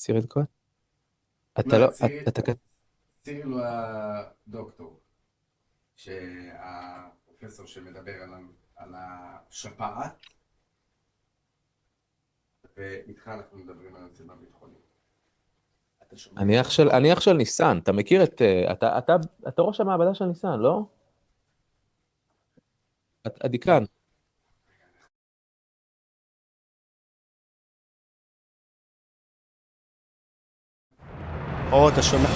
סיריל כהן? אתה לא, לא, ציריל, אתה ציריל הוא הדוקטור, שהפרופסור שמדבר על השפעת, ואיתך אנחנו מדברים על הנושאים הביטחוניים. אתה שומע את זה? אני אח של ניסן, אתה מכיר את, אתה ראש המעבדה של ניסן, לא? הדיקן. או אתה שומע...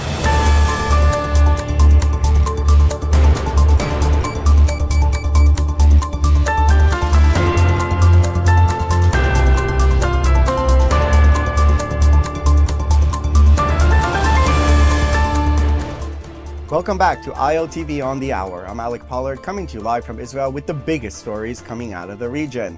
Welcome back to ILTV on the Hour. I'm Alec Pollard coming to you live from Israel with the biggest stories coming out of the region.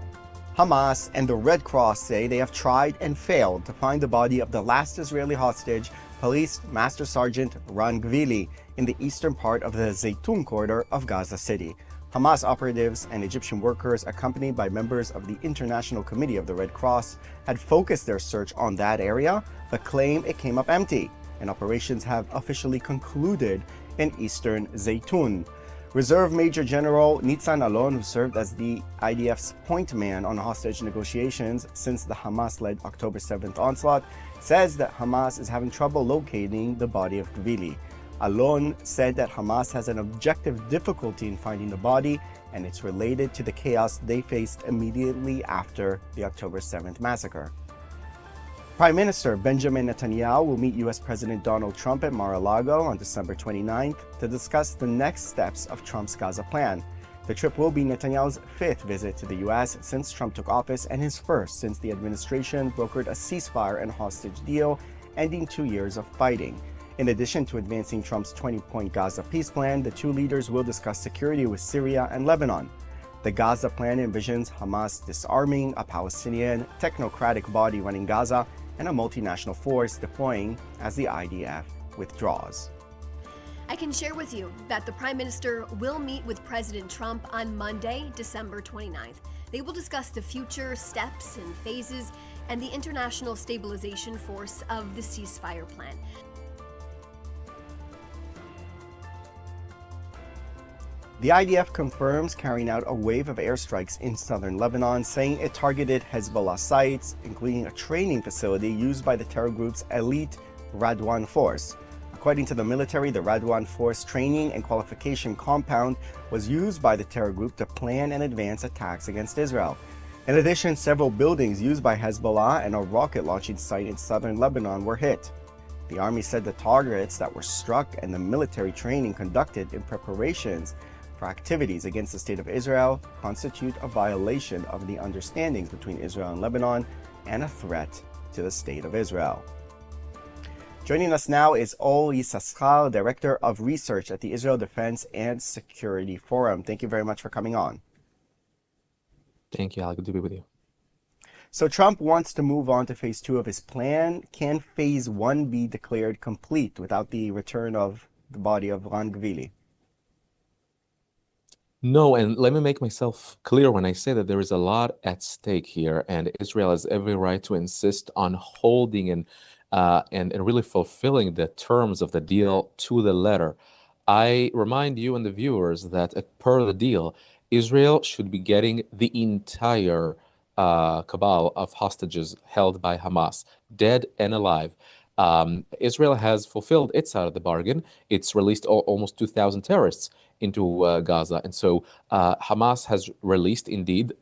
Hamas and the Red Cross say they have tried and failed to find the body of the last Israeli hostage, Police Master Sergeant Ran Gvili, in the eastern part of the Zaytun corridor of Gaza City. Hamas operatives and Egyptian workers, accompanied by members of the International Committee of the Red Cross, had focused their search on that area, but claim it came up empty, and operations have officially concluded in eastern Zaytun. Reserve Major General Nitzan Alon, who served as the IDF's point man on hostage negotiations since the Hamas-led October 7th onslaught, says that Hamas is having trouble locating the body of Gvili. Alon said that Hamas has an objective difficulty in finding the body, and it's related to the chaos they faced immediately after the October 7th massacre. Prime Minister Benjamin Netanyahu will meet U.S. President Donald Trump at Mar-a-Lago on December 29th to discuss the next steps of Trump's Gaza plan. The trip will be Netanyahu's fifth visit to the U.S. since Trump took office and his first since the administration brokered a ceasefire and hostage deal, ending 2 years of fighting. In addition to advancing Trump's 20-point Gaza peace plan, the two leaders will discuss security with Syria and Lebanon. The Gaza plan envisions Hamas disarming, a Palestinian technocratic body running Gaza, and a multinational force deploying as the IDF withdraws. I can share with you that the Prime Minister will meet with President Trump on Monday, December 29th. They will discuss the future steps and phases and the international stabilization force of the ceasefire plan. The IDF confirms carrying out a wave of airstrikes in southern Lebanon, saying it targeted Hezbollah sites, including a training facility used by the terror group's elite Radwan force. According to the military, the Radwan force training and qualification compound was used by the terror group to plan and advance attacks against Israel. In addition, several buildings used by Hezbollah and a rocket launching site in southern Lebanon were hit. The army said the targets that were struck and the military training conducted in preparations for activities against the State of Israel constitute a violation of the understandings between Israel and Lebanon and a threat to the State of Israel. Joining us now is Ol Yissaschar, Director of Research at the Israel Defense and Security Forum. Thank you very much for coming on. Thank you, Al. Good to be with you. So Trump wants to move on to phase 2 of his plan. Can phase 1 be declared complete without the return of the body of Ran Gvili? No, and let me make myself clear when I say that there is a lot at stake here, and Israel has every right to insist on holding and really fulfilling the terms of the deal to the letter. I remind you and the viewers that per the deal, Israel should be getting the entire cabal of hostages held by Hamas, dead and alive. Israel has fulfilled its side of the bargain. It's released almost 2,000 terrorists into Gaza. And so Hamas has released, indeed,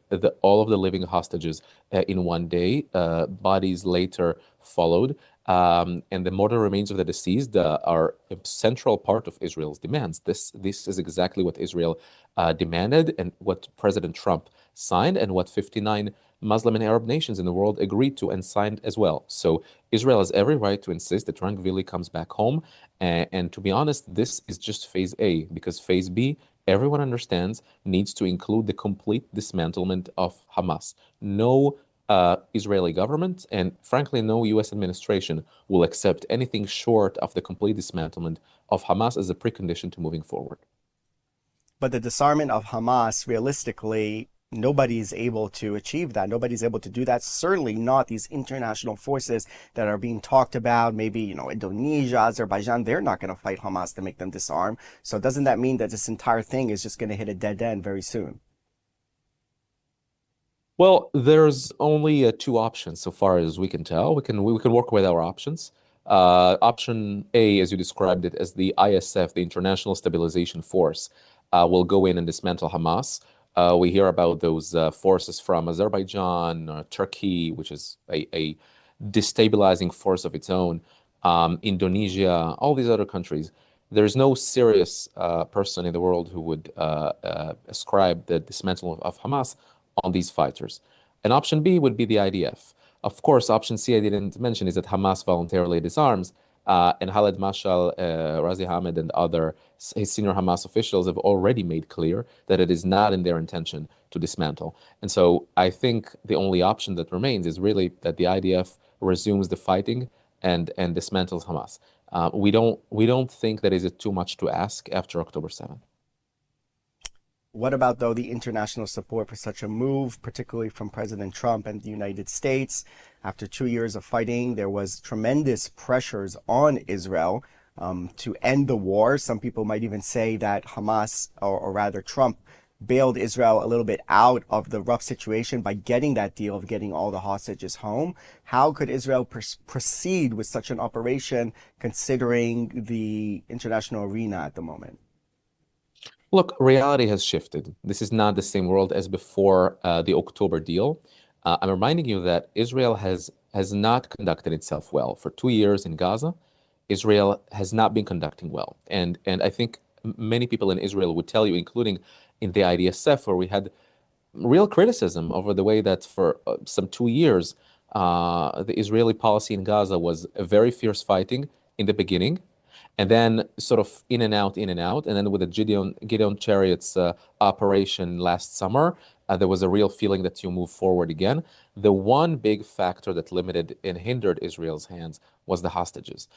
all of the living hostages in one day. Bodies later followed. And the mortal remains of the deceased are a central part of Israel's demands. This is exactly what Israel demanded and what President Trump signed and what 59 Muslim and Arab nations in the world agreed to and signed as well. So Israel has every right to insist that Ran Gvili comes back home. And to be honest, this is just phase A, because phase B, everyone understands, needs to include the complete dismantlement of Hamas. No Israeli government and frankly no US administration will accept anything short of the complete dismantlement of Hamas as a precondition to moving forward. But the disarmament of Hamas realistically nobody's able to achieve that. Nobody's able to do that. Certainly not these international forces that are being talked about. Maybe, Indonesia, Azerbaijan, they're not going to fight Hamas to make them disarm. So doesn't that mean that this entire thing is just going to hit a dead end very soon? Well, there's only two options so far as we can tell. We can work with our options. Option A, as you described it, as the ISF, the International Stabilization Force, will go in and dismantle Hamas. We hear about those forces from Azerbaijan, Turkey, which is a destabilizing force of its own, Indonesia, all these other countries. There's no serious person in the world who would ascribe the dismantling of Hamas on these fighters. And option B would be the IDF. Of course, option C I didn't mention is that Hamas voluntarily disarms, and Khaled Mashal, Razi Ahmed, and other his senior Hamas officials have already made clear that it is not in their intention to dismantle. And so I think the only option that remains is really that the IDF resumes the fighting and dismantles Hamas. We don't think that is it too much to ask after October 7th. What about, though, the international support for such a move, particularly from President Trump and the United States? After 2 years of fighting, there was tremendous pressures on Israel to end the war. Some people might even say that Hamas, or rather Trump, bailed Israel a little bit out of the rough situation by getting that deal of getting all the hostages home. How could Israel proceed with such an operation considering the international arena at the moment? Look, reality has shifted. This is not the same world as before the October deal. I'm reminding you that Israel has not conducted itself well. For 2 years in Gaza, Israel has not been conducting well. And I think many people in Israel would tell you, including in the IDSF, where we had real criticism over the way that for some 2 years, the Israeli policy in Gaza was a very fierce fighting in the beginning, and then sort of in and out, in and out. And then with the Gideon Chariots operation last summer, there was a real feeling that you move forward again. The one big factor that limited and hindered Israel's hands was the hostages.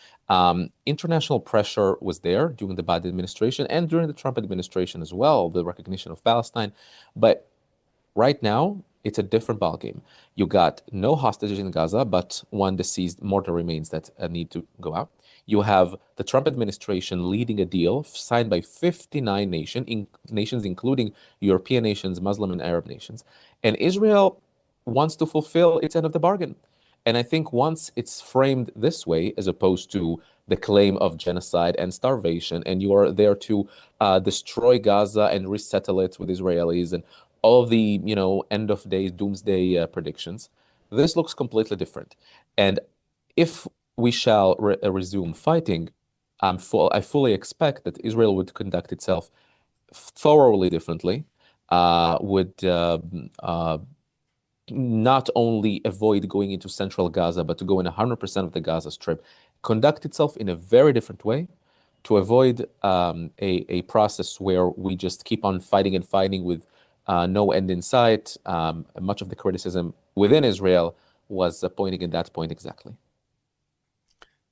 International pressure was there during the Biden administration and during the Trump administration as well, the recognition of Palestine. But right now, it's a different ballgame. You got no hostages in Gaza, but one deceased mortar remains that need to go out. You have the Trump administration leading a deal signed by 59 nations, including European nations, Muslim and Arab nations. And Israel wants to fulfill its end of the bargain. And I think once it's framed this way, as opposed to the claim of genocide and starvation, and you are there to destroy Gaza and resettle it with Israelis and all of the, end of days, doomsday predictions, this looks completely different. And if we shall resume fighting, I fully expect that Israel would conduct itself thoroughly differently, would not only avoid going into central Gaza, but to go in 100% of the Gaza Strip, conduct itself in a very different way to avoid a process where we just keep on fighting and fighting with no end in sight. Much of the criticism within Israel was pointing at that point exactly.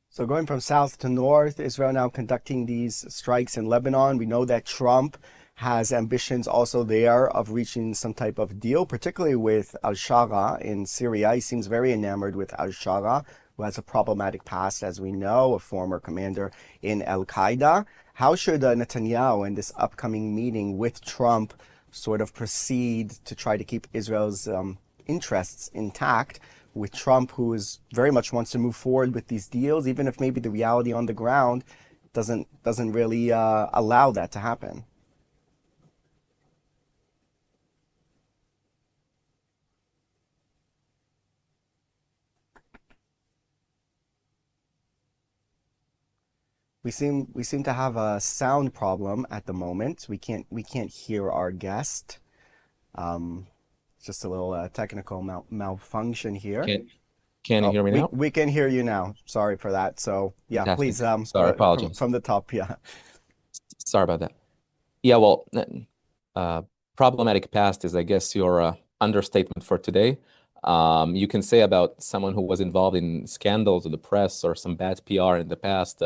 So going from south to north, Israel now conducting these strikes in Lebanon. We know that Trump has ambitions also there of reaching some type of deal, particularly with al-Shara in Syria. He seems very enamored with al-Shara, who has a problematic past, as we know, a former commander in Al-Qaeda. How should Netanyahu in this upcoming meeting with Trump sort of proceed to try to keep Israel's interests intact, with Trump, who is very much wants to move forward with these deals, even if maybe the reality on the ground doesn't really allow that to happen? We seem to have a sound problem at the moment. We can't hear our guest. Just a little technical malfunction here. Can you hear me now? We can hear you now. Sorry for that. So yeah, Fantastic. please Sorry, apologies. from the top. Yeah. Sorry about that. Yeah, well, problematic past is, I guess, your understatement for today. You can say about someone who was involved in scandals in the press or some bad PR in the past.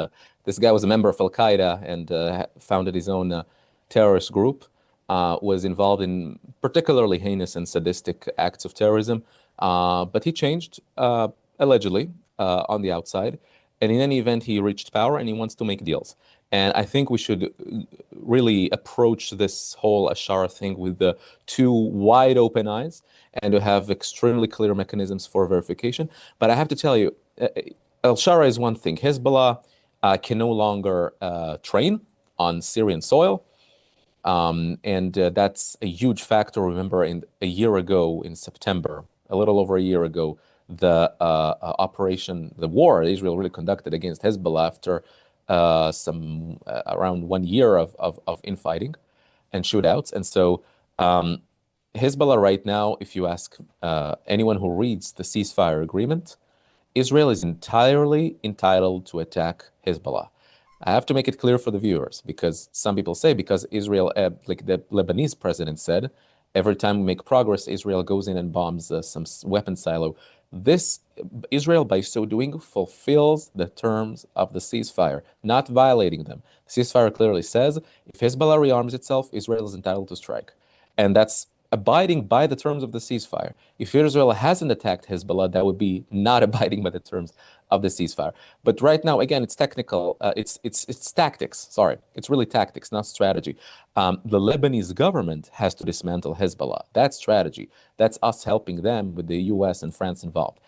This guy was a member of Al-Qaeda and founded his own terrorist group. was involved in particularly heinous and sadistic acts of terrorism. But he changed, allegedly, on the outside. And in any event, he reached power and he wants to make deals. And I think we should really approach this whole Ashara thing with the two wide open eyes and to have extremely clear mechanisms for verification. But I have to tell you, Al-Shara is one thing. Hezbollah can no longer train on Syrian soil. And that's a huge factor. Remember, a year ago in September, a little over a year ago, the the war Israel really conducted against Hezbollah after around 1 year of infighting and shootouts. And so Hezbollah right now, if you ask anyone who reads the ceasefire agreement, Israel is entirely entitled to attack Hezbollah. I have to make it clear for the viewers, because some people say, because Israel, like the Lebanese president said, every time we make progress, Israel goes in and bombs some weapon silo. Israel, by so doing, fulfills the terms of the ceasefire, not violating them. The ceasefire clearly says, if Hezbollah rearms itself, Israel is entitled to strike. And that's abiding by the terms of the ceasefire. If Israel hasn't attacked Hezbollah, that would be not abiding by the terms of the ceasefire. But right now, again, it's technical. It's tactics. Sorry, it's really tactics, not strategy. The Lebanese government has to dismantle Hezbollah. That's strategy. That's us helping them with the U.S. and France involved.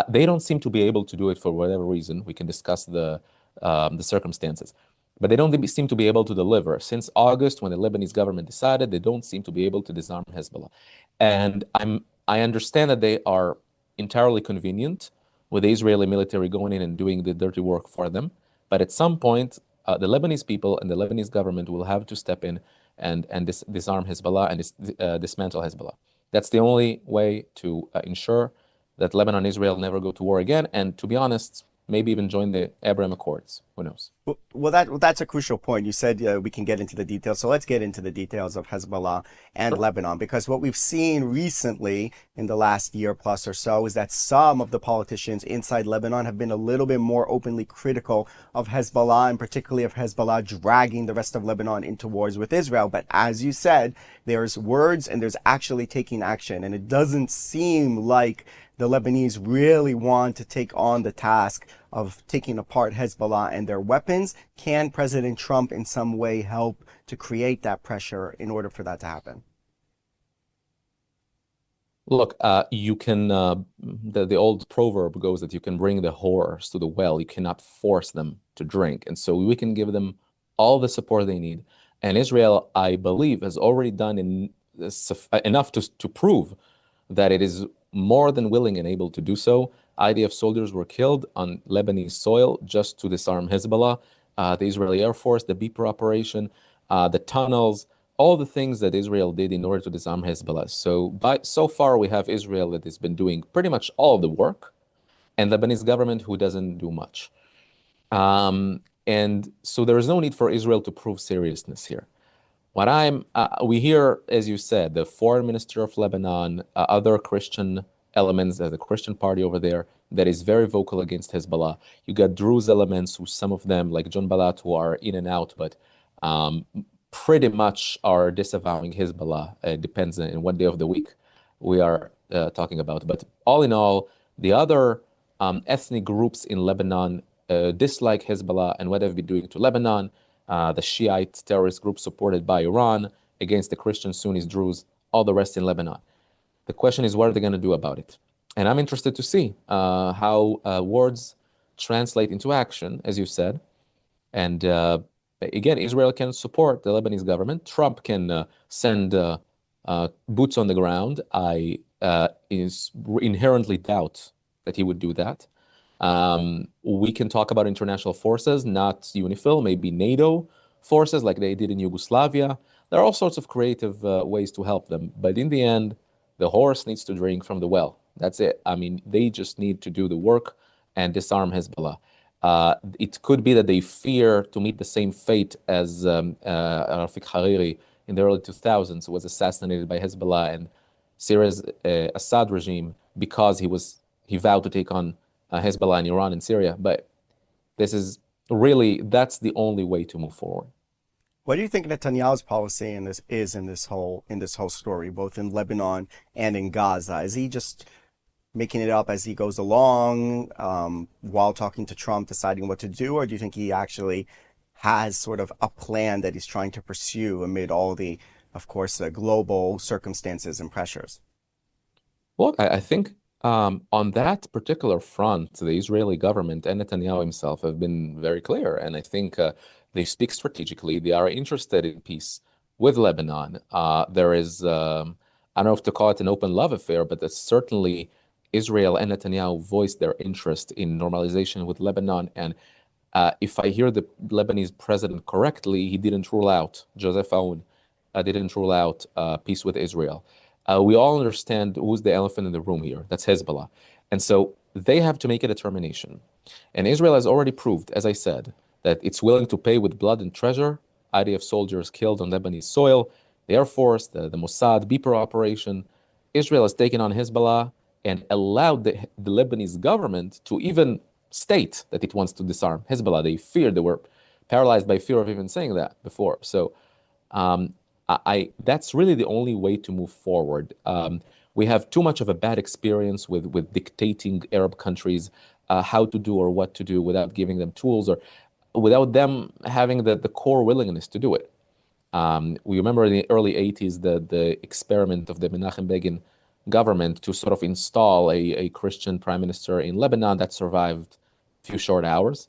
They don't seem to be able to do it for whatever reason. We can discuss the circumstances. But they don't seem to be able to deliver. Since August, when the Lebanese government decided, they don't seem to be able to disarm Hezbollah. And I understand that they are entirely convenient with the Israeli military going in and doing the dirty work for them. But at some point, the Lebanese people and the Lebanese government will have to step in and disarm Hezbollah and dismantle Hezbollah. That's the only way to ensure that Lebanon and Israel never go to war again. And to be honest, maybe even join the Abraham Accords. Who knows? Well, that's a crucial point. You said we can get into the details. So let's get into the details of Hezbollah and Sure. Lebanon, because what we've seen recently in the last year plus or so is that some of the politicians inside Lebanon have been a little bit more openly critical of Hezbollah, and particularly of Hezbollah dragging the rest of Lebanon into wars with Israel. But as you said, there's words and there's actually taking action. And it doesn't seem like the Lebanese really want to take on the task of taking apart Hezbollah and their weapons. Can President Trump in some way help to create that pressure in order for that to happen? Look, you can, the old proverb goes that you can bring the horse to the well, you cannot force them to drink. And so we can give them all the support they need. And Israel, I believe, has already done enough to prove that it is more than willing and able to do so. IDF soldiers were killed on Lebanese soil just to disarm Hezbollah. The Israeli Air Force, the Beeper operation, the tunnels, all the things that Israel did in order to disarm Hezbollah. So far, we have Israel that has been doing pretty much all of the work, and the Lebanese government who doesn't do much. And so there is no need for Israel to prove seriousness here. We hear, as you said, the foreign minister of Lebanon, other Christian elements, there's a Christian party over there that is very vocal against Hezbollah. You got Druze elements, who some of them, like John Balat, who are in and out, but pretty much are disavowing Hezbollah. It depends on what day of the week we are talking about. But all in all, the other ethnic groups in Lebanon dislike Hezbollah and what they've been doing to Lebanon. The Shiite terrorist group supported by Iran against the Christian Sunnis, Druze, all the rest in Lebanon. The question is, what are they going to do about it? And I'm interested to see how words translate into action, as you said. And again, Israel can support the Lebanese government. Trump can send boots on the ground. I inherently doubt that he would do that. We can talk about international forces, not UNIFIL, maybe NATO forces like they did in Yugoslavia. There are all sorts of creative ways to help them. But in the end, the horse needs to drink from the well. That's it. I mean, they just need to do the work and disarm Hezbollah. It could be that they fear to meet the same fate as Rafik Hariri in the early 2000s, who was assassinated by Hezbollah and Syria's Assad regime because he vowed to take on Hezbollah in Iran and Syria. But this is really, that's the only way to move forward. What do you think Netanyahu's policy in this whole story, both in Lebanon and in Gaza? Is he just making it up as he goes along, while talking to Trump, deciding what to do, or do you think he actually has sort of a plan that he's trying to pursue amid all the, of course, global circumstances and pressures? Well, I think on that particular front, the Israeli government and Netanyahu himself have been very clear. And I think they speak strategically. They are interested in peace with Lebanon. There is, I don't know if to call it an open love affair, but that's certainly Israel and Netanyahu voiced their interest in normalization with Lebanon. And if I hear the Lebanese president correctly, he didn't rule out, Joseph Aoun didn't rule out peace with Israel. We all understand who's the elephant in the room here. That's Hezbollah. And so they have to make a determination. And Israel has already proved, as I said, that it's willing to pay with blood and treasure. IDF soldiers killed on Lebanese soil, the Air Force, the Mossad Beeper operation. Israel has taken on Hezbollah and allowed the Lebanese government to even state that it wants to disarm Hezbollah. They were paralyzed by fear of even saying that before. So that's really the only way to move forward. We have too much of a bad experience with dictating Arab countries how to do or what to do without giving them tools or without them having the core willingness to do it. We remember in the early 80s the experiment of the Menachem Begin government to sort of install a Christian prime minister in Lebanon that survived a few short hours.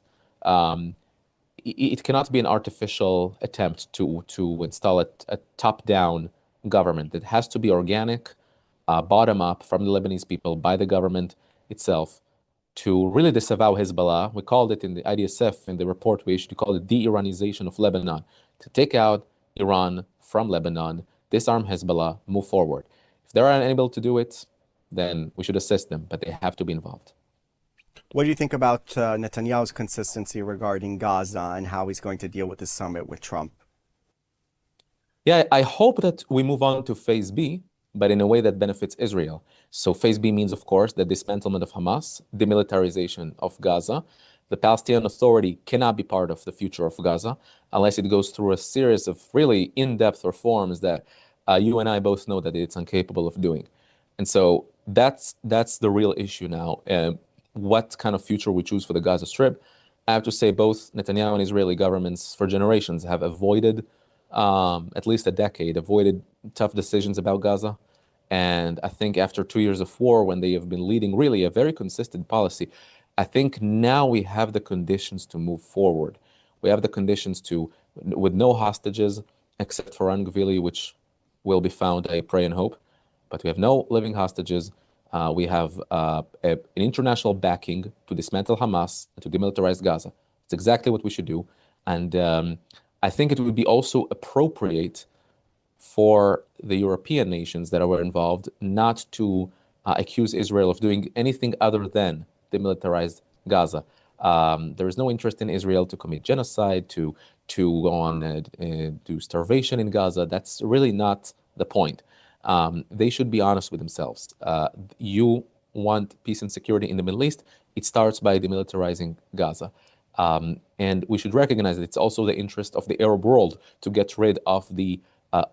It cannot be an artificial attempt to install a top-down government. It has to be organic, bottom-up from the Lebanese people by the government itself to really disavow Hezbollah. We called it in the IDSF, in the report we issued, we called it de-Iranization of Lebanon, to take out Iran from Lebanon, disarm Hezbollah, move forward. If they're unable to do it, then we should assist them, but they have to be involved. What do you think about Netanyahu's consistency regarding Gaza and how he's going to deal with the summit with Trump? Yeah, I hope that we move on to phase B, but in a way that benefits Israel. So phase B means, of course, the dismantlement of Hamas, demilitarization of Gaza. The Palestinian Authority cannot be part of the future of Gaza unless it goes through a series of really in-depth reforms that you and I both know that it's incapable of doing. And so that's the real issue now. What kind of future we choose for the Gaza Strip. I have to say both Netanyahu and Israeli governments for generations have avoided, at least a decade, avoided tough decisions about Gaza. And I think after 2 years of war, when they have been leading really a very consistent policy, I think now we have the conditions to move forward. We have the conditions to, with no hostages, except for Angvili, which will be found, I pray and hope. But we have no living hostages. We have an international backing to dismantle Hamas and to demilitarize Gaza. It's exactly what we should do. And I think it would be also appropriate for the European nations that were involved not to accuse Israel of doing anything other than demilitarize Gaza. There is no interest in Israel to commit genocide, to go on and do starvation in Gaza. That's really not the point. They should be honest with themselves. You want peace and security in the Middle East, it starts by demilitarizing Gaza. And we should recognize that it's also the interest of the Arab world to get rid of the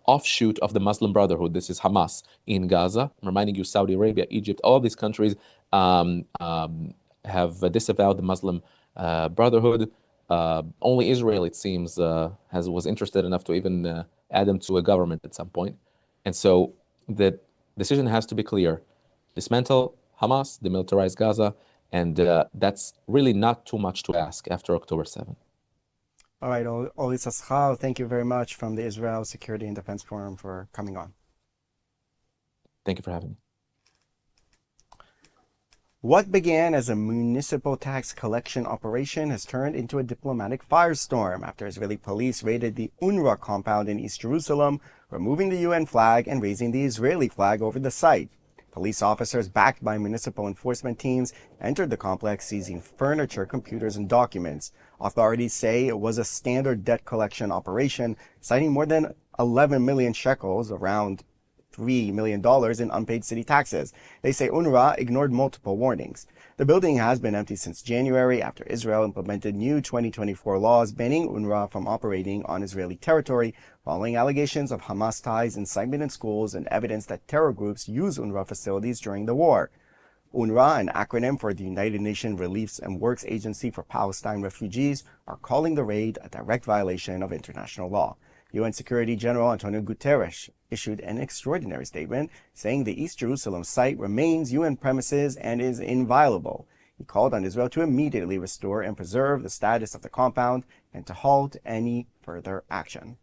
offshoot of the Muslim Brotherhood. This is Hamas in Gaza. I'm reminding you, Saudi Arabia, Egypt, all of these countries have disavowed the Muslim Brotherhood. Only Israel, it seems, was interested enough to even add them to a government at some point. And so the decision has to be clear. Dismantle Hamas, demilitarize Gaza, and that's really not too much to ask after October 7th. All right, Oli Saschal, thank you very much from the Israel Security and Defense Forum for coming on. Thank you for having me. What began as a municipal tax collection operation has turned into a diplomatic firestorm after Israeli police raided the UNRWA compound in East Jerusalem, removing the UN flag and raising the Israeli flag over the site. Police officers backed by municipal enforcement teams entered the complex, seizing furniture, computers, and documents. Authorities say it was a standard debt collection operation, citing more than 11 million shekels, around $3 million in unpaid city taxes. They say UNRWA ignored multiple warnings. The building has been empty since January after Israel implemented new 2024 laws banning UNRWA from operating on Israeli territory following allegations of Hamas ties, incitement in schools, and evidence that terror groups use UNRWA facilities during the war. UNRWA, an acronym for the United Nations Relief and Works Agency for Palestine Refugees, are calling the raid a direct violation of international law. UN Security General Antonio Guterres issued an extraordinary statement saying the East Jerusalem site remains UN premises and is inviolable. He called on Israel to immediately restore and preserve the status of the compound and to halt any further action.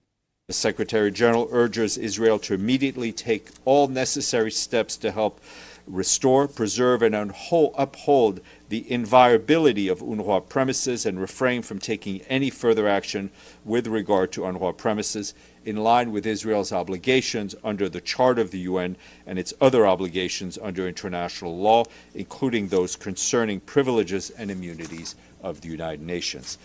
The Secretary General urges Israel to immediately take all necessary steps to help restore, preserve, and uphold the inviolability of UNRWA premises and refrain from taking any further action with regard to UNRWA premises in line with Israel's obligations under the Charter of the UN and its other obligations under international law, including those concerning privileges and immunities of the United Nations.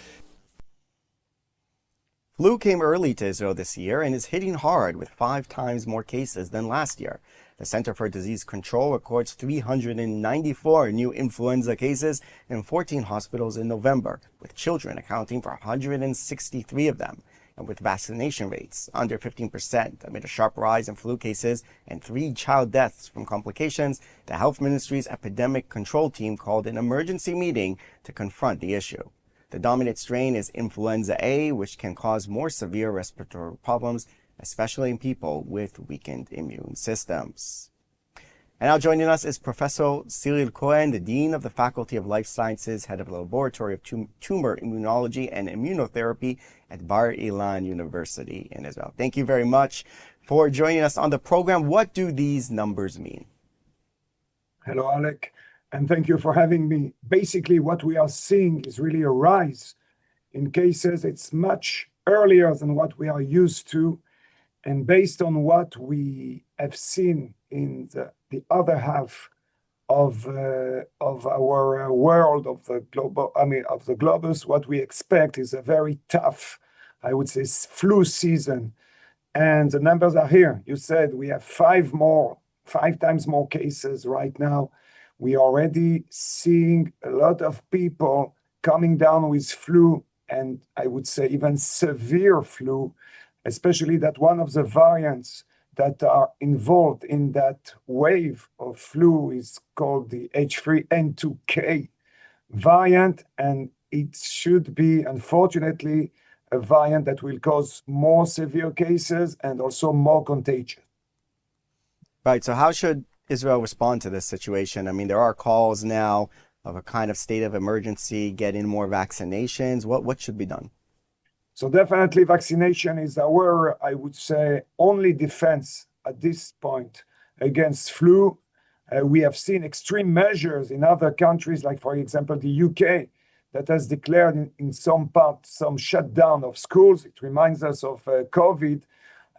Flu came early to Israel this year and is hitting hard with 5 times more cases than last year. The Center for Disease Control records 394 new influenza cases in 14 hospitals in November, with children accounting for 163 of them, and with vaccination rates under 15% amid a sharp rise in flu cases and 3 child deaths from complications. The Health Ministry's epidemic control team called an emergency meeting to confront the issue. The dominant strain is influenza A, which can cause more severe respiratory problems, especially in people with weakened immune systems. And now joining us is Professor Cyril Cohen, the Dean of the Faculty of Life Sciences, Head of the Laboratory of Tumor Immunology and Immunotherapy at Bar Ilan University in Israel. Thank you very much for joining us on the program. What do these numbers mean? Hello, Alec, and thank you for having me. Basically, what we are seeing is really a rise in cases. It's much earlier than what we are used to. And based on what we have seen in the other half of our world, of the globus, what we expect is a very tough, I would say, flu season. And the numbers are here. You said we have 5 times more cases right now. We are already seeing a lot of people coming down with flu, and I would say even severe flu, especially that one of the variants that are involved in that wave of flu is called the H3N2K variant, and it should be, unfortunately, a variant that will cause more severe cases and also more contagion. Right, so how should Israel respond to this situation? I mean, there are calls now of a kind of state of emergency, getting more vaccinations. What should be done? So definitely vaccination is our, I would say, only defense at this point against flu. We have seen extreme measures in other countries, like, for example, the UK, that has declared in some parts some shutdown of schools. It reminds us of COVID.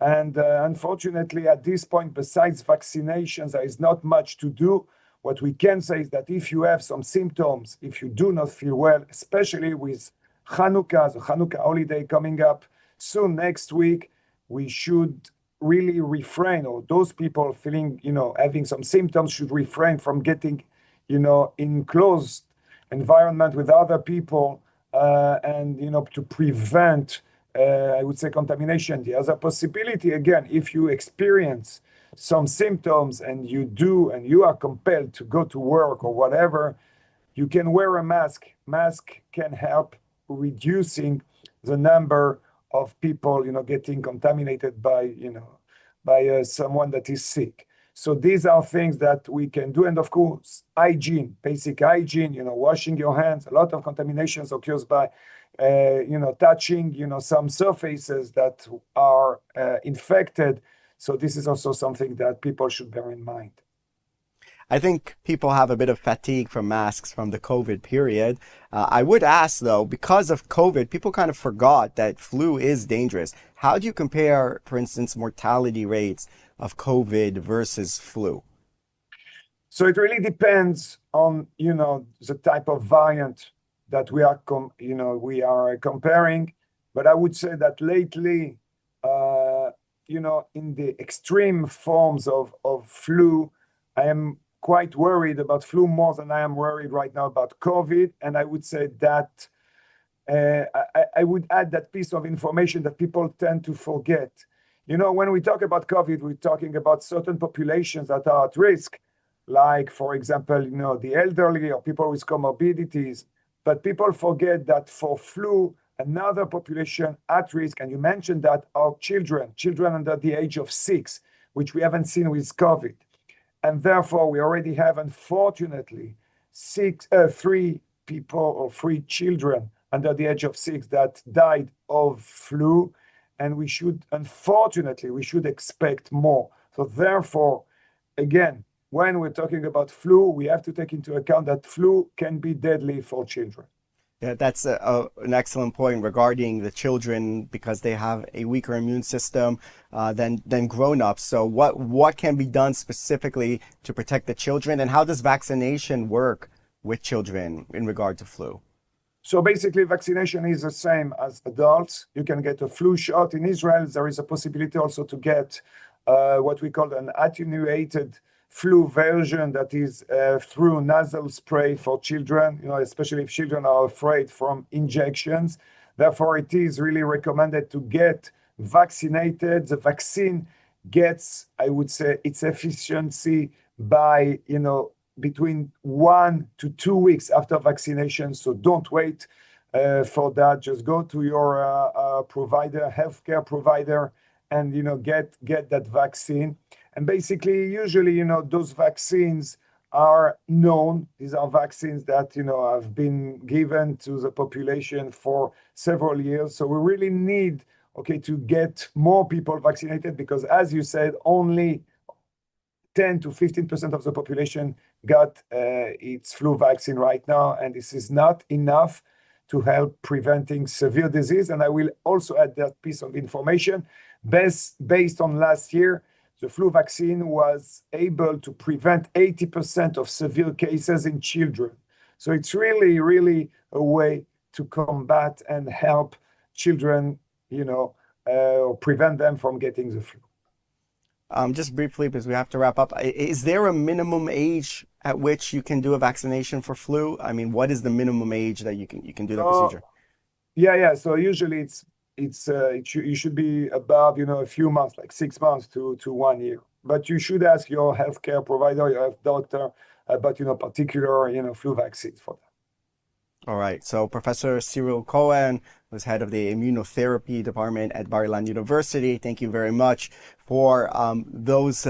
And unfortunately, at this point, besides vaccinations, there is not much to do. What we can say is that if you have some symptoms, if you do not feel well, especially with Hanukkah, the Hanukkah holiday coming up soon next week, we should really refrain, or those people feeling, having some symptoms should refrain from getting, in closed environment with other people, and, to prevent, I would say, contamination. The other possibility, again, if you experience some symptoms and you are compelled to go to work or whatever, you can wear a mask. Mask can help reducing the number of people, getting contaminated by someone that is sick. So these are things that we can do. And of course, hygiene, basic hygiene, washing your hands. A lot of contaminations occurs by, touching, some surfaces that are infected. So this is also something that people should bear in mind. I think people have a bit of fatigue from masks from the COVID period. I would ask, though, because of COVID, people kind of forgot that flu is dangerous. How do you compare, for instance, mortality rates of COVID versus flu? So it really depends on, the type of variant that we are comparing. But I would say that lately, in the extreme forms of flu, I am quite worried about flu more than I am worried right now about COVID. And I would say that I would add that piece of information that people tend to forget. When we talk about COVID, we're talking about certain populations that are at risk, like, for example, the elderly or people with comorbidities. But people forget that for flu, another population at risk, and you mentioned that, are children under the age of 6, which we haven't seen with COVID. And therefore, we already have, unfortunately, 3 people or 3 children under the age of 6 that died of flu. And we should expect more. So therefore, again, when we're talking about flu, we have to take into account that flu can be deadly for children. Yeah, that's an excellent point regarding the children, because they have a weaker immune system than grown-ups. So what can be done specifically to protect the children, and how does vaccination work with children in regard to flu? So basically, vaccination is the same as adults. You can get a flu shot. In Israel, there is a possibility also to get what we call an attenuated flu version, that is through nasal spray for children, especially if children are afraid from injections. Therefore, it is really recommended to get vaccinated. The vaccine gets, I would say, its efficiency by, between 1 to 2 weeks after vaccination. So don't wait for that. Just go to your provider, healthcare provider, and get that vaccine. And basically, usually, those vaccines are known. These are vaccines that have been given to the population for several years. So we really need to get more people vaccinated, because, as you said, only 10 to 15% of the population got its flu vaccine right now, and this is not enough to help preventing severe disease. And I will also add that piece of information. Based on last year, the flu vaccine was able to prevent 80% of severe cases in children. So it's really, really a way to combat and help children, or prevent them from getting the flu. Just briefly, because we have to wrap up, is there a minimum age at which you can do a vaccination for flu? I mean, what is the minimum age that you can do the procedure? Yeah. So usually you should be above, a few months, like 6 months to 1 year. But you should ask your healthcare provider, your health doctor, about, particular, flu vaccines for that. All right. So Professor Cyril Cohen was head of the immunotherapy department at Bar-Ilan University. Thank you very much for those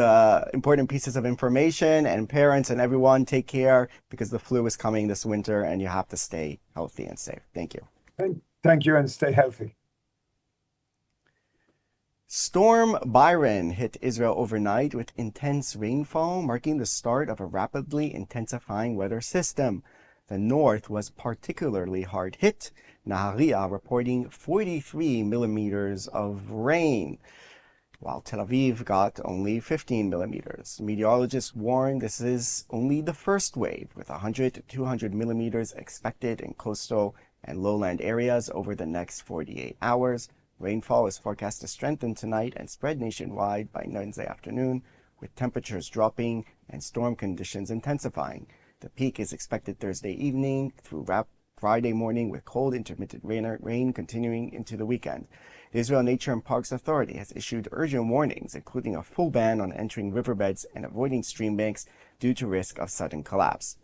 important pieces of information. And parents and everyone, take care, because the flu is coming this winter and you have to stay healthy and safe. Thank you. Thank you, and stay healthy. Storm Byron hit Israel overnight with intense rainfall, marking the start of a rapidly intensifying weather system. The north was particularly hard hit, Nahariya reporting 43 millimeters of rain, while Tel Aviv got only 15 millimeters. Meteorologists warn this is only the first wave, with 100 to 200 millimeters expected in coastal and lowland areas over the next 48 hours. Rainfall is forecast to strengthen tonight and spread nationwide by Wednesday afternoon, with temperatures dropping and storm conditions intensifying. The peak is expected Thursday evening through Friday morning, with cold intermittent rain continuing into the weekend. The Israel Nature and Parks Authority has issued urgent warnings, including a full ban on entering riverbeds and avoiding stream banks due to risk of sudden collapse.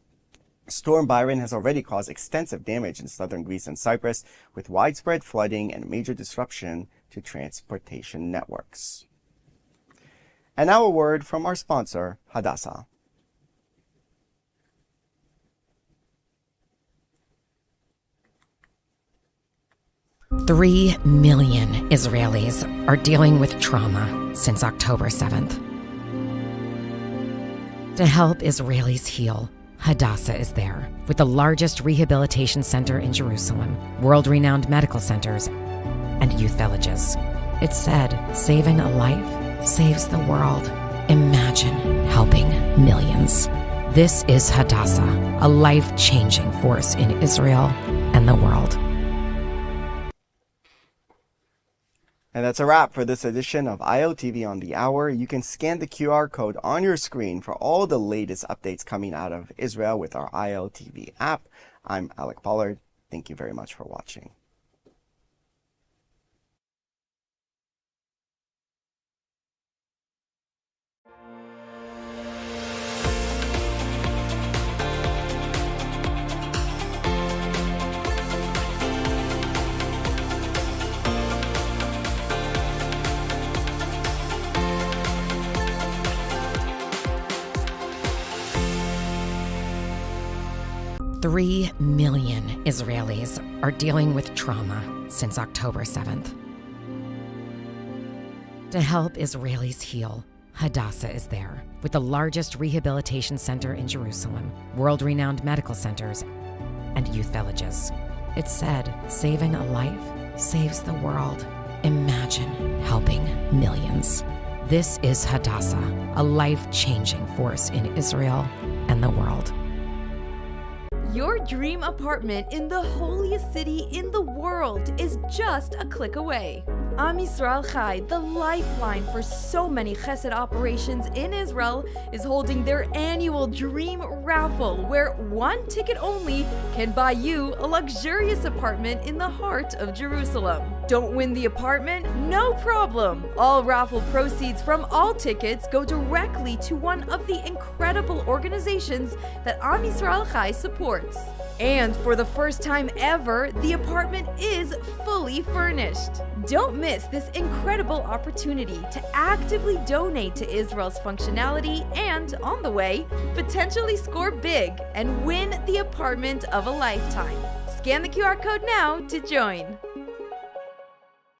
Storm Byron has already caused extensive damage in southern Greece and Cyprus, with widespread flooding and major disruption to transportation networks. And now a word from our sponsor, Hadassah. Three million Israelis are dealing with trauma since October 7th. To help Israelis heal, Hadassah is there, with the largest rehabilitation center in Jerusalem, world-renowned medical centers, and youth villages. It's said, saving a life saves the world. Imagine helping millions. This is Hadassah, a life-changing force in Israel and the world. And that's a wrap for this edition of ILTV on the Hour. You can scan the QR code on your screen for all the latest updates coming out of Israel with our ILTV app. I'm Alec Pollard. Thank you very much for watching. Three million Israelis are dealing with trauma since October 7th. To help Israelis heal, Hadassah is there, with the largest rehabilitation center in Jerusalem, world-renowned medical centers, and youth villages. It's said, saving a life saves the world. Imagine helping millions. This is Hadassah, a life-changing force in Israel and the world. Your dream apartment in the holiest city in the world is just a click away. Am Yisrael Chai, the lifeline for so many chesed operations in Israel, is holding their annual Dream Raffle, where one ticket only can buy you a luxurious apartment in the heart of Jerusalem. Don't win the apartment? No problem! All raffle proceeds from all tickets go directly to one of the incredible organizations that Am Yisrael Chai supports. And for the first time ever, the apartment is fully furnished. Don't miss this incredible opportunity to actively donate to Israel's functionality and, on the way, potentially score big and win the apartment of a lifetime. Scan the QR code now to join.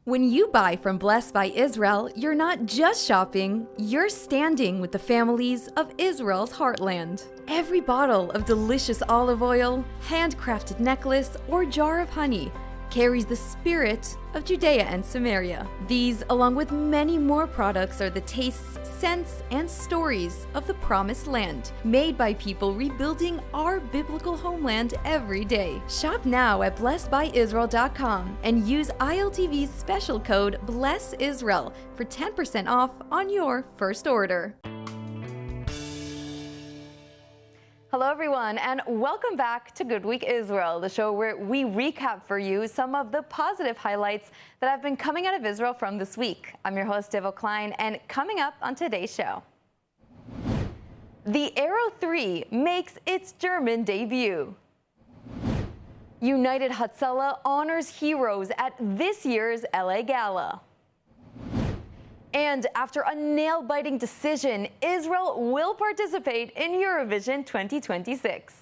When you buy from Blessed by Israel, you're not just shopping, you're standing with the families of Israel's heartland. Every bottle of delicious olive oil, handcrafted necklace, or jar of honey carries the spirit of Judea and Samaria. These, along with many more products, are the tastes, scents, and stories of the Promised Land, made by people rebuilding our biblical homeland every day. Shop now at blessedbyisrael.com and use ILTV's special code BLESSISRAEL for 10% off on your first order. Hello everyone, and welcome back to Good Week Israel, the show where we recap for you some of the positive highlights that have been coming out of Israel from this week. I'm your host, Devo Klein, and coming up on today's show, the Arrow 3 makes its German debut. United Hatzalah honors heroes at this year's LA Gala. And after a nail-biting decision, Israel will participate in Eurovision 2026.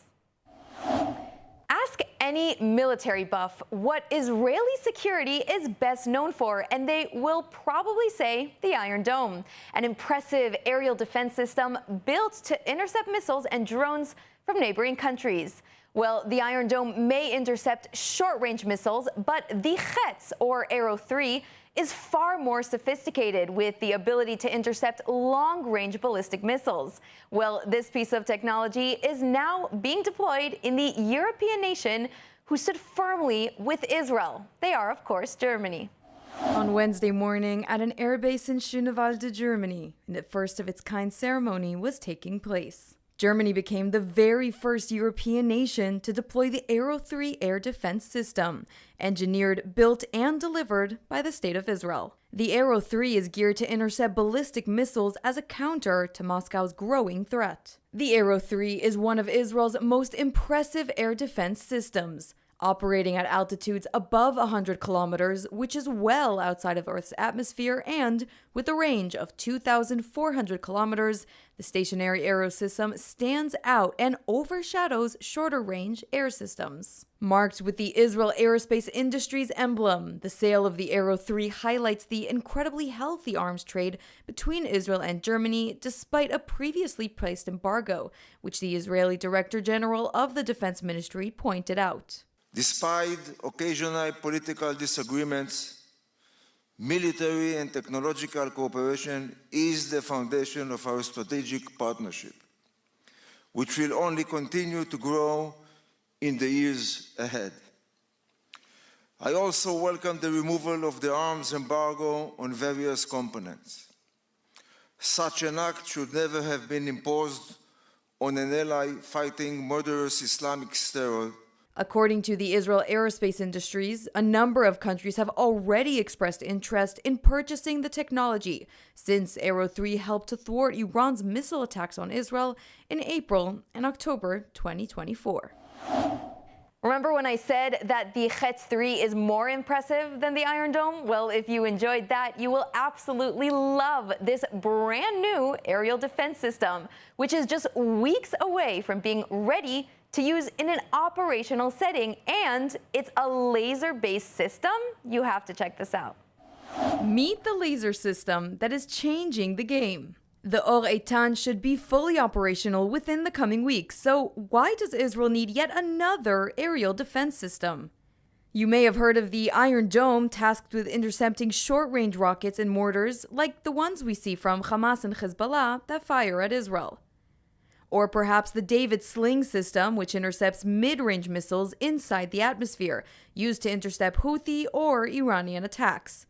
Ask any military buff what Israeli security is best known for, and they will probably say the Iron Dome, an impressive aerial defense system built to intercept missiles and drones from neighboring countries. Well, the Iron Dome may intercept short-range missiles, but the Chetz, or Arrow 3, is far more sophisticated, with the ability to intercept long-range ballistic missiles. Well, this piece of technology is now being deployed in the European nation who stood firmly with Israel. They are, of course, Germany. On Wednesday morning at an airbase in Schönewalde, Germany, the first of its kind ceremony was taking place. Germany became the very first European nation to deploy the Arrow 3 air defense system, engineered, built, and delivered by the State of Israel. The Arrow 3 is geared to intercept ballistic missiles as a counter to Moscow's growing threat. The Arrow 3 is one of Israel's most impressive air defense systems, operating at altitudes above 100 kilometers, which is well outside of Earth's atmosphere, and with a range of 2,400 kilometers, the stationary Arrow system stands out and overshadows shorter-range air systems. Marked with the Israel Aerospace Industries emblem, the sale of the Arrow 3 highlights the incredibly healthy arms trade between Israel and Germany, despite a previously placed embargo, which the Israeli Director General of the Defense Ministry pointed out. Despite occasional political disagreements, military and technological cooperation is the foundation of our strategic partnership, which will only continue to grow in the years ahead. I also welcome the removal of the arms embargo on various components. Such an act should never have been imposed on an ally fighting murderous Islamic terror. According to the Israel Aerospace Industries, a number of countries have already expressed interest in purchasing the technology, since Arrow 3 helped to thwart Iran's missile attacks on Israel in April and October 2024. Remember when I said that the Chetz 3 is more impressive than the Iron Dome? Well, if you enjoyed that, you will absolutely love this brand new aerial defense system, which is just weeks away from being ready to use in an operational setting, and it's a laser-based system. You have to check this out. Meet the laser system that is changing the game. The Or Eitan should be fully operational within the coming weeks, so why does Israel need yet another aerial defense system? You may have heard of the Iron Dome, tasked with intercepting short-range rockets and mortars like the ones we see from Hamas and Hezbollah that fire at Israel. Or perhaps the David Sling system, which intercepts mid-range missiles inside the atmosphere, used to intercept Houthi or Iranian attacks.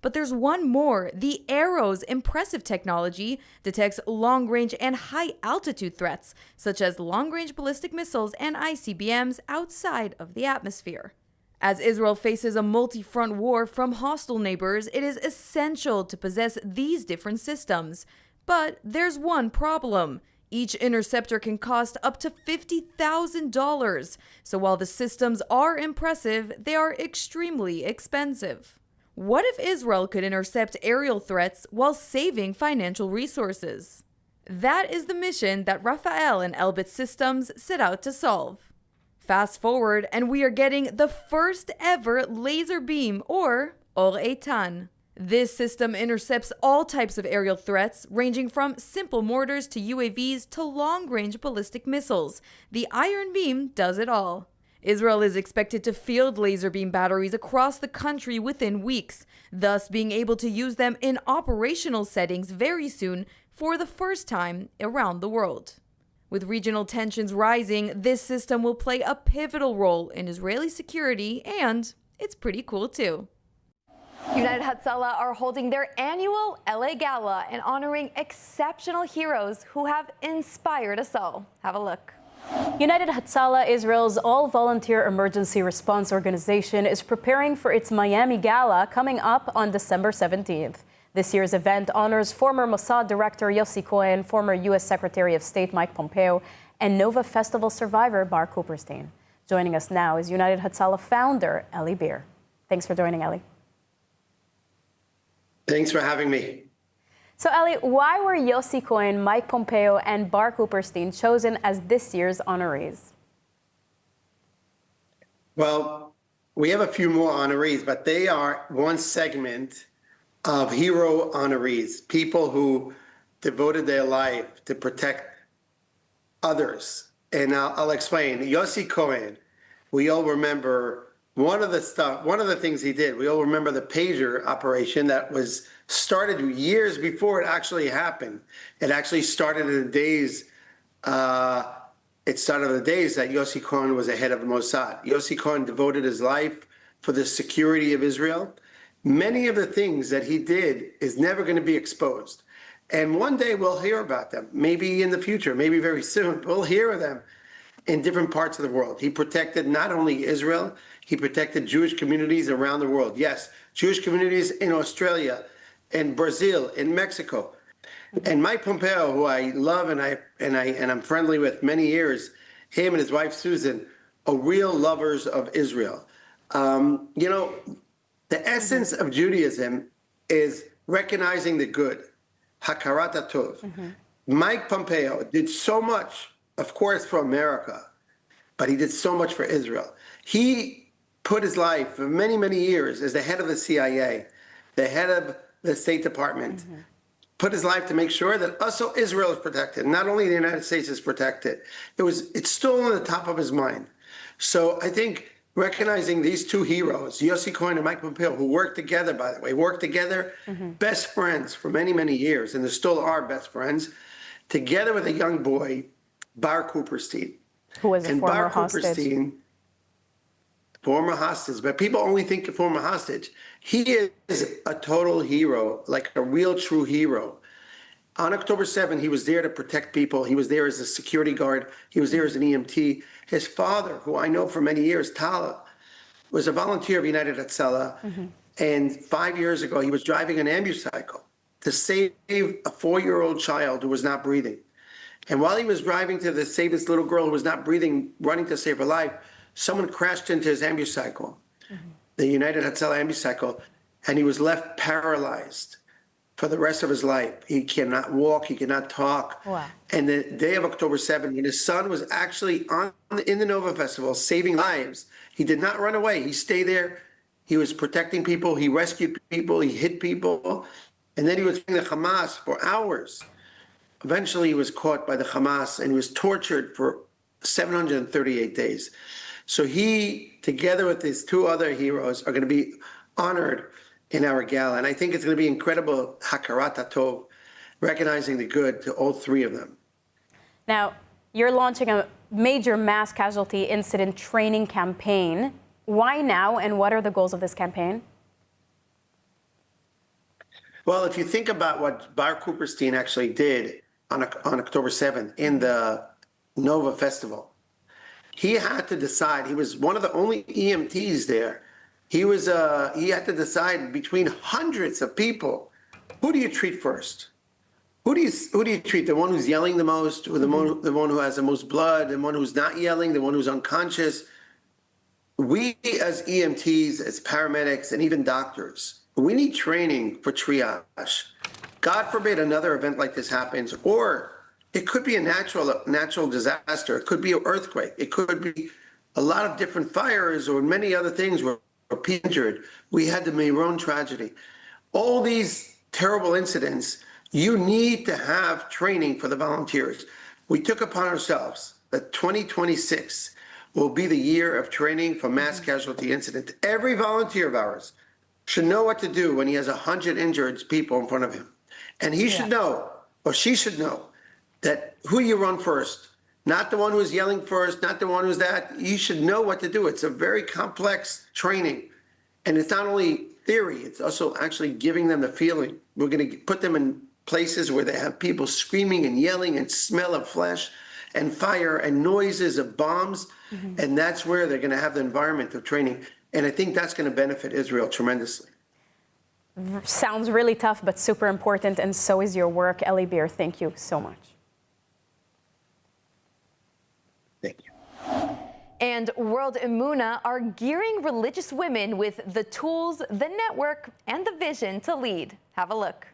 But there's one more. The Arrow's impressive technology detects long-range and high-altitude threats, such as long-range ballistic missiles and ICBMs outside of the atmosphere. As Israel faces a multi-front war from hostile neighbors, it is essential to possess these different systems. But there's one problem. Each interceptor can cost up to $50,000. So while the systems are impressive, they are extremely expensive. What if Israel could intercept aerial threats while saving financial resources? That is the mission that Rafael and Elbit Systems set out to solve. Fast forward, and we are getting the first ever laser beam, or Or Eitan. This system intercepts all types of aerial threats, ranging from simple mortars to UAVs to long-range ballistic missiles. The Iron Beam does it all. Israel is expected to field laser beam batteries across the country within weeks, thus being able to use them in operational settings very soon for the first time around the world. With regional tensions rising, this system will play a pivotal role in Israeli security, and it's pretty cool too. United Hatzalah are holding their annual LA Gala and honoring exceptional heroes who have inspired us all. Have a look. United Hatzalah, Israel's all-volunteer emergency response organization, is preparing for its Miami Gala coming up on December 17th. This year's event honors former Mossad Director Yossi Cohen, former U.S. Secretary of State Mike Pompeo, and Nova Festival survivor Bar Cooperstein. Joining us now is United Hatzalah founder Eli Beer. Thanks for joining, Eli. Thanks for having me. So, Eli, why were Yossi Cohen, Mike Pompeo, and Bar Cooperstein chosen as this year's honorees? Well, we have a few more honorees, but they are one segment of hero honorees, people who devoted their life to protect others. And I'll explain. Yossi Cohen, we all remember one of the things he did. We all remember the pager operation that was started years before it actually happened. It actually started in the days. It started in the days that Yossi Cohen was the head of the Mossad. Yossi Cohen devoted his life for the security of Israel. Many of the things that he did is never going to be exposed. And one day we'll hear about them. Maybe in the future, maybe very soon, we'll hear of them in different parts of the world. He protected not only Israel, he protected Jewish communities around the world. Yes, Jewish communities in Australia, in Brazil, in Mexico. And Mike Pompeo, who I love and I'm friendly with many years, him and his wife Susan are real lovers of Israel. The essence of Judaism is recognizing the good, hakarat hatov. Mike Pompeo did so much, of course, for America, but he did so much for Israel. He put his life for many, many years as the head of the CIA, the head of the State Department, put his life to make sure that also Israel is protected. Not only the United States is protected. It's still on the top of his mind. So I think recognizing these two heroes, Yossi Cohen and Mike Pompeo, who worked together, by the way, best friends for many, many years, and they still are best friends, together with a young boy, Bar Cooperstein. Who was a former hostage. former hostage, but people only think of former hostage. He is a total hero, like a real true hero. On October 7th, he was there to protect people. He was there as a security guard. He was there as an EMT. His father, who I know for many years, Tala, was a volunteer of United Hatzalah. And 5 years ago, he was driving an ambucycle to save a 4-year-old child who was not breathing. And while he was driving to save this little girl who was not breathing, running to save her life, someone crashed into his ambucycle, the United Hatzalah ambucycle, and he was left paralyzed for the rest of his life. He cannot walk, he cannot talk. Wow. And the day of October 7th, when his son was actually in the Nova Festival saving lives, he did not run away. He stayed there. He was protecting people. He rescued people. He hit people. And then he was in the Hamas for hours. Eventually, he was caught by the Hamas and he was tortured for 738 days. So he, together with his 2 other heroes, are going to be honored in our gala. And I think it's going to be incredible, hakarat hatov, recognizing the good to all 3 of them. Now, you're launching a major mass casualty incident training campaign. Why now, and what are the goals of this campaign? Well, if you think about what Bar Cooperstein actually did on October 7th in the Nova Festival, he had to decide. He was one of the only EMTs there. He had to decide between hundreds of people. Who do you treat first? Who do you treat? The one who's yelling the most, or the one who has the most blood, the one who's not yelling, the one who's unconscious? We as EMTs, as paramedics, and even doctors, we need training for triage. God forbid another event like this happens, or it could be a natural disaster. It could be an earthquake. It could be a lot of different fires or many other things where people injured. We had the Meron tragedy. All these terrible incidents, you need to have training for the volunteers. We took upon ourselves that 2026 will be the year of training for mass casualty incidents. Every volunteer of ours should know what to do when he has 100 injured people in front of him. And he should know, or she should know, that who you run first, not the one who's yelling first, not the one who's that. You should know what to do. It's a very complex training. And it's not only theory, it's also actually giving them the feeling. We're going to put them in places where they have people screaming and yelling and smell of flesh and fire and noises of bombs. And that's where they're going to have the environment of training. And I think that's going to benefit Israel tremendously. Sounds really tough, but super important, and so is your work. Eli Beer, thank you so much. Thank you. And World Emunah are gearing religious women with the tools, the network, and the vision to lead. Have a look.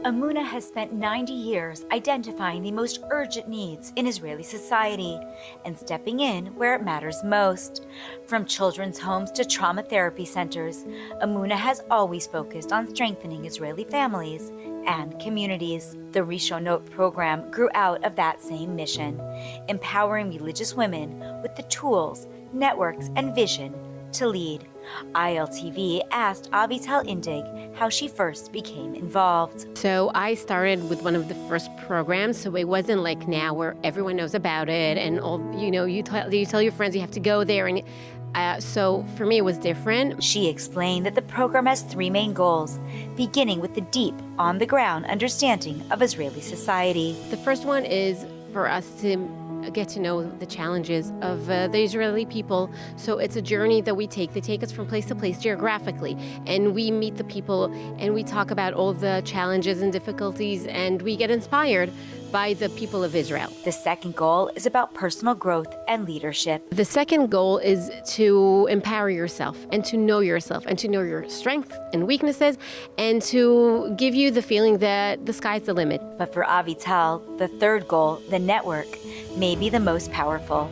Emunah has spent 90 years identifying the most urgent needs in Israeli society and stepping in where it matters most. From children's homes to trauma therapy centers, Emunah has always focused on strengthening Israeli families and communities. The Rishonot program grew out of that same mission, empowering religious women with the tools, networks, and vision to lead. ILTV asked Avital Indig how she first became involved. So I started with one of the first programs, so it wasn't like now where everyone knows about it and all, you tell your friends you have to go there, and so for me it was different. She explained that the program has 3 main goals, beginning with the deep, on-the-ground understanding of Israeli society. The first one is for us to get to know the challenges of the Israeli people. So it's a journey that we take. They take us from place to place geographically, and we meet the people and we talk about all the challenges and difficulties, and we get inspired by the people of Israel. The second goal is about personal growth and leadership. The second goal is to empower yourself and to know yourself and to know your strengths and weaknesses and to give you the feeling that the sky's the limit. But for Avital, the third goal, the network, may be the most powerful.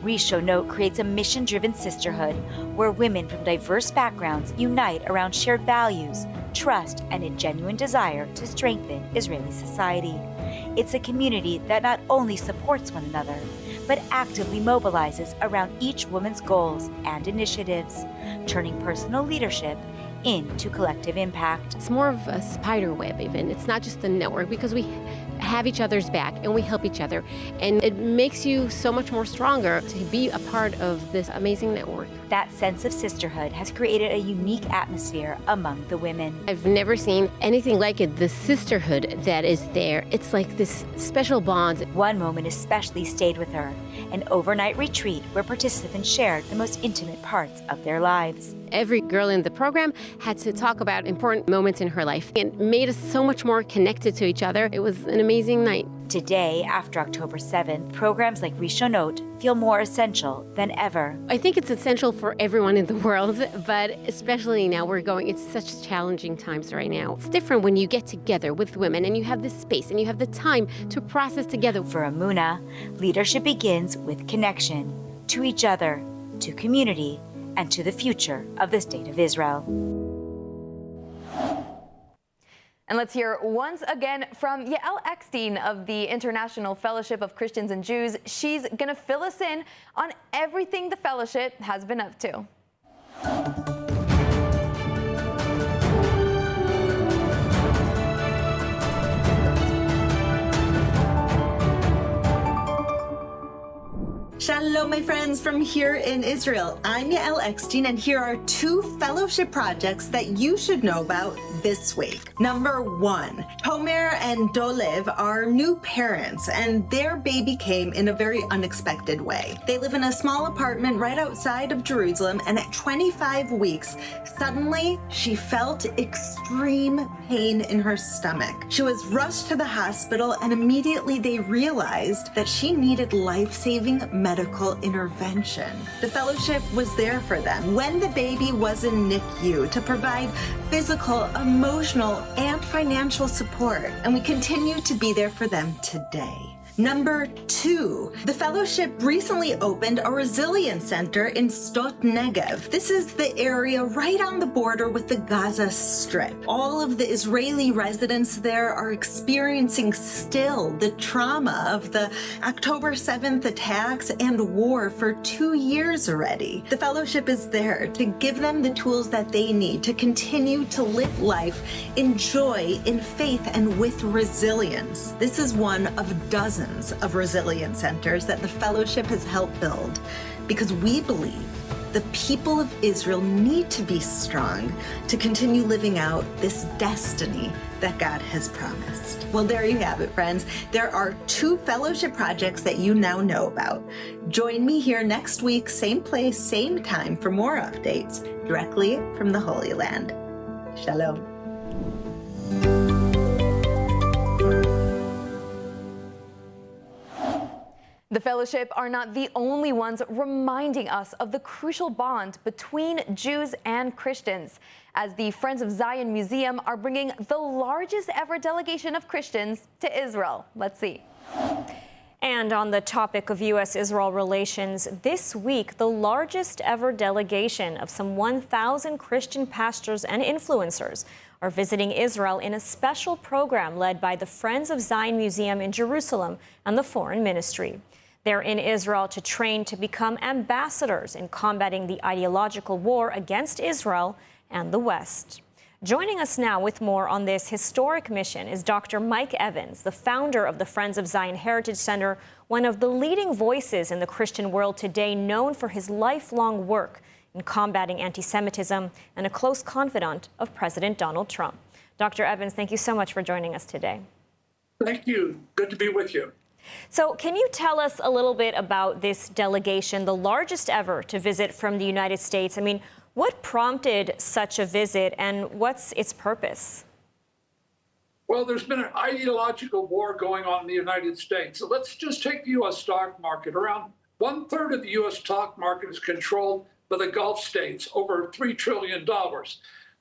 Rishonot creates a mission-driven sisterhood where women from diverse backgrounds unite around shared values, trust, and a genuine desire to strengthen Israeli society. It's a community that not only supports one another, but actively mobilizes around each woman's goals and initiatives, turning personal leadership into collective impact. It's more of a spider web even. It's not just a network, because have each other's back and we help each other. And it makes you so much more stronger to be a part of this amazing network. That sense of sisterhood has created a unique atmosphere among the women. I've never seen anything like it, the sisterhood that is there. It's like this special bond. One moment especially stayed with her, an overnight retreat where participants shared the most intimate parts of their lives. Every girl in the program had to talk about important moments in her life. It made us so much more connected to each other. It was an amazing night. Today, after October 7th, programs like Rishonot feel more essential than ever. I think it's essential for everyone in the world, but especially now it's such challenging times right now. It's different when you get together with women and you have this space and you have the time to process together. For Amuna, leadership begins with connection to each other, to community, and to the future of the State of Israel. And let's hear once again from Yael Eckstein of the International Fellowship of Christians and Jews. She's going to fill us in on everything the fellowship has been up to. Shalom, my friends, from here in Israel. I'm Yael Eckstein, and here are 2 fellowship projects that you should know about this week. Number 1, Tomer and Dolev are new parents, and their baby came in a very unexpected way. They live in a small apartment right outside of Jerusalem, and at 25 weeks, suddenly she felt extreme pain in her stomach. She was rushed to the hospital, and immediately they realized that she needed life-saving medical intervention. The fellowship was there for them when the baby was in NICU to provide physical, emotional, and financial support, and we continue to be there for them today. Number 2, the fellowship recently opened a resilience center in Sdot Negev. This is the area right on the border with the Gaza Strip. All of the Israeli residents there are experiencing still the trauma of the October 7th attacks and war for 2 years already. The fellowship is there to give them the tools that they need to continue to live life in joy, in faith, and with resilience. This is one of dozens of resilience centers that the fellowship has helped build because we believe the people of Israel need to be strong to continue living out this destiny that God has promised. Well, there you have it, friends. There are 2 fellowship projects that you now know about. Join me here next week, same place, same time, for more updates directly from the Holy Land. Shalom. The fellowship are not the only ones reminding us of the crucial bond between Jews and Christians, as the Friends of Zion Museum are bringing the largest ever delegation of Christians to Israel. Let's see. And on the topic of U.S.-Israel relations, this week, the largest ever delegation of some 1,000 Christian pastors and influencers are visiting Israel in a special program led by the Friends of Zion Museum in Jerusalem and the Foreign Ministry. They're in Israel to train to become ambassadors in combating the ideological war against Israel and the West. Joining us now with more on this historic mission is Dr. Mike Evans, the founder of the Friends of Zion Heritage Center, one of the leading voices in the Christian world today, known for his lifelong work in combating anti-Semitism and a close confidant of President Donald Trump. Dr. Evans, thank you so much for joining us today. Thank you. Good to be with you. So can you tell us a little bit about this delegation, the largest ever to visit from the United States? I mean, what prompted such a visit and what's its purpose? Well, there's been an ideological war going on in the United States. So let's just take the U.S. stock market. Around 1/3 of the U.S. stock market is controlled by the Gulf states, over $3 trillion.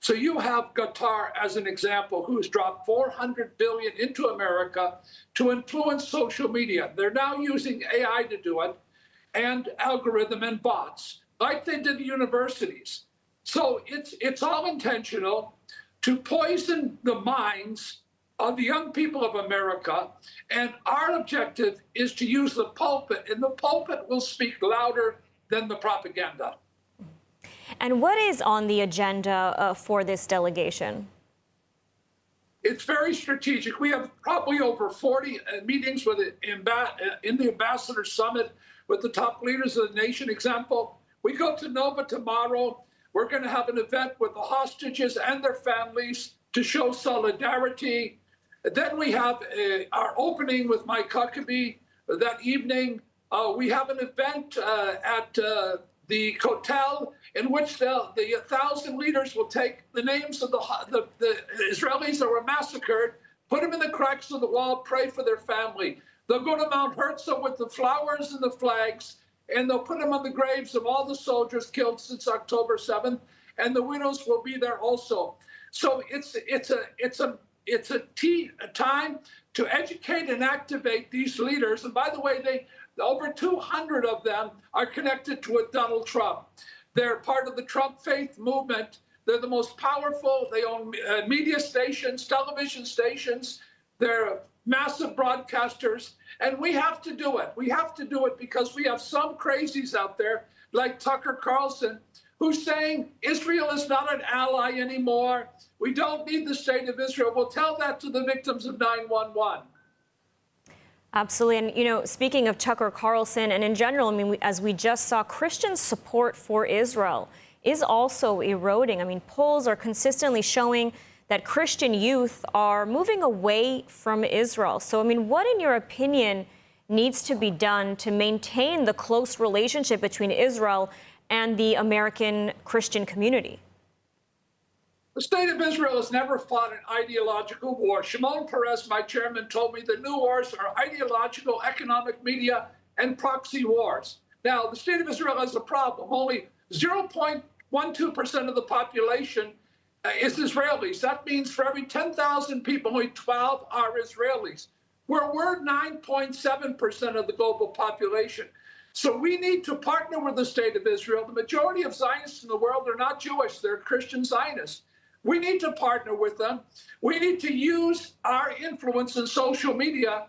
So you have Qatar as an example, who has dropped $400 billion into America to influence social media. They're now using AI to do it, and algorithm and bots, like they did the universities. So it's all intentional to poison the minds of the young people of America. And our objective is to use the pulpit, and the pulpit will speak louder than the propaganda. And what is on the agenda for this delegation? It's very strategic. We have probably over 40 meetings with in the Ambassador Summit with the top leaders of the nation. Example, we go to Nova tomorrow. We're going to have an event with the hostages and their families to show solidarity. And then we have our opening with Mike Huckabee that evening. We have an event at the Kotel in which the 1,000 leaders will take the names of the Israelis that were massacred, put them in the cracks of the wall, pray for their family. They'll go to Mount Herzl with the flowers and the flags, and they'll put them on the graves of all the soldiers killed since October 7th, and the widows will be there also. So it's a time to educate and activate these leaders. And by the way, over 200 of them are connected with Donald Trump. They're part of the Trump faith movement. They're the most powerful. They own media stations, television stations. They're massive broadcasters. And we have to do it. We have to do it because we have some crazies out there like Tucker Carlson who's saying Israel is not an ally anymore. We don't need the state of Israel. We'll tell that to the victims of 9/11. Absolutely. And, you know, speaking of Tucker Carlson and in general, I mean, as we just saw, Christian support for Israel is also eroding. I mean, polls are consistently showing that Christian youth are moving away from Israel. So, I mean, what, in your opinion, needs to be done to maintain the close relationship between Israel and the American Christian community? The state of Israel has never fought an ideological war. Shimon Peres, my chairman, told me the new wars are ideological, economic, media, and proxy wars. Now, the state of Israel has a problem. Only 0.12% of the population is Israelis. That means for every 10,000 people, only 12 are Israelis. We're 9.7% of the global population. So we need to partner with the state of Israel. The majority of Zionists in the world are not Jewish. They're Christian Zionists. We need to partner with them. We need to use our influence in social media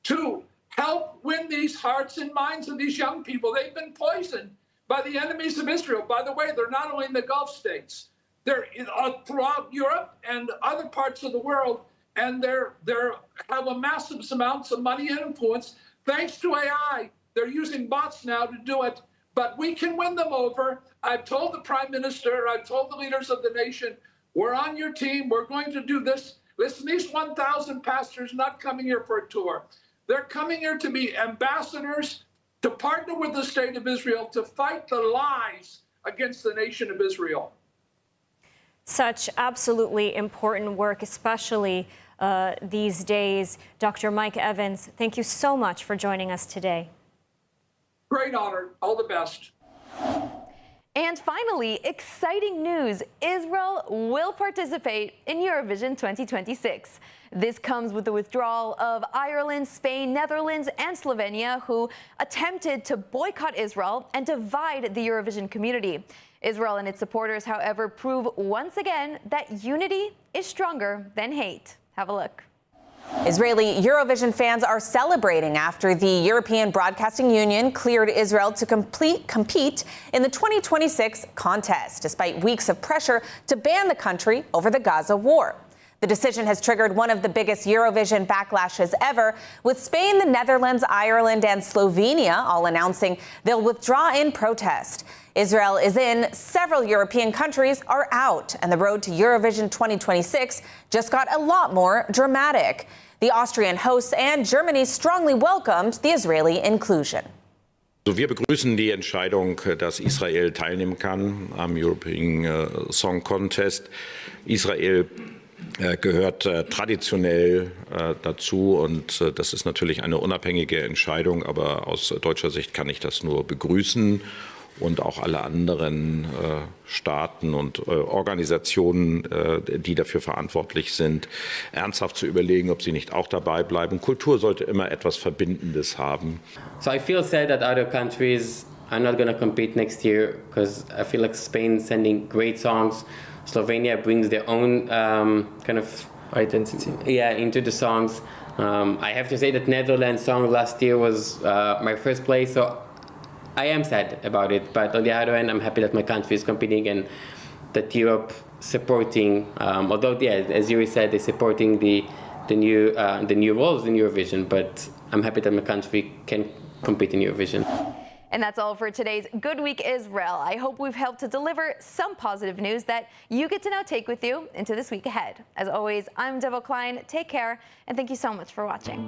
to help win these hearts and minds of these young people. They've been poisoned by the enemies of Israel. By the way, they're not only in the Gulf states, they're throughout Europe and other parts of the world, and they have a massive amounts of money and influence. Thanks to AI, they're using bots now to do it, but we can win them over. I've told the prime minister, I've told the leaders of the nation, we're on your team. We're going to do this. Listen, these 1,000 pastors not coming here for a tour. They're coming here to be ambassadors, to partner with the state of Israel, to fight the lies against the nation of Israel. Such absolutely important work, especially these days. Dr. Mike Evans, thank you so much for joining us today. Great honor. All the best. And finally, exciting news. Israel will participate in Eurovision 2026. This comes with the withdrawal of Ireland, Spain, Netherlands, and Slovenia, who attempted to boycott Israel and divide the Eurovision community. Israel and its supporters, however, prove once again that unity is stronger than hate. Have a look. Israeli Eurovision fans are celebrating after the European Broadcasting Union cleared Israel to compete in the 2026 contest, despite weeks of pressure to ban the country over the Gaza war. The decision has triggered one of the biggest Eurovision backlashes ever, with Spain, the Netherlands, Ireland, and Slovenia all announcing they'll withdraw in protest. Israel is in, several European countries are out, and the road to Eurovision 2026 just got a lot more dramatic. The Austrian hosts and Germany strongly welcomed the Israeli inclusion. Also wir begrüßen die Entscheidung, dass Israel teilnehmen kann am European Song Contest. Israel gehört traditionell dazu und das ist natürlich eine unabhängige Entscheidung, aber aus deutscher Sicht kann ich das nur begrüßen. Und auch alle anderen Staaten und Organisationen, die dafür verantwortlich sind, ernsthaft zu überlegen, ob sie nicht auch dabei bleiben. Kultur sollte immer etwas Verbindendes haben. So I feel sad that other countries are not going to compete next year because I feel like Spain's sending great songs. Slovenia brings their own kind of identity, into the songs. I have to say that Netherlands song last year was my first place, so I am sad about it, but on the other hand, I'm happy that my country is competing and that Europe supporting, although, yeah, as Yuri said, they're supporting the new roles in Eurovision, but I'm happy that my country can compete in Eurovision. And that's all for today's Good Week Israel. I hope we've helped to deliver some positive news that you get to now take with you into this week ahead. As always, I'm Devo Klein. Take care, and thank you so much for watching.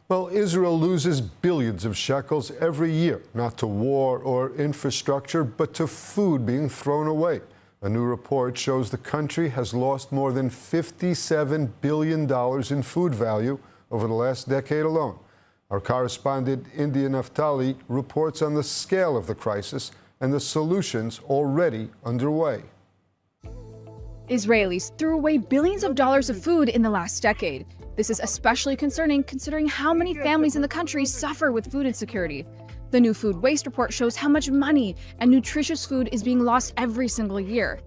Well, Israel loses billions of shekels every year, not to war or infrastructure, but to food being thrown away. A new report shows the country has lost more than $57 billion in food value over the last decade alone. Our correspondent, India Naftali, reports on the scale of the crisis and the solutions already underway. Israelis threw away billions of dollars of food in the last decade. This is especially concerning considering how many families in the country suffer with food insecurity. The new food waste report shows how much money and nutritious food is being lost every single year.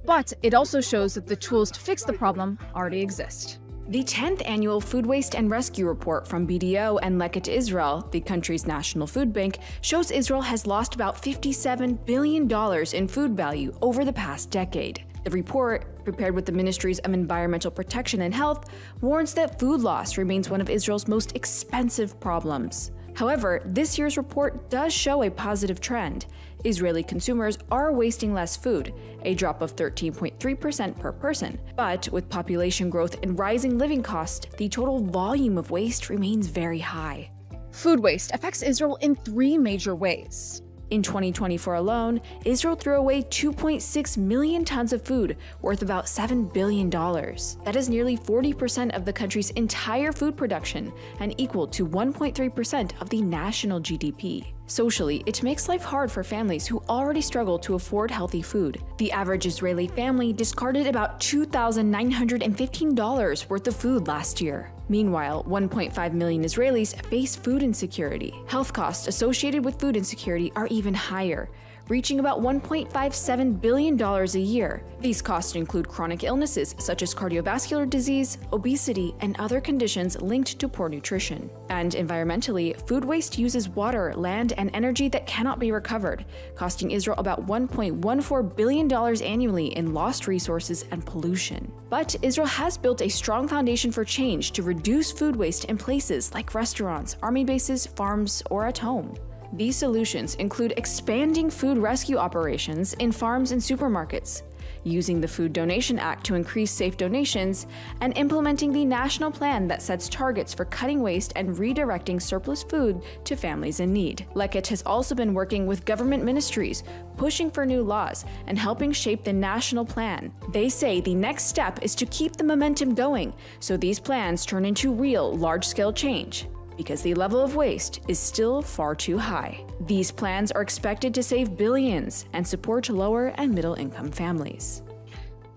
But it also shows that the tools to fix the problem already exist. The 10th annual Food Waste and Rescue Report from BDO and Leket Israel, the country's national food bank, shows Israel has lost about $57 billion in food value over the past decade. The report, prepared with the Ministries of Environmental Protection and Health, warns that food loss remains one of Israel's most expensive problems. However, this year's report does show a positive trend. Israeli consumers are wasting less food, a drop of 13.3% per person. But with population growth and rising living costs, the total volume of waste remains very high. Food waste affects Israel in three major ways. In 2024 alone, Israel threw away 2.6 million tons of food, worth about $7 billion. That is nearly 40% of the country's entire food production and equal to 1.3% of the national GDP. Socially, it makes life hard for families who already struggle to afford healthy food. The average Israeli family discarded about $2,915 worth of food last year. Meanwhile, 1.5 million Israelis face food insecurity. Health costs associated with food insecurity are even higher, reaching about $1.57 billion a year. These costs include chronic illnesses such as cardiovascular disease, obesity, and other conditions linked to poor nutrition. And environmentally, food waste uses water, land, and energy that cannot be recovered, costing Israel about $1.14 billion annually in lost resources and pollution. But Israel has built a strong foundation for change to reduce food waste in places like restaurants, army bases, farms, or at home. These solutions include expanding food rescue operations in farms and supermarkets, using the Food Donation Act to increase safe donations, and implementing the national plan that sets targets for cutting waste and redirecting surplus food to families in need. Leket has also been working with government ministries, pushing for new laws and helping shape the national plan. They say the next step is to keep the momentum going so these plans turn into real, large-scale change, because the level of waste is still far too high. These plans are expected to save billions and support lower and middle-income families.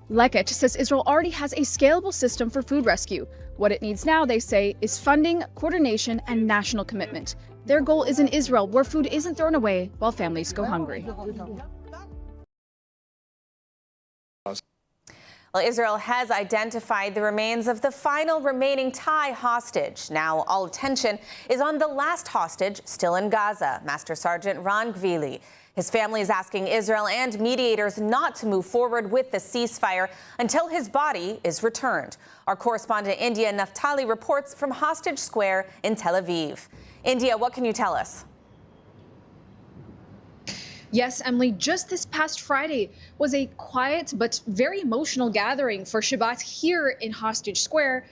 Leket says Israel already has a scalable system for food rescue. What it needs now, they say, is funding, coordination, and national commitment. Their goal is in Israel, where food isn't thrown away while families go hungry. Well, Israel has identified the remains of the final remaining Thai hostage. Now, all attention is on the last hostage still in Gaza, Master Sergeant Ron Gvili. His family is asking Israel and mediators not to move forward with the ceasefire until his body is returned. Our correspondent India Naftali reports from Hostage Square in Tel Aviv. India, what can you tell us? Yes, Emily, just this past Friday was a quiet but very emotional gathering for Shabbat here in Hostage Square.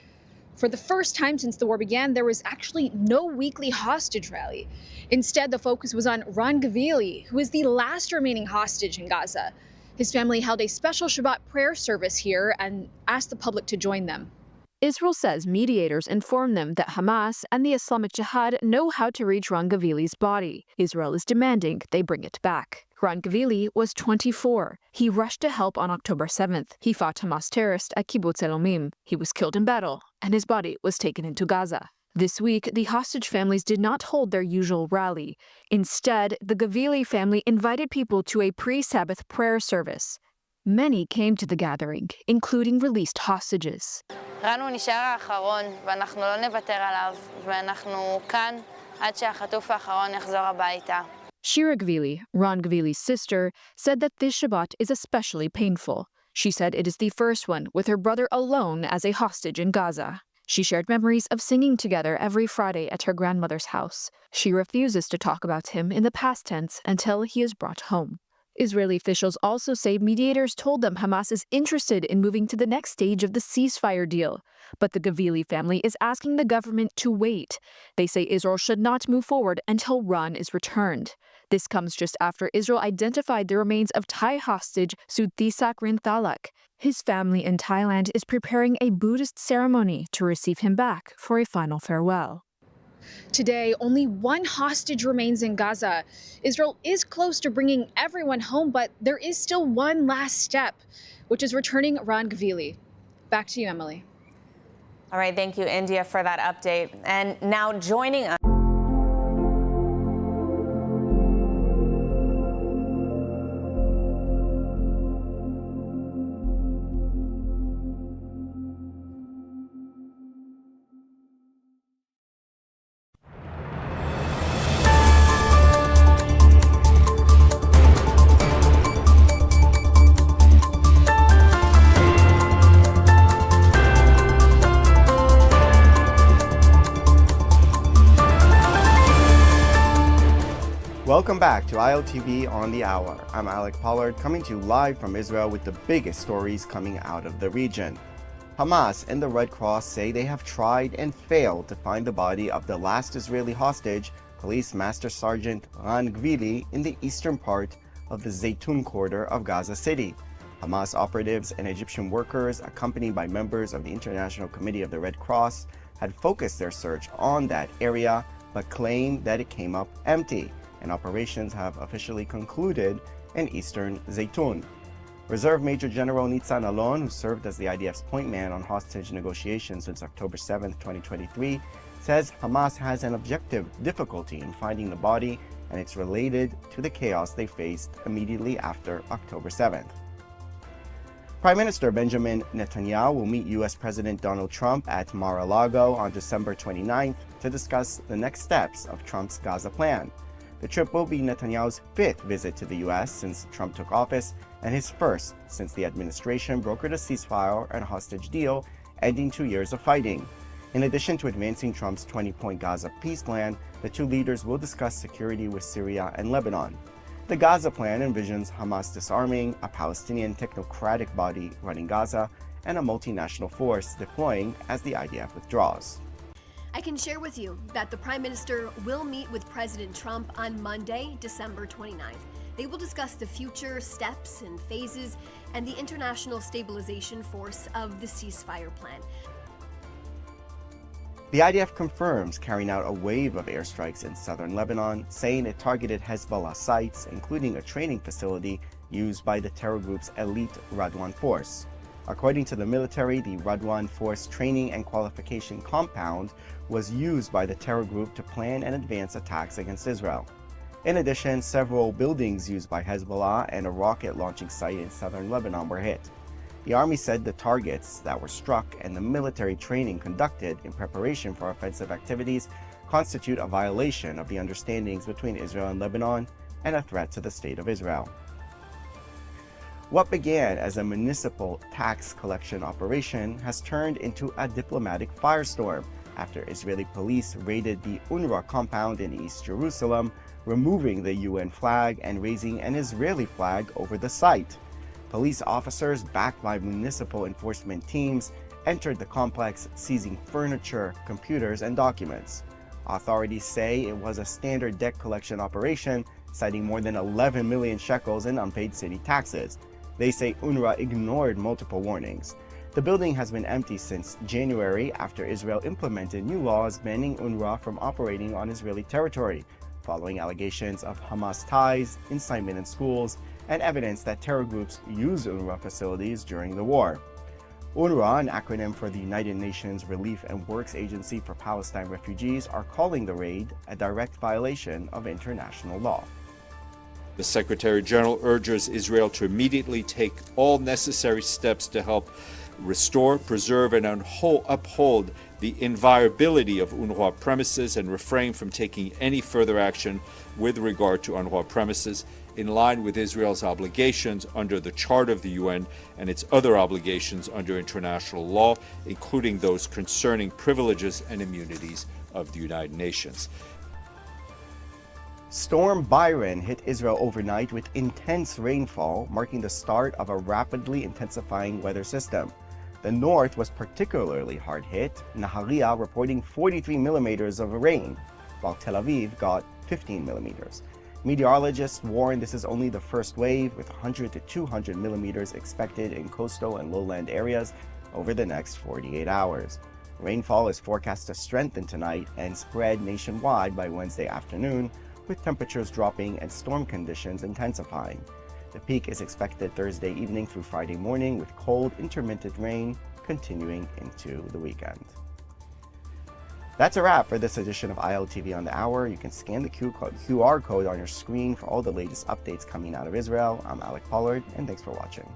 For the first time since the war began, there was actually no weekly hostage rally. Instead, the focus was on Ron Gvili, who is the last remaining hostage in Gaza. His family held a special Shabbat prayer service here and asked the public to join them. Israel says mediators informed them that Hamas and the Islamic Jihad know how to reach Ron Gvili's body. Israel is demanding they bring it back. Ron Gvili was 24. He rushed to help on October 7th. He fought Hamas terrorists at Kibbutz Elomim. He was killed in battle, and his body was taken into Gaza. This week, the hostage families did not hold their usual rally. Instead, the Gavili family invited people to a pre-Sabbath prayer service. Many came to the gathering, including released hostages. רן נשאר האחרון, ואנחנו לא נוותר עליו, ואנחנו כאן עד שהחטוף האחרון יחזור הביתה. Shira Gavili, Ron Gavili's sister, said that this Shabbat is especially painful. She said it is the first one with her brother alone as a hostage in Gaza. She shared memories of singing together every Friday at her grandmother's house. She refuses to talk about him in the past tense until he is brought home. Israeli officials also say mediators told them Hamas is interested in moving to the next stage of the ceasefire deal. But the Gavili family is asking the government to wait. They say Israel should not move forward until Ron is returned. This comes just after Israel identified the remains of Thai hostage Suthisak Rinthalak. His family in Thailand is preparing a Buddhist ceremony to receive him back for a final farewell. Today, only one hostage remains in Gaza. Israel is close to bringing everyone home, but there is still one last step, which is returning Ron Gavili. Back to you, Emily. All right, thank you, India, for that update. And now joining us. Welcome back to ILTV on the Hour. I'm Alec Pollard, coming to you live from Israel with the biggest stories coming out of the region. Hamas and the Red Cross say they have tried and failed to find the body of the last Israeli hostage, Police Master Sergeant Ran Gvili, in the eastern part of the Zaytun quarter of Gaza City. Hamas operatives and Egyptian workers, accompanied by members of the International Committee of the Red Cross, had focused their search on that area, but claimed that it came up empty, and operations have officially concluded in eastern Zaytun. Reserve Major General Nitzan Alon, who served as the IDF's point man on hostage negotiations since October 7, 2023, says Hamas has an objective difficulty in finding the body, and it's related to the chaos they faced immediately after October 7th. Prime Minister Benjamin Netanyahu will meet U.S. President Donald Trump at Mar-a-Lago on December 29th to discuss the next steps of Trump's Gaza plan. The trip will be Netanyahu's fifth visit to the U.S. since Trump took office, and his first since the administration brokered a ceasefire and hostage deal, ending 2 years of fighting. In addition to advancing Trump's 20-point Gaza peace plan, the two leaders will discuss security with Syria and Lebanon. The Gaza plan envisions Hamas disarming, a Palestinian technocratic body running Gaza, and a multinational force deploying as the IDF withdraws. I can share with you that the Prime Minister will meet with President Trump on Monday, December 29th. They will discuss the future steps and phases and the international stabilization force of the ceasefire plan. The IDF confirms carrying out a wave of airstrikes in southern Lebanon, saying it targeted Hezbollah sites, including a training facility used by the terror group's elite Radwan force. According to the military, the Radwan Force Training and Qualification Compound was used by the terror group to plan and advance attacks against Israel. In addition, several buildings used by Hezbollah and a rocket launching site in southern Lebanon were hit. The army said the targets that were struck and the military training conducted in preparation for offensive activities constitute a violation of the understandings between Israel and Lebanon and a threat to the state of Israel. What began as a municipal tax collection operation has turned into a diplomatic firestorm after Israeli police raided the UNRWA compound in East Jerusalem, removing the UN flag and raising an Israeli flag over the site. Police officers, backed by municipal enforcement teams, entered the complex, seizing furniture, computers, and documents. Authorities say it was a standard debt collection operation, citing more than 11 million shekels in unpaid city taxes. They say UNRWA ignored multiple warnings. The building has been empty since January after Israel implemented new laws banning UNRWA from operating on Israeli territory, following allegations of Hamas ties, incitement in schools, and evidence that terror groups used UNRWA facilities during the war. UNRWA, an acronym for the United Nations Relief and Works Agency for Palestine Refugees, are calling the raid a direct violation of international law. The Secretary General urges Israel to immediately take all necessary steps to help restore, preserve, and uphold the inviolability of UNRWA premises and refrain from taking any further action with regard to UNRWA premises, in line with Israel's obligations under the Charter of the UN and its other obligations under international law, including those concerning privileges and immunities of the United Nations. Storm Byron hit Israel overnight with intense rainfall, marking the start of a rapidly intensifying weather system. The north was particularly hard hit, Nahariya reporting 43 millimeters of rain, while Tel Aviv got 15 millimeters. Meteorologists warn this is only the first wave, with 100 to 200 millimeters expected in coastal and lowland areas over the next 48 hours. Rainfall is forecast to strengthen tonight and spread nationwide by Wednesday afternoon, with temperatures dropping and storm conditions intensifying. The peak is expected Thursday evening through Friday morning, with cold, intermittent rain continuing into the weekend. That's a wrap for this edition of ILTV on the Hour. You can scan the QR code on your screen for all the latest updates coming out of Israel. I'm Alec Pollard, and thanks for watching.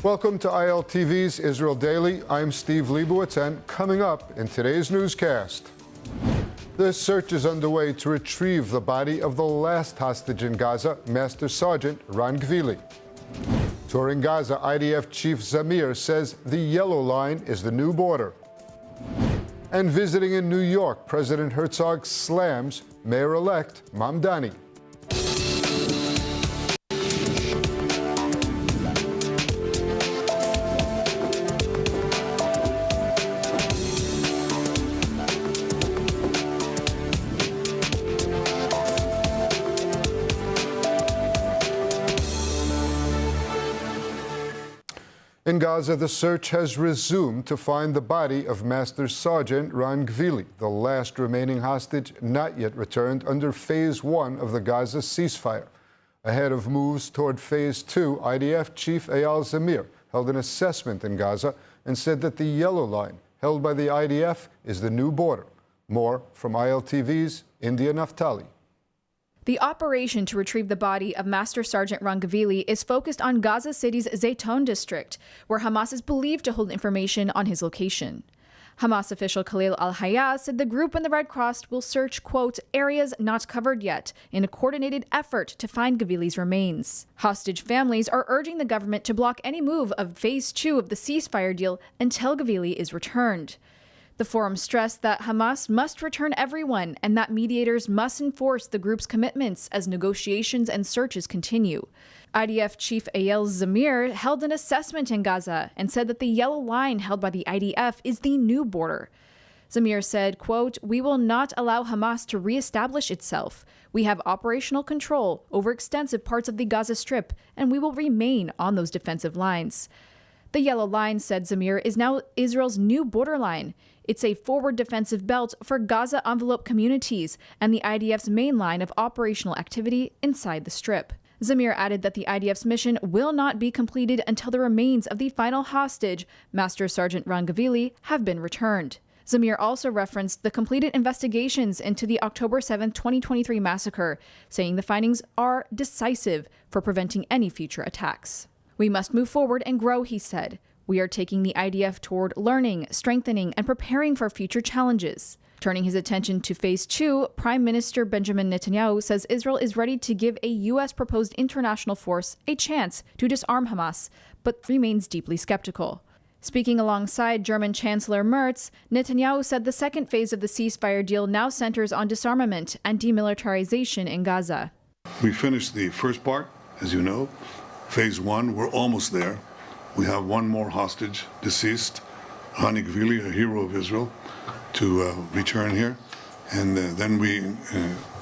Welcome to ILTV's Israel Daily. I'm Steve Leibowitz, and coming up in today's newscast, the search is underway to retrieve the body of the last hostage in Gaza, Master Sergeant Ran Gvili. Touring Gaza, IDF Chief Zamir says the yellow line is the new border. And visiting in New York, President Herzog slams Mayor-elect Mamdani. In Gaza, the search has resumed to find the body of Master Sergeant Ran Gvili, the last remaining hostage not yet returned under Phase 1 of the Gaza ceasefire. Ahead of moves toward Phase 2, IDF Chief Eyal Zamir held an assessment in Gaza and said that the yellow line held by the IDF is the new border. More from ILTV's India Naftali. The operation to retrieve the body of Master Sergeant Ran Gvili is focused on Gaza City's Zayton district, where Hamas is believed to hold information on his location. Hamas official Khalil al-Hayya said the group and the Red Cross will search, quote, areas not covered yet in a coordinated effort to find Gvili's remains. Hostage families are urging the government to block any move of Phase 2 of the ceasefire deal until Gvili is returned. The forum stressed that Hamas must return everyone and that mediators must enforce the group's commitments as negotiations and searches continue. IDF Chief Eyal Zamir held an assessment in Gaza and said that the yellow line held by the IDF is the new border. Zamir said, quote, we will not allow Hamas to reestablish itself. We have operational control over extensive parts of the Gaza Strip, and we will remain on those defensive lines. The yellow line, said Zamir, is now Israel's new borderline. It's a forward defensive belt for Gaza envelope communities and the IDF's main line of operational activity inside the Strip. Zamir added that the IDF's mission will not be completed until the remains of the final hostage, Master Sergeant Ran Gvili, have been returned. Zamir also referenced the completed investigations into the October 7, 2023 massacre, saying the findings are decisive for preventing any future attacks. We must move forward and grow, he said. We are taking the IDF toward learning, strengthening, and preparing for future challenges. Turning his attention to Phase 2, Prime Minister Benjamin Netanyahu says Israel is ready to give a U.S. proposed international force a chance to disarm Hamas, but remains deeply skeptical. Speaking alongside German Chancellor Merz, Netanyahu said the second phase of the ceasefire deal now centers on disarmament and demilitarization in Gaza. We finished the first part, as you know. Phase 1, we're almost there. We have one more hostage deceased. Hani Gvili, a hero of Israel, to return here. And then we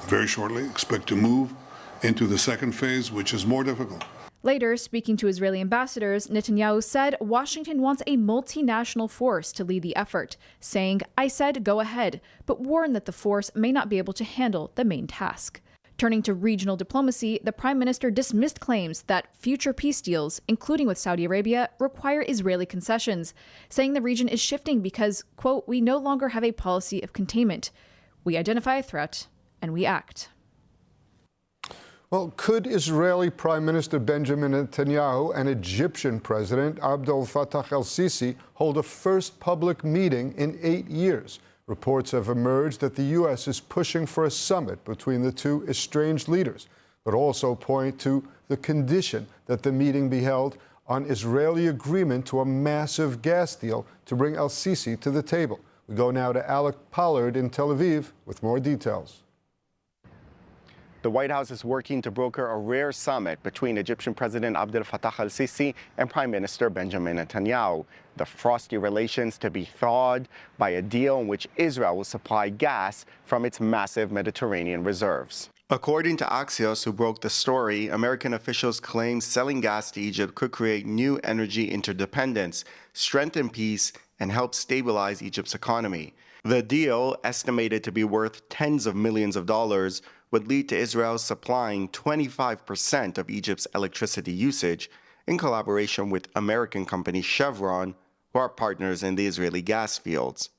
very shortly expect to move into the second phase, which is more difficult. Later, speaking to Israeli ambassadors, Netanyahu said Washington wants a multinational force to lead the effort, saying, "I said go ahead," but warned that the force may not be able to handle the main task. Turning to regional diplomacy, the prime minister dismissed claims that future peace deals, including with Saudi Arabia, require Israeli concessions, saying the region is shifting because, quote, "we no longer have a policy of containment. We identify a threat and we act." Well, could Israeli Prime Minister Benjamin Netanyahu and Egyptian President Abdel Fattah el-Sisi hold a first public meeting in 8 years? Reports have emerged that the U.S. is pushing for a summit between the two estranged leaders, but also point to the condition that the meeting be held on Israeli agreement to a massive gas deal to bring el-Sisi to the table. We go now to Alec Pollard in Tel Aviv with more details. The White House is working to broker a rare summit between Egyptian President Abdel Fattah el-Sisi and Prime Minister Benjamin Netanyahu. The frosty relations to be thawed by a deal in which Israel will supply gas from its massive Mediterranean reserves. According to Axios, who broke the story, American officials claim selling gas to Egypt could create new energy interdependence, strengthen peace, and help stabilize Egypt's economy. The deal, estimated to be worth tens of millions of dollars, would lead to Israel supplying 25% of Egypt's electricity usage in collaboration with American company Chevron, who are partners in the Israeli gas fields.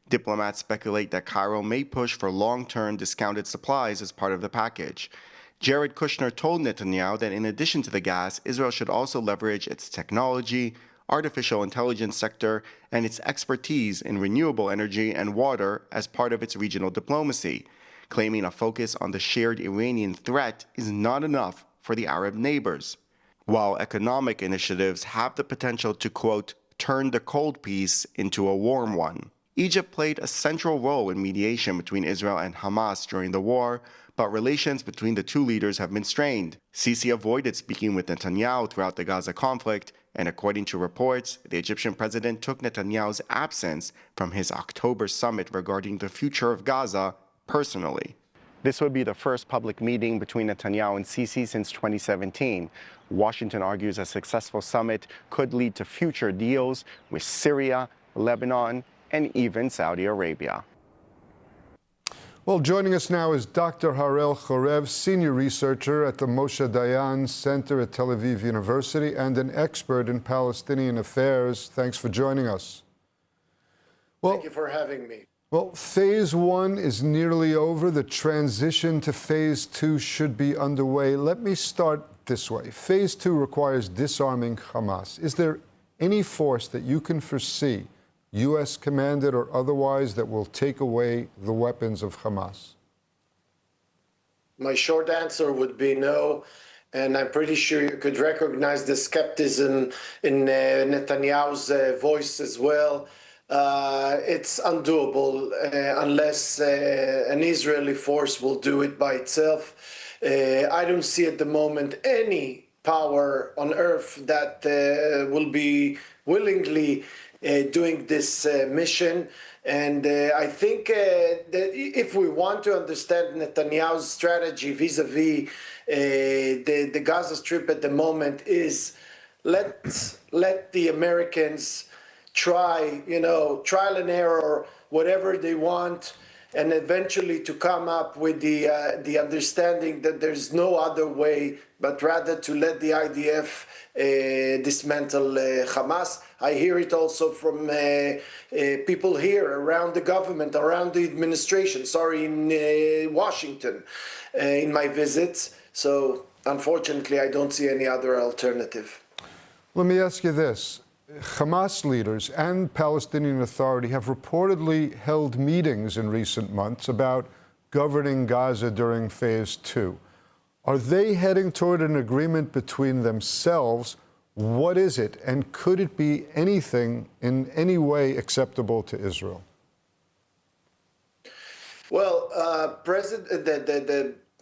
Diplomats speculate that Cairo may push for long-term discounted supplies as part of the package. Jared Kushner told Netanyahu that in addition to the gas, Israel should also leverage its technology, artificial intelligence sector, and its expertise in renewable energy and water as part of its regional diplomacy, claiming a focus on the shared Iranian threat is not enough for the Arab neighbors. While economic initiatives have the potential to, quote, turn the cold peace into a warm one. Egypt played a central role in mediation between Israel and Hamas during the war, but relations between the two leaders have been strained. Sisi avoided speaking with Netanyahu throughout the Gaza conflict, and according to reports, the Egyptian president took Netanyahu's absence from his October summit regarding the future of Gaza personally. This would be the first public meeting between Netanyahu and Sisi since 2017. Washington argues a successful summit could lead to future deals with Syria, Lebanon, and even Saudi Arabia. Well, joining us now is Dr. Harel Chorev, senior researcher at the Moshe Dayan Center at Tel Aviv University and an expert in Palestinian affairs. Thanks for joining us. Well, thank you for having me. Well, phase one is nearly over. The transition to phase two should be underway. Let me start this way. Phase two requires disarming Hamas. Is there any force that you can foresee, U.S. commanded or otherwise, that will take away the weapons of Hamas? My short answer would be no. And I'm pretty sure you could recognize the skepticism in Netanyahu's voice as well. It's undoable unless an Israeli force will do it by itself. I don't see at the moment any power on earth that will be willingly doing this mission. And I think that if we want to understand Netanyahu's strategy vis-a-vis the Gaza Strip at the moment is let the Americans try, trial and error, whatever they want, and eventually to come up with the understanding that there's no other way but rather to let the IDF dismantle Hamas. I hear it also from people here around the government, around the administration, in Washington, in my visits. So unfortunately, I don't see any other alternative. Let me ask you this. Hamas leaders and Palestinian Authority have reportedly held meetings in recent months about governing Gaza during phase two. Are they heading toward an agreement between themselves? What is it? And could it be anything in any way acceptable to Israel? Well,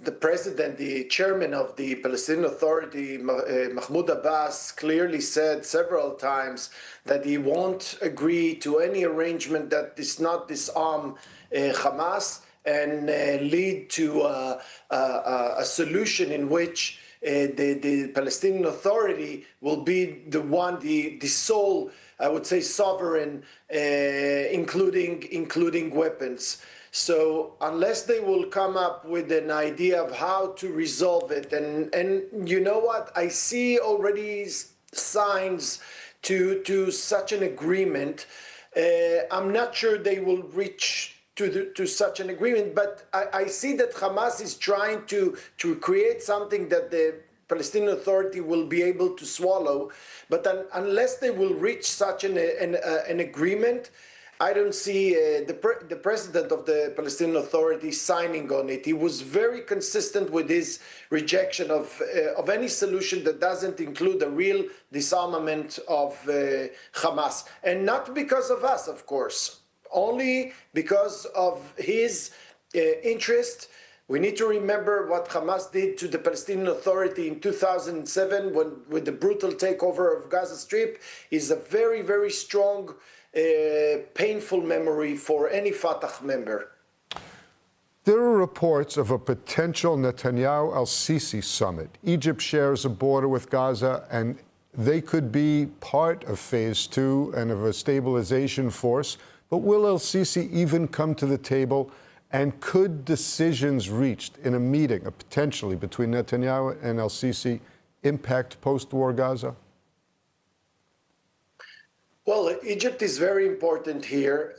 the president, the chairman of the Palestinian Authority, Mahmoud Abbas, clearly said several times that he won't agree to any arrangement that does not disarm Hamas and lead to a solution in which the Palestinian Authority will be the sole, I would say, sovereign, including weapons. So unless they will come up with an idea of how to resolve it, and you know what, I see already signs to such an agreement. I'm not sure they will reach to such an agreement, but I see that Hamas is trying to create something that the Palestinian Authority will be able to swallow. But unless they will reach such an agreement, I don't see the president of the Palestinian Authority signing on it. He was very consistent with his rejection of any solution that doesn't include a real disarmament of Hamas. And not because of us, of course, only because of his interest. We need to remember what Hamas did to the Palestinian Authority in 2007 with the brutal takeover of Gaza Strip is a very, very strong painful memory for any Fatah member. There are reports of a potential Netanyahu-al-Sisi summit. Egypt shares a border with Gaza, and they could be part of Phase 2 and of a stabilization force. But will al-Sisi even come to the table? And could decisions reached in a meeting, potentially between Netanyahu and al-Sisi, impact post-war Gaza? Well, Egypt is very important here,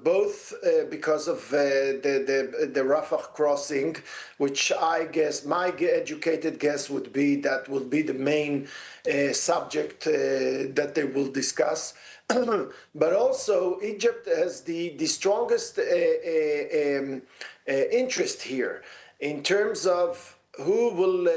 both because of the Rafah crossing, which I guess, my educated guess would be that will be the main subject that they will discuss. But also, Egypt has the strongest interest here in terms of who will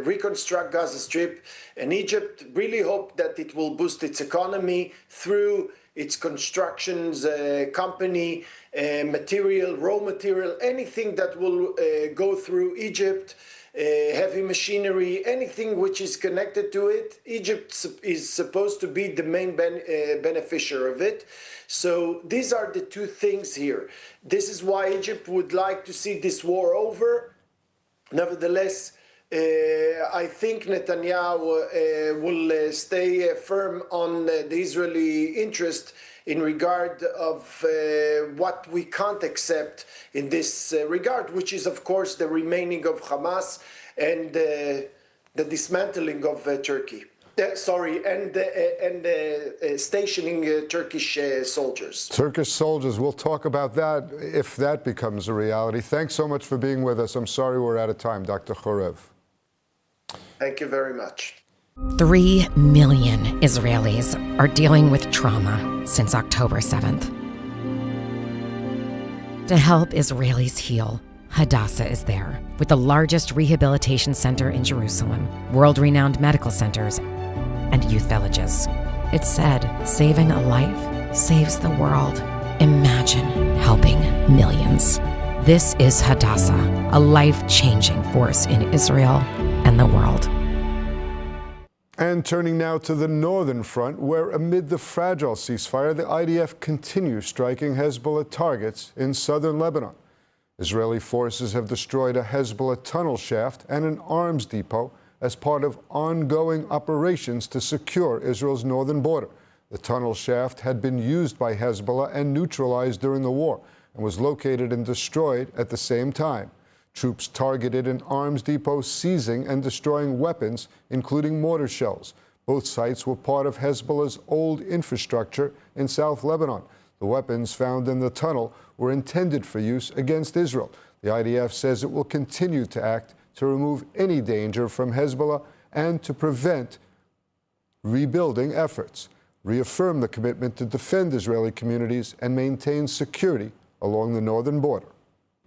reconstruct Gaza Strip, and Egypt really hope that it will boost its economy through its constructions company, raw material, anything that will go through Egypt, heavy machinery, anything which is connected to it. Egypt is supposed to be the main beneficiary of it. So these are the two things here. This is why Egypt would like to see this war over. Nevertheless, I think Netanyahu will stay firm on the Israeli interest in regard of what we can't accept in this regard, which is, of course, the remaining of Hamas and the dismantling of Turkey. Stationing Turkish soldiers. Turkish soldiers, we'll talk about that if that becomes a reality. Thanks so much for being with us. I'm sorry we're out of time, Dr. Chorev. Thank you very much. 3 million Israelis are dealing with trauma since October 7th. To help Israelis heal, Hadassah is there, with the largest rehabilitation center in Jerusalem, world-renowned medical centers, and youth villages. It's said, saving a life saves the world. Imagine helping millions. This is Hadassah, a life-changing force in Israel and the world. And turning now to the northern front, where amid the fragile ceasefire, the IDF continues striking Hezbollah targets in southern Lebanon. Israeli forces have destroyed a Hezbollah tunnel shaft and an arms depot as part of ongoing operations to secure Israel's northern border. The tunnel shaft had been used by Hezbollah and neutralized during the war and was located and destroyed at the same time. Troops targeted an arms depot, seizing and destroying weapons, including mortar shells. Both sites were part of Hezbollah's old infrastructure in South Lebanon. The weapons found in the tunnel were intended for use against Israel. The IDF says it will continue to act to remove any danger from Hezbollah and to prevent rebuilding efforts, reaffirm the commitment to defend Israeli communities and maintain security along the northern border.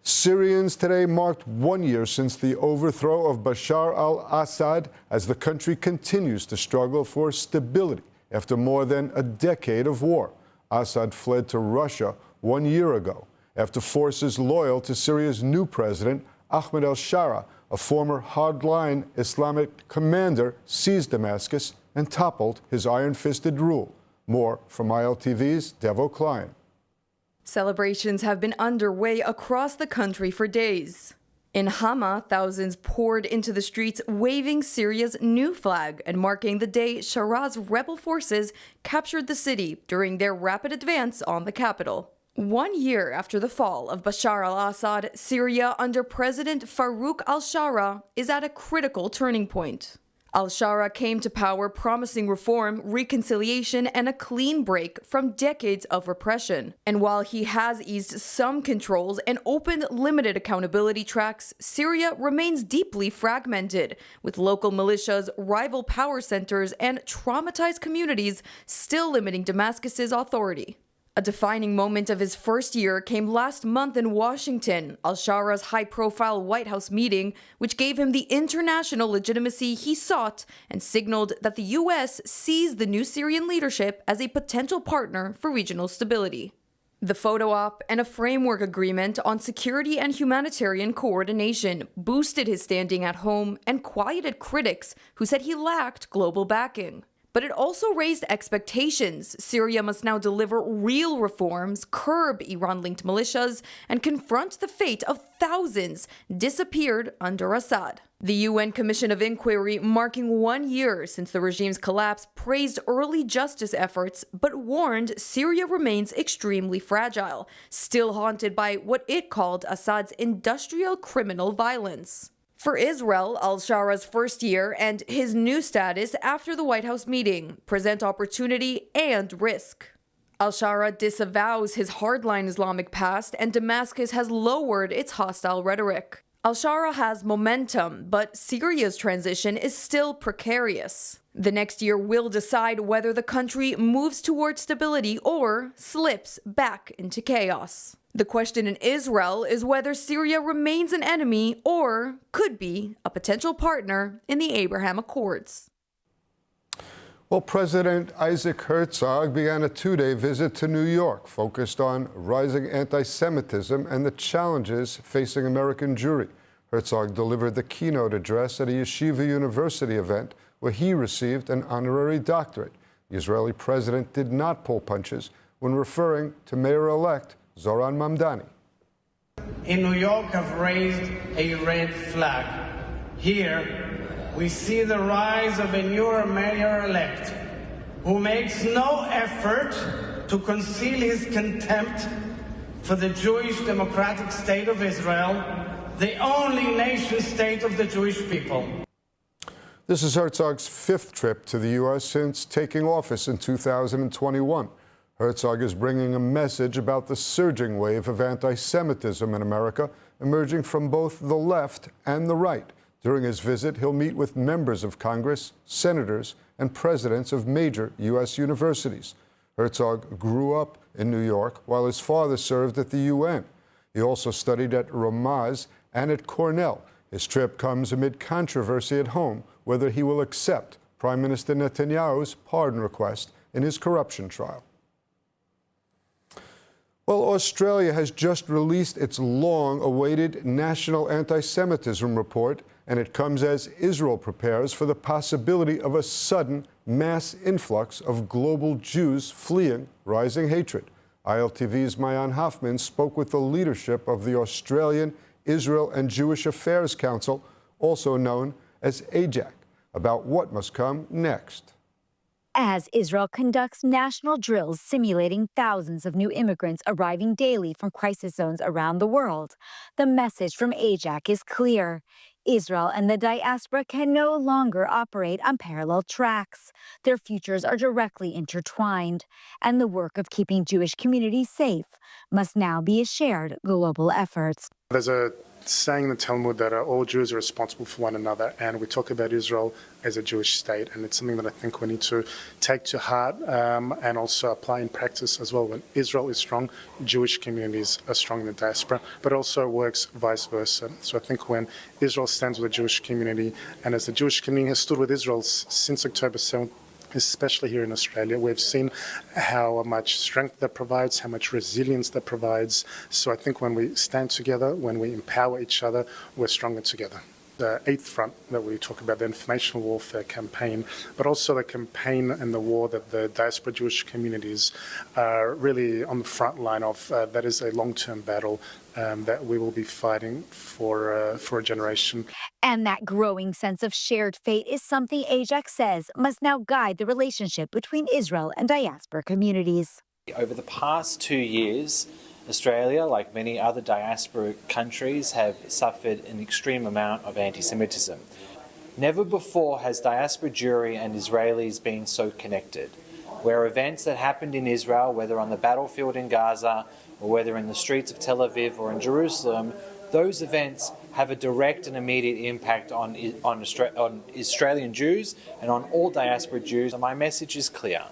Syrians today marked 1 year since the overthrow of Bashar al-Assad as the country continues to struggle for stability after more than a decade of war. Assad fled to Russia 1 year ago after forces loyal to Syria's new president, Ahmed al-Shara, a former hardline Islamic commander, seized Damascus and toppled his iron-fisted rule. More from ILTV's Devo Klein. Celebrations have been underway across the country for days. In Hama, thousands poured into the streets waving Syria's new flag and marking the day Shara's rebel forces captured the city during their rapid advance on the capital. 1 year after the fall of Bashar al-Assad, Syria under President Farouk al-Shara is at a critical turning point. Al-Shara came to power promising reform, reconciliation, and a clean break from decades of repression. And while he has eased some controls and opened limited accountability tracks, Syria remains deeply fragmented, with local militias, rival power centers, and traumatized communities still limiting Damascus's authority. A defining moment of his first year came last month in Washington, al-Shara's high-profile White House meeting, which gave him the international legitimacy he sought and signaled that the U.S. sees the new Syrian leadership as a potential partner for regional stability. The photo op and a framework agreement on security and humanitarian coordination boosted his standing at home and quieted critics who said he lacked global backing. But it also raised expectations. Syria must now deliver real reforms, curb Iran-linked militias, and confront the fate of thousands disappeared under Assad. The UN Commission of Inquiry, marking 1 year since the regime's collapse, praised early justice efforts, but warned Syria remains extremely fragile, still haunted by what it called Assad's industrial criminal violence. For Israel, al-Shara's first year and his new status after the White House meeting present opportunity and risk. Al-Shara disavows his hardline Islamic past, and Damascus has lowered its hostile rhetoric. Al-Shara has momentum, but Syria's transition is still precarious. The next year will decide whether the country moves toward stability or slips back into chaos. The question in Israel is whether Syria remains an enemy or could be a potential partner in the Abraham Accords. Well, President Isaac Herzog began a two-day visit to New York focused on rising anti-Semitism and the challenges facing American Jewry. Herzog delivered the keynote address at a yeshiva university event where he received an honorary doctorate. The Israeli president did not pull punches when referring to Mayor-elect Zoran Mamdani. In New York, have raised a red flag. Here, we see the rise of a newer mayor-elect who makes no effort to conceal his contempt for the Jewish democratic state of Israel, the only nation-state of the Jewish people. This is Herzog's fifth trip to the U.S. since taking office in 2021. Herzog is bringing a message about the surging wave of anti-Semitism in America, emerging from both the left and the right. During his visit, he'll meet with members of Congress, senators, and presidents of major U.S. universities. Herzog grew up in New York while his father served at the UN. He also studied at Ramaz and at Cornell. His trip comes amid controversy at home whether he will accept Prime Minister Netanyahu's pardon request in his corruption trial. Well, Australia has just released its long-awaited National Anti-Semitism report, and it comes as Israel prepares for the possibility of a sudden mass influx of global Jews fleeing rising hatred. ILTV's Mayan Hoffman spoke with the leadership of the Australian Israel and Jewish Affairs Council, also known as AJAC, about what must come next. As Israel conducts national drills simulating thousands of new immigrants arriving daily from crisis zones around the world, the message from AJAC is clear. Israel and the diaspora can no longer operate on parallel tracks. Their futures are directly intertwined, and the work of keeping Jewish communities safe must now be a shared global effort. There's a saying in the Talmud that all Jews are responsible for one another, and we talk about Israel as a Jewish state, and it's something that I think we need to take to heart and also apply in practice as well. When Israel is strong, Jewish communities are strong in the diaspora, but also works vice versa. So I think when Israel stands with the Jewish community, and as the Jewish community has stood with Israel since October 7th, especially here in Australia. We've seen how much strength that provides, how much resilience that provides. So I think when we stand together, when we empower each other, we're stronger together. The eighth front that we talk about, the information warfare campaign, but also the campaign and the war that the diaspora Jewish communities are really on the front line of. That is a long-term battle that we will be fighting for a generation. And that growing sense of shared fate is something Ajax says must now guide the relationship between Israel and diaspora communities. Over the past 2 years, Australia, like many other diaspora countries, have suffered an extreme amount of anti-Semitism. Never before has diaspora Jewry and Israelis been so connected, where events that happened in Israel, whether on the battlefield in Gaza or whether in the streets of Tel Aviv or in Jerusalem, those events have a direct and immediate impact on Australian Jews and on all diaspora Jews. And my message is clear.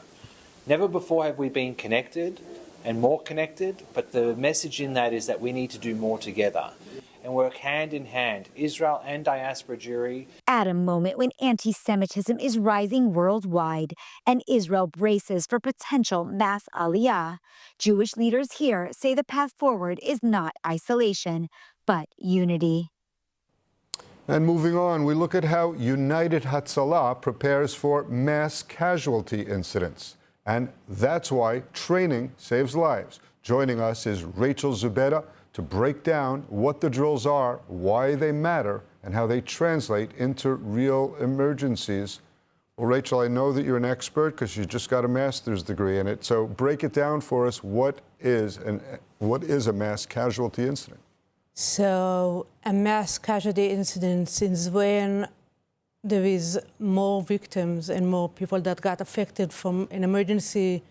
Never before have we been connected and more connected, but the message in that is that we need to do more together and work hand in hand, Israel and diaspora Jewry. At a moment when anti-Semitism is rising worldwide and Israel braces for potential mass aliyah, Jewish leaders here say the path forward is not isolation, but unity. And moving on, we look at how United Hatzalah prepares for mass casualty incidents. And that's why training saves lives. Joining us is Rachel Zubeda to break down what the drills are, why they matter, and how they translate into real emergencies. Well, Rachel, I know that you're an expert because you just got a master's degree in it. So break it down for us. What is a mass casualty incident? So a mass casualty incident is when there is more victims and more people that got affected from an emergency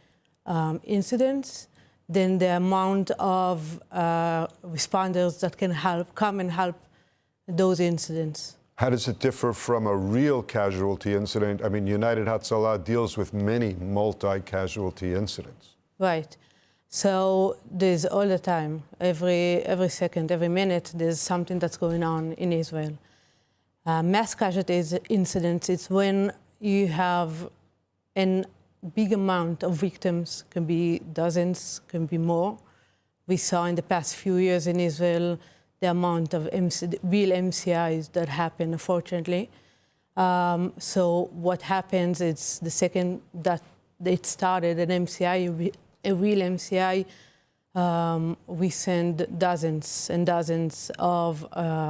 incident than the amount of responders that can come and help those incidents. How does it differ from a real casualty incident? I mean, United Hatzalah deals with many multi-casualty incidents. Right. So there's all the time, every second, every minute, there's something that's going on in Israel. Mass casualty incidents, it's when you have a big amount of victims, can be dozens, can be more. We saw in the past few years in Israel the amount of real MCIs that happen, unfortunately. So what happens is the second that it started an MCI, a real MCI, we send dozens and dozens of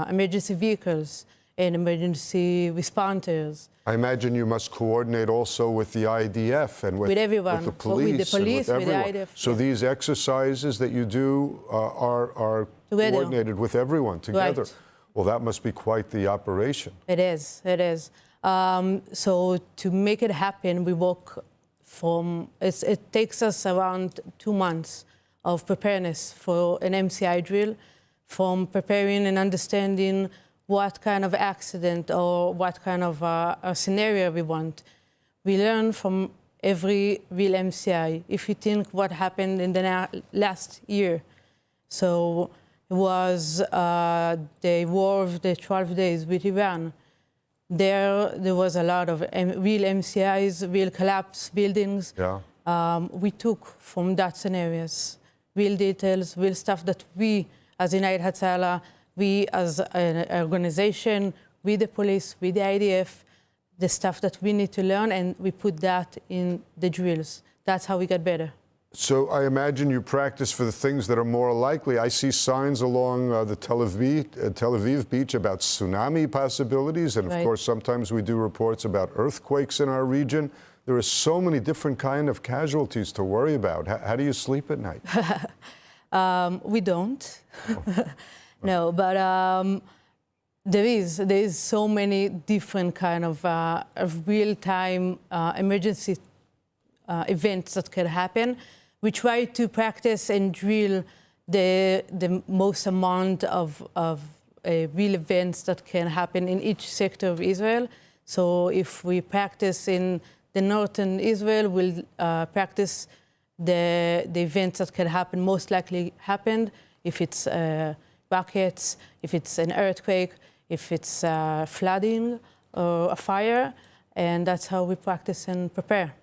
emergency vehicles and emergency responders. I imagine you must coordinate also with the IDF and with everyone, with the police, with everyone. the IDF. So these exercises that you do are coordinated with everyone together. Right. Well, that must be quite the operation. It is. So to make it happen, we work it takes us around 2 months of preparedness for an MCI drill, from preparing and understanding what kind of accident or what kind of a scenario we want. We learn from every real MCI. If you think what happened in the last year, so it was the war of the 12 days with Iran. There was a lot of real MCIs, real collapsed buildings. Yeah. We took from that scenarios, real details, real stuff that we, as United Hatzalah, we as an organization, with the police, with the IDF, the stuff that we need to learn, and we put that in the drills. That's how we get better. So I imagine you practice for the things that are more likely. I see signs along the Tel Aviv beach about tsunami possibilities, and of course sometimes we do reports about earthquakes in our region. There are so many different kind of casualties to worry about. How do you sleep at night? We don't. No, but there is so many different kind of real-time emergency events that can happen. We try to practice and drill the most amount of real events that can happen in each sector of Israel. So if we practice in the northern Israel, we'll practice the events that can happen, most likely happened, if it's rockets, if it's an earthquake, if it's flooding or a fire. And that's how we practice and prepare.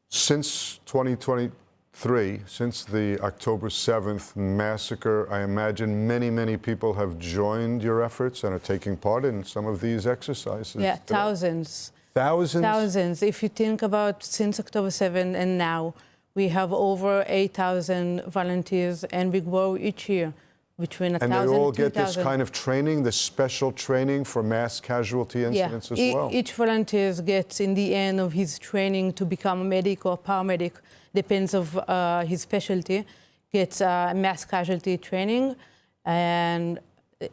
Since 2023, since the October 7th massacre, I imagine many people have joined your efforts and are taking part in some of these exercises. Yeah, thousands. Thousands? Thousands. If you think about since October 7 and now, we have over 8,000 volunteers, and we grow each year between 1,000 and they all get 2,000. this kind of training, this special training for mass casualty incidents as well? Each volunteer gets, in the end of his training, to become a medic or paramedic, depends of his specialty, gets mass casualty training, and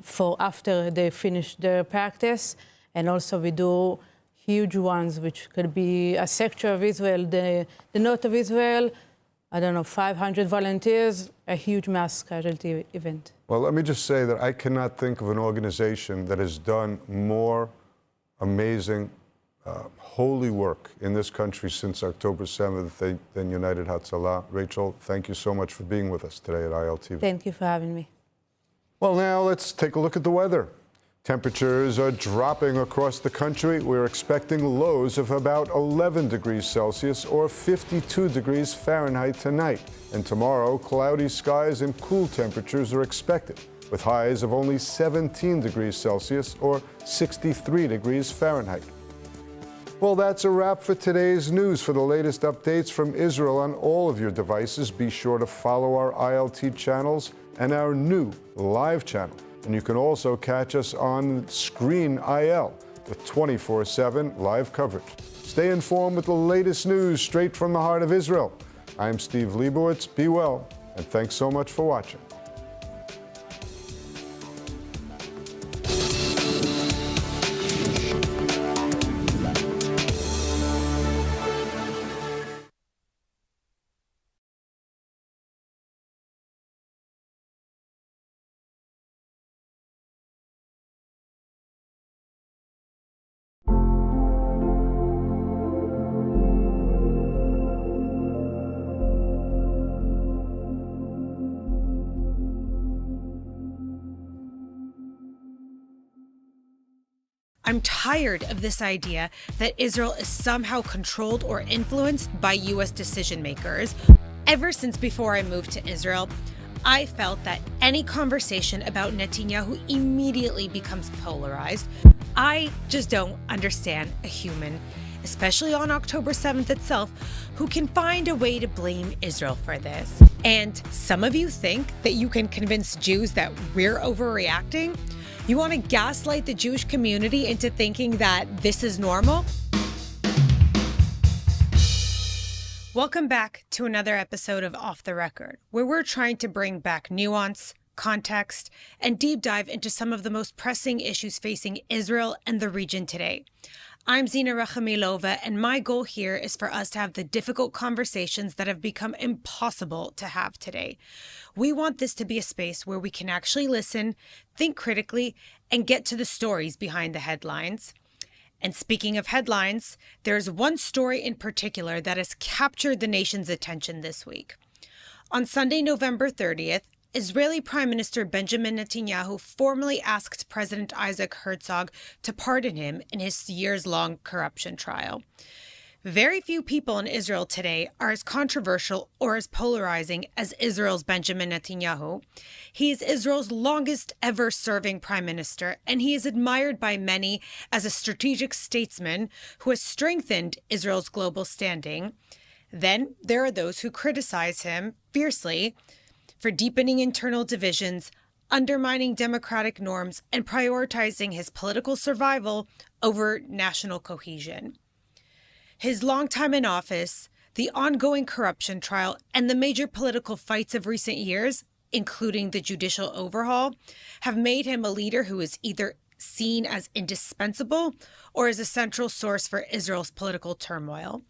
for after they finish their practice. And also we do huge ones, which could be a sector of Israel, the north of Israel, 500 volunteers, a huge mass casualty event. Well, let me just say that I cannot think of an organization that has done more amazing, holy work in this country since October 7th than United Hatzalah. Rachel, thank you so much for being with us today at ILTV. Thank you for having me. Well, now let's take a look at the weather. Temperatures are dropping across the country. We're expecting lows of about 11 degrees Celsius or 52 degrees Fahrenheit tonight. And tomorrow, cloudy skies and cool temperatures are expected, with highs of only 17 degrees Celsius or 63 degrees Fahrenheit. Well, that's a wrap for today's news. For the latest updates from Israel on all of your devices, be sure to follow our ILT channels and our new live channel. And you can also catch us on Screen IL with 24/7 live coverage. Stay informed with the latest news straight from the heart of Israel. I'm Steve Liebowitz. Be well, and thanks so much for watching. I'm tired of this idea that Israel is somehow controlled or influenced by U.S. decision makers. Ever since before I moved to Israel, I felt that any conversation about Netanyahu immediately becomes polarized. I just don't understand a human, especially on October 7th itself, who can find a way to blame Israel for this. And some of you think that you can convince Jews that we're overreacting? You want to gaslight the Jewish community into thinking that this is normal? Welcome back to another episode of Off the Record, where we're trying to bring back nuance, context, and deep dive into some of the most pressing issues facing Israel and the region today. I'm Zina Rachamilova, and my goal here is for us to have the difficult conversations that have become impossible to have today. We want this to be a space where we can actually listen, think critically, and get to the stories behind the headlines. And speaking of headlines, there's one story in particular that has captured the nation's attention this week. On Sunday, November 30th, Israeli Prime Minister Benjamin Netanyahu formally asked President Isaac Herzog to pardon him in his years-long corruption trial. Very few people in Israel today are as controversial or as polarizing as Israel's Benjamin Netanyahu. He is Israel's longest ever serving prime minister, and he is admired by many as a strategic statesman who has strengthened Israel's global standing. Then there are those who criticize him fiercely for deepening internal divisions, undermining democratic norms, and prioritizing his political survival over national cohesion. His long time in office, the ongoing corruption trial, and the major political fights of recent years, including the judicial overhaul, have made him a leader who is either seen as indispensable or as a central source for Israel's political turmoil.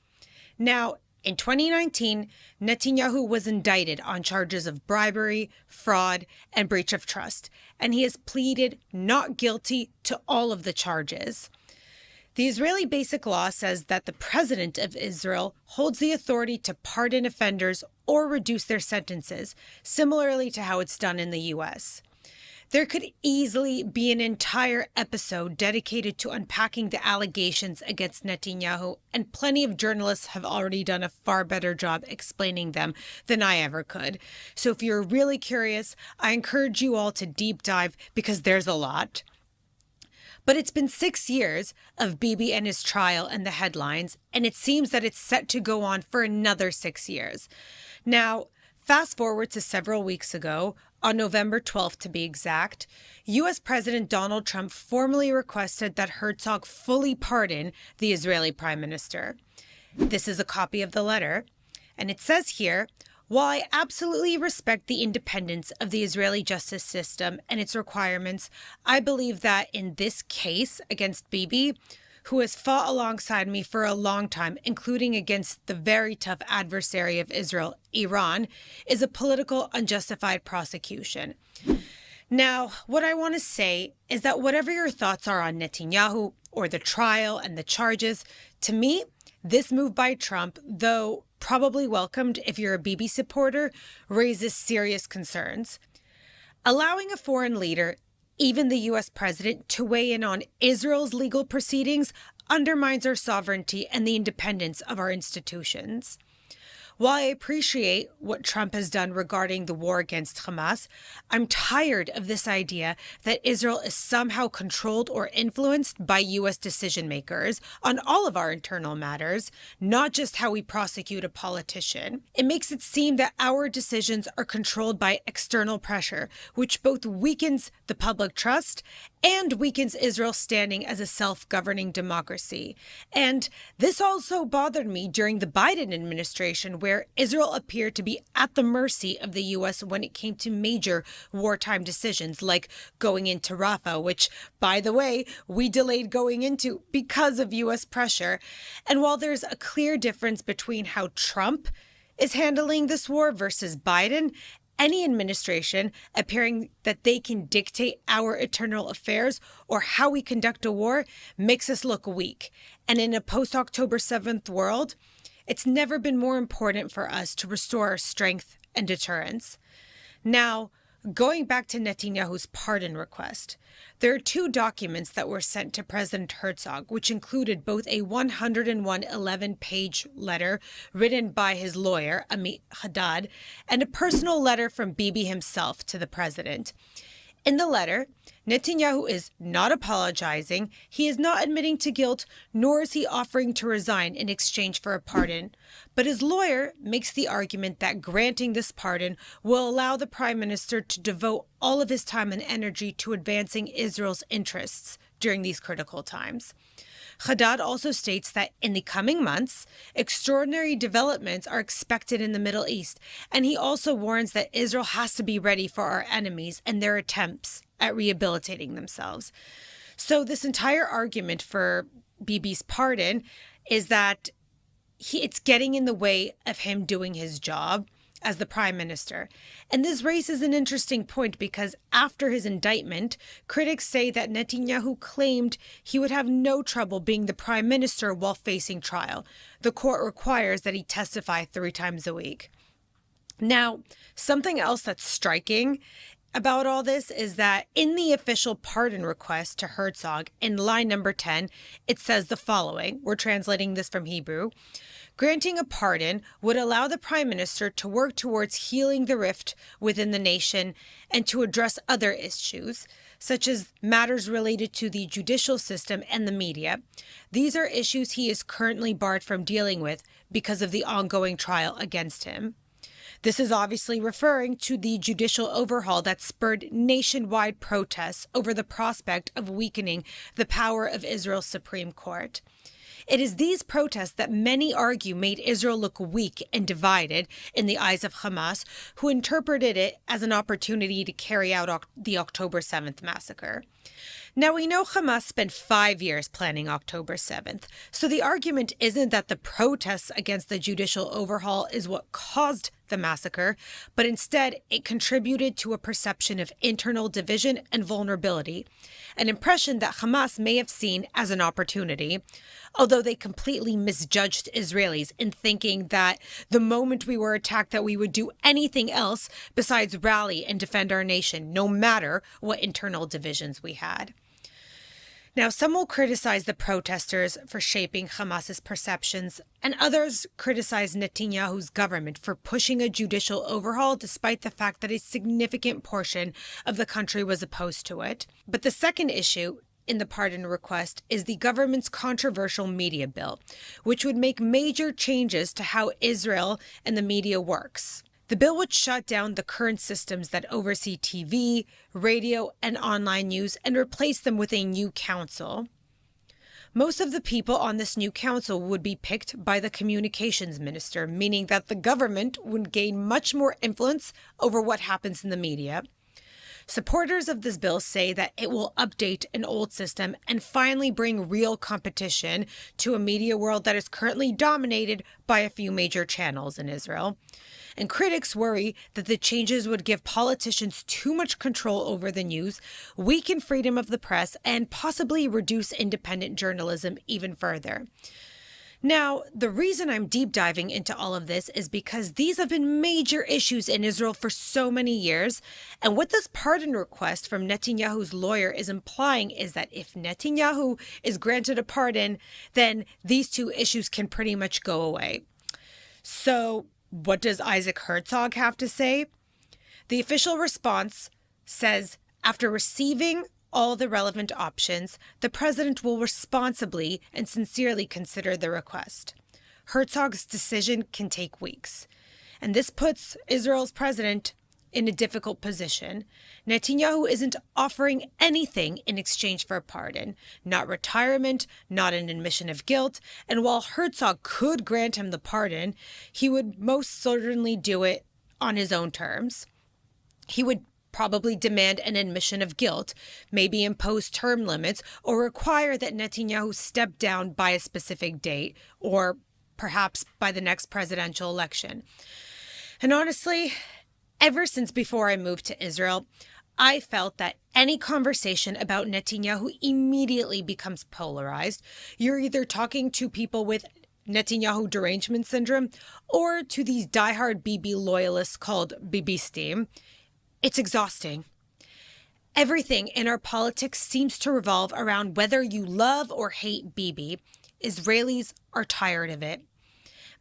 Now, in 2019, Netanyahu was indicted on charges of bribery, fraud, and breach of trust, and he has pleaded not guilty to all of the charges. The Israeli Basic Law says that the president of Israel holds the authority to pardon offenders or reduce their sentences, similarly to how it's done in the U.S. There could easily be an entire episode dedicated to unpacking the allegations against Netanyahu, and plenty of journalists have already done a far better job explaining them than I ever could. So if you're really curious, I encourage you all to deep dive because there's a lot. But it's been 6 years of Bibi and his trial and the headlines, and it seems that it's set to go on for another 6 years. Now, fast forward to several weeks ago, on November 12th to be exact, U.S. President Donald Trump formally requested that Herzog fully pardon the Israeli Prime Minister. This is a copy of the letter, and it says here, "While I absolutely respect the independence of the Israeli justice system and its requirements, I believe that in this case against Bibi, who has fought alongside me for a long time, including against the very tough adversary of Israel, Iran, is a political unjustified prosecution." Now, what I want to say is that whatever your thoughts are on Netanyahu or the trial and the charges, to me, this move by Trump, though probably welcomed if you're a Bibi supporter, raises serious concerns. Allowing a foreign leader, even the U.S. president, to weigh in on Israel's legal proceedings undermines our sovereignty and the independence of our institutions. While I appreciate what Trump has done regarding the war against Hamas, I'm tired of this idea that Israel is somehow controlled or influenced by U.S. decision makers on all of our internal matters, not just how we prosecute a politician. It makes it seem that our decisions are controlled by external pressure, which both weakens the public trust and weakens Israel's standing as a self-governing democracy. And this also bothered me during the Biden administration, where Israel appeared to be at the mercy of the U.S. when it came to major wartime decisions, like going into Rafah, which, by the way, we delayed going into because of U.S. pressure. And while there's a clear difference between how Trump is handling this war versus Biden, any administration appearing that they can dictate our internal affairs or how we conduct a war makes us look weak. And in a post-October 7th world, it's never been more important for us to restore our strength and deterrence. Now, going back to Netanyahu's pardon request, there are 2 documents that were sent to President Herzog, which included both a 111-page letter written by his lawyer, Amit Haddad, and a personal letter from Bibi himself to the president. In the letter, Netanyahu is not apologizing, he is not admitting to guilt, nor is he offering to resign in exchange for a pardon. But his lawyer makes the argument that granting this pardon will allow the prime minister to devote all of his time and energy to advancing Israel's interests during these critical times. Haddad also states that in the coming months, extraordinary developments are expected in the Middle East, and he also warns that Israel has to be ready for our enemies and their attempts at rehabilitating themselves. So this entire argument for Bibi's pardon is that it's getting in the way of him doing his job as the prime minister. And this raises an interesting point because after his indictment, critics say that Netanyahu claimed he would have no trouble being the prime minister while facing trial. The court requires that he testify 3 times a week. Now, something else that's striking about all this is that in the official pardon request to Herzog, in line number 10, it says the following. We're translating this from Hebrew. Granting a pardon would allow the prime minister to work towards healing the rift within the nation and to address other issues, such as matters related to the judicial system and the media. These are issues he is currently barred from dealing with because of the ongoing trial against him. This is obviously referring to the judicial overhaul that spurred nationwide protests over the prospect of weakening the power of Israel's Supreme Court. It is these protests that many argue made Israel look weak and divided in the eyes of Hamas, who interpreted it as an opportunity to carry out the October 7th massacre. Now, we know Hamas spent 5 years planning October 7th, so the argument isn't that the protests against the judicial overhaul is what caused the massacre, but instead it contributed to a perception of internal division and vulnerability, an impression that Hamas may have seen as an opportunity, although they completely misjudged Israelis in thinking that the moment we were attacked that we would do anything else besides rally and defend our nation, no matter what internal divisions we had. Now, some will criticize the protesters for shaping Hamas's perceptions, and others criticize Netanyahu's government for pushing a judicial overhaul despite the fact that a significant portion of the country was opposed to it. But the second issue in the pardon request is the government's controversial media bill, which would make major changes to how Israel and the media works. The bill would shut down the current systems that oversee TV, radio, and online news and replace them with a new council. Most of the people on this new council would be picked by the communications minister, meaning that the government would gain much more influence over what happens in the media. Supporters of this bill say that it will update an old system and finally bring real competition to a media world that is currently dominated by a few major channels in Israel. And critics worry that the changes would give politicians too much control over the news, weaken freedom of the press, and possibly reduce independent journalism even further. Now, the reason I'm deep diving into all of this is because these have been major issues in Israel for so many years. And what this pardon request from Netanyahu's lawyer is implying is that if Netanyahu is granted a pardon, then these two issues can pretty much go away. So, what does Isaac Herzog have to say? The official response says, after receiving all the relevant options, the president will responsibly and sincerely consider the request. Herzog's decision can take weeks, and this puts Israel's president in a difficult position. Netanyahu isn't offering anything in exchange for a pardon, not retirement, not an admission of guilt, and while Herzog could grant him the pardon, he would most certainly do it on his own terms. He would probably demand an admission of guilt, maybe impose term limits, or require that Netanyahu step down by a specific date, or perhaps by the next presidential election. And honestly, ever since before I moved to Israel, I felt that any conversation about Netanyahu immediately becomes polarized. You're either talking to people with Netanyahu derangement syndrome or to these diehard Bibi loyalists called Bibistim. It's exhausting. Everything in our politics seems to revolve around whether you love or hate Bibi. Israelis are tired of it.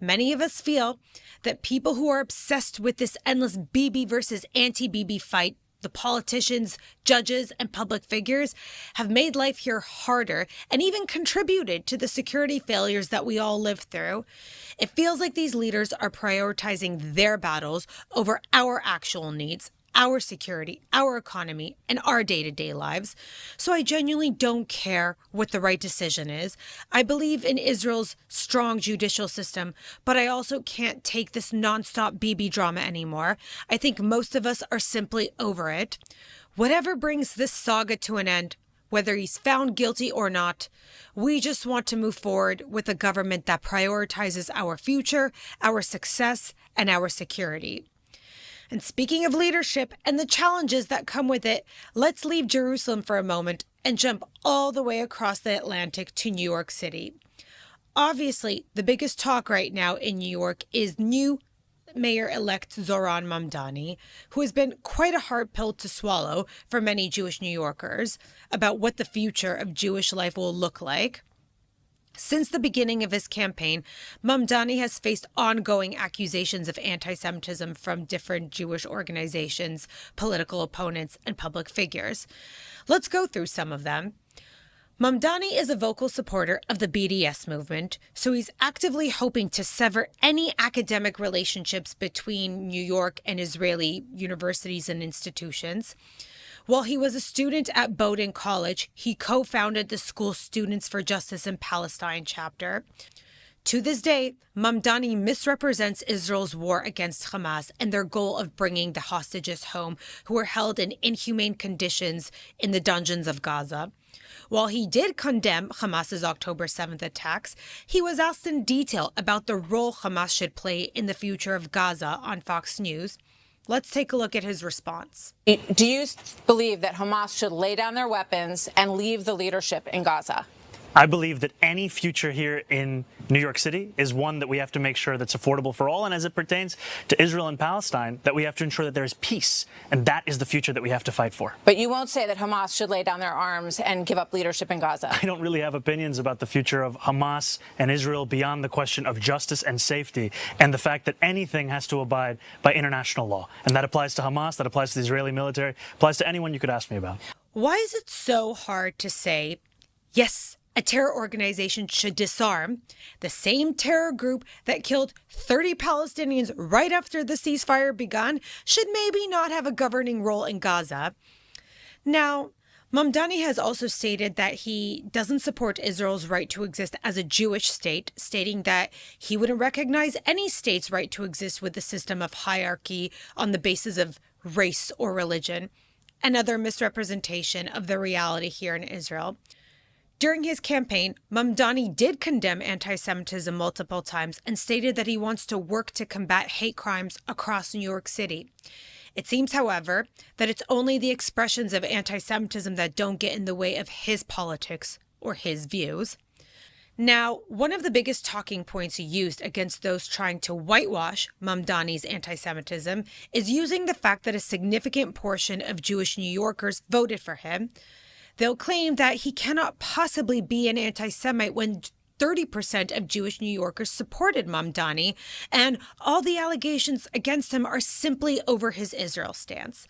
Many of us feel that people who are obsessed with this endless Bibi versus anti-Bibi fight, the politicians, judges, and public figures, have made life here harder and even contributed to the security failures that we all live through. It feels like these leaders are prioritizing their battles over our actual needs, our security, our economy, and our day-to-day lives. So I genuinely don't care what the right decision is. I believe in Israel's strong judicial system, but I also can't take this nonstop Bibi drama anymore. I think most of us are simply over it. Whatever brings this saga to an end, whether he's found guilty or not, we just want to move forward with a government that prioritizes our future, our success, and our security. And speaking of leadership and the challenges that come with it, let's leave Jerusalem for a moment and jump all the way across the Atlantic to New York City. Obviously, the biggest talk right now in New York is new Mayor-elect Zohran Mamdani, who has been quite a hard pill to swallow for many Jewish New Yorkers about what the future of Jewish life will look like. Since the beginning of his campaign, Mamdani has faced ongoing accusations of anti-Semitism from different Jewish organizations, political opponents, and public figures. Let's go through some of them. Mamdani is a vocal supporter of the BDS movement, so he's actively hoping to sever any academic relationships between New York and Israeli universities and institutions. While he was a student at Bowdoin College, he co-founded the school's Students for Justice in Palestine chapter. To this day, Mamdani misrepresents Israel's war against Hamas and their goal of bringing the hostages home who were held in inhumane conditions in the dungeons of Gaza. While he did condemn Hamas's October 7th attacks, he was asked in detail about the role Hamas should play in the future of Gaza on Fox News. Let's take a look at his response. Do you believe that Hamas should lay down their weapons and leave the leadership in Gaza? I believe that any future here in New York City is one that we have to make sure that's affordable for all. And as it pertains to Israel and Palestine, that we have to ensure that there is peace. And that is the future that we have to fight for. But you won't say that Hamas should lay down their arms and give up leadership in Gaza. I don't really have opinions about the future of Hamas and Israel beyond the question of justice and safety and the fact that anything has to abide by international law. And that applies to Hamas, that applies to the Israeli military, applies to anyone you could ask me about. Why is it so hard to say, yes, a terror organization should disarm, the same terror group that killed 30 Palestinians right after the ceasefire began should maybe not have a governing role in Gaza? Now, Mamdani has also stated that he doesn't support Israel's right to exist as a Jewish state, stating that he wouldn't recognize any state's right to exist with a system of hierarchy on the basis of race or religion, another misrepresentation of the reality here in Israel. During his campaign, Mamdani did condemn anti-Semitism multiple times and stated that he wants to work to combat hate crimes across New York City. It seems, however, that it's only the expressions of anti-Semitism that don't get in the way of his politics or his views. Now, one of the biggest talking points used against those trying to whitewash Mamdani's anti-Semitism is using the fact that a significant portion of Jewish New Yorkers voted for him. They'll claim that he cannot possibly be an anti-Semite when 30% of Jewish New Yorkers supported Mamdani, and all the allegations against him are simply over his Israel stance.